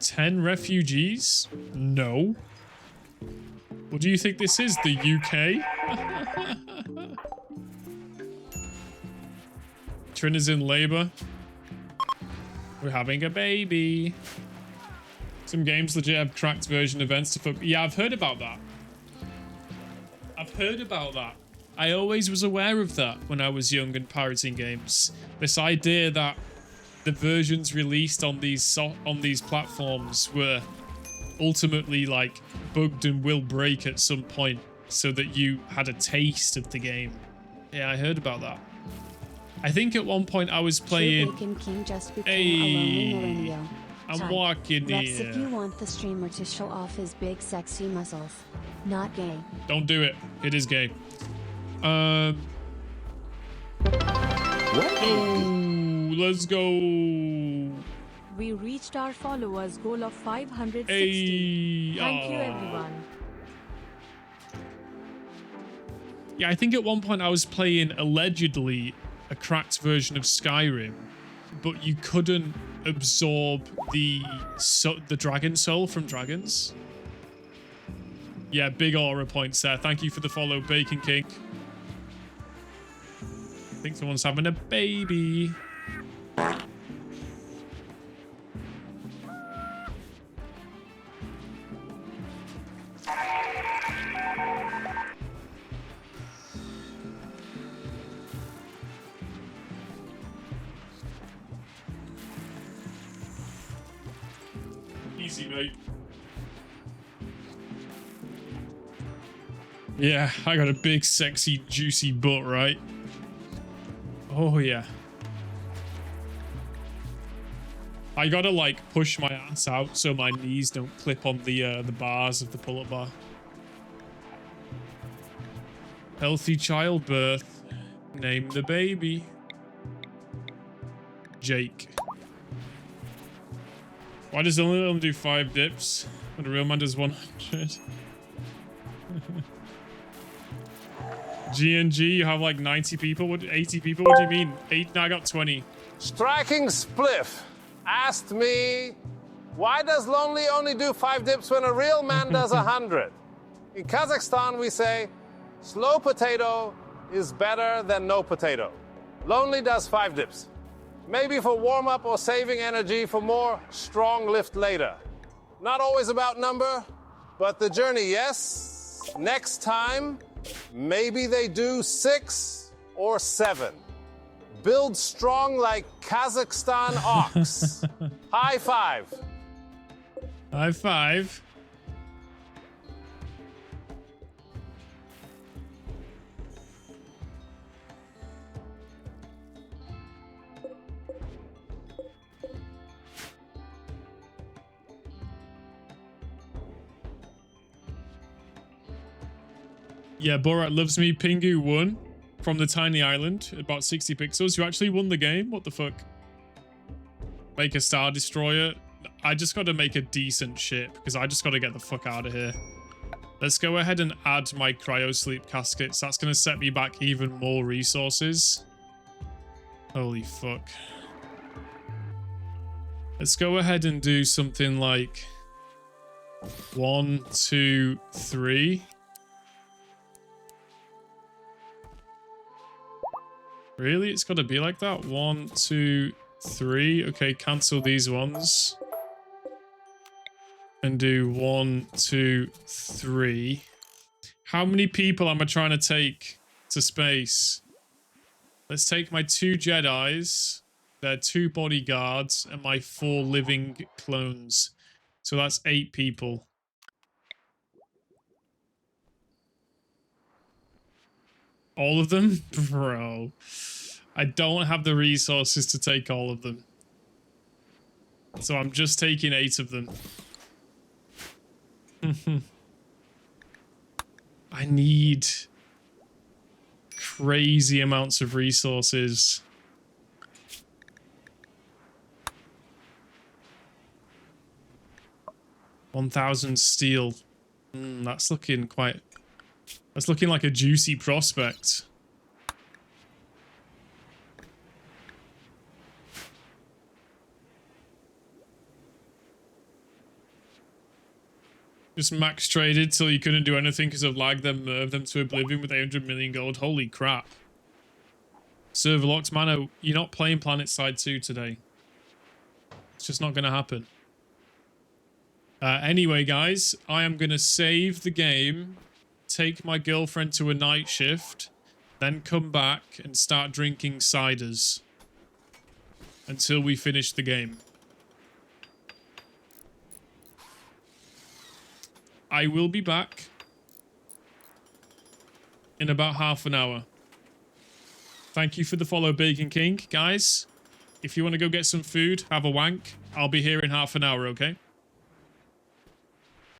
10 refugees? No. What do you think this is, the UK? Trin is in labor. We're having a baby. Some games legit have cracked version events to fuck. Yeah, I've heard about that. I've heard about that. I always was aware of that when I was young and pirating games. This idea that the versions released on these platforms were ultimately like bugged and will break at some point so that you had a taste of the game. Yeah, I heard about that. I think at one point I was playing. Bacon King just became a lonely millennial. I'm Type, walking Rex, here. if you want the streamer to show off his big sexy muscles. Not gay. Don't do it. It is gay. Let's go. We reached our followers goal of 560. Hey. Thank you, Aw. everyone. Yeah, I think at one point I was playing allegedly a cracked version of Skyrim, but you couldn't absorb the dragon soul from dragons. Yeah, big aura points there. Thank you for the follow, Bacon King. I think someone's having a baby. Easy, mate. Yeah, I got a big, sexy, juicy butt, right? Oh, yeah. I gotta, like, push my ass out so my knees don't clip on the bars of the pull-up bar. Healthy childbirth. Name the baby. Jake. Why does the little one do 5 dips when the real man does 100? GNG, you have like 90 people? What, 80 people? What do you mean? 8? No, I got 20. Striking Spliff asked me, why does Lonely only do 5 dips when a real man does 100? In Kazakhstan, we say, slow potato is better than no potato. Lonely does 5 dips. Maybe for warm-up or saving energy for more strong lift later. Not always about number, but the journey, yes. Next time, maybe they do 6 or 7. Build strong like Kazakhstan ox. High five. High five. Yeah, Borat loves me. Pingu won from the tiny island, about 60 pixels. You actually won the game? What the fuck? Make a Star Destroyer. I just got to make a decent ship because I just got to get the fuck out of here. Let's go ahead and add my cryo sleep caskets. That's going to set me back even more resources. Holy fuck. Let's go ahead and do something like 1, 2, 3. Really? It's got to be like that? 1, 2, 3. Okay, cancel these ones. And do 1, 2, 3. How many people am I trying to take to space? Let's take my 2 Jedis, their 2 bodyguards, and my 4 living clones. So that's 8 people. All of them? Bro. I don't have the resources to take all of them. So I'm just taking 8 of them. I need crazy amounts of resources. $1,000 steel. That's looking quite... That's looking like a juicy prospect. Just max traded till you couldn't do anything because of lag, then nerve them to oblivion with 800 million gold. Holy crap. Server locked. Mano, you're not playing Planet Side 2 today. It's just not going to happen. Anyway, guys, I am going to save the game, take my girlfriend to a night shift, then come back and start drinking ciders until we finish the game. I will be back in about half an hour. Thank you for the follow, Bacon King. Guys, if you want to go get some food, have a wank, I'll be here in half an hour, okay?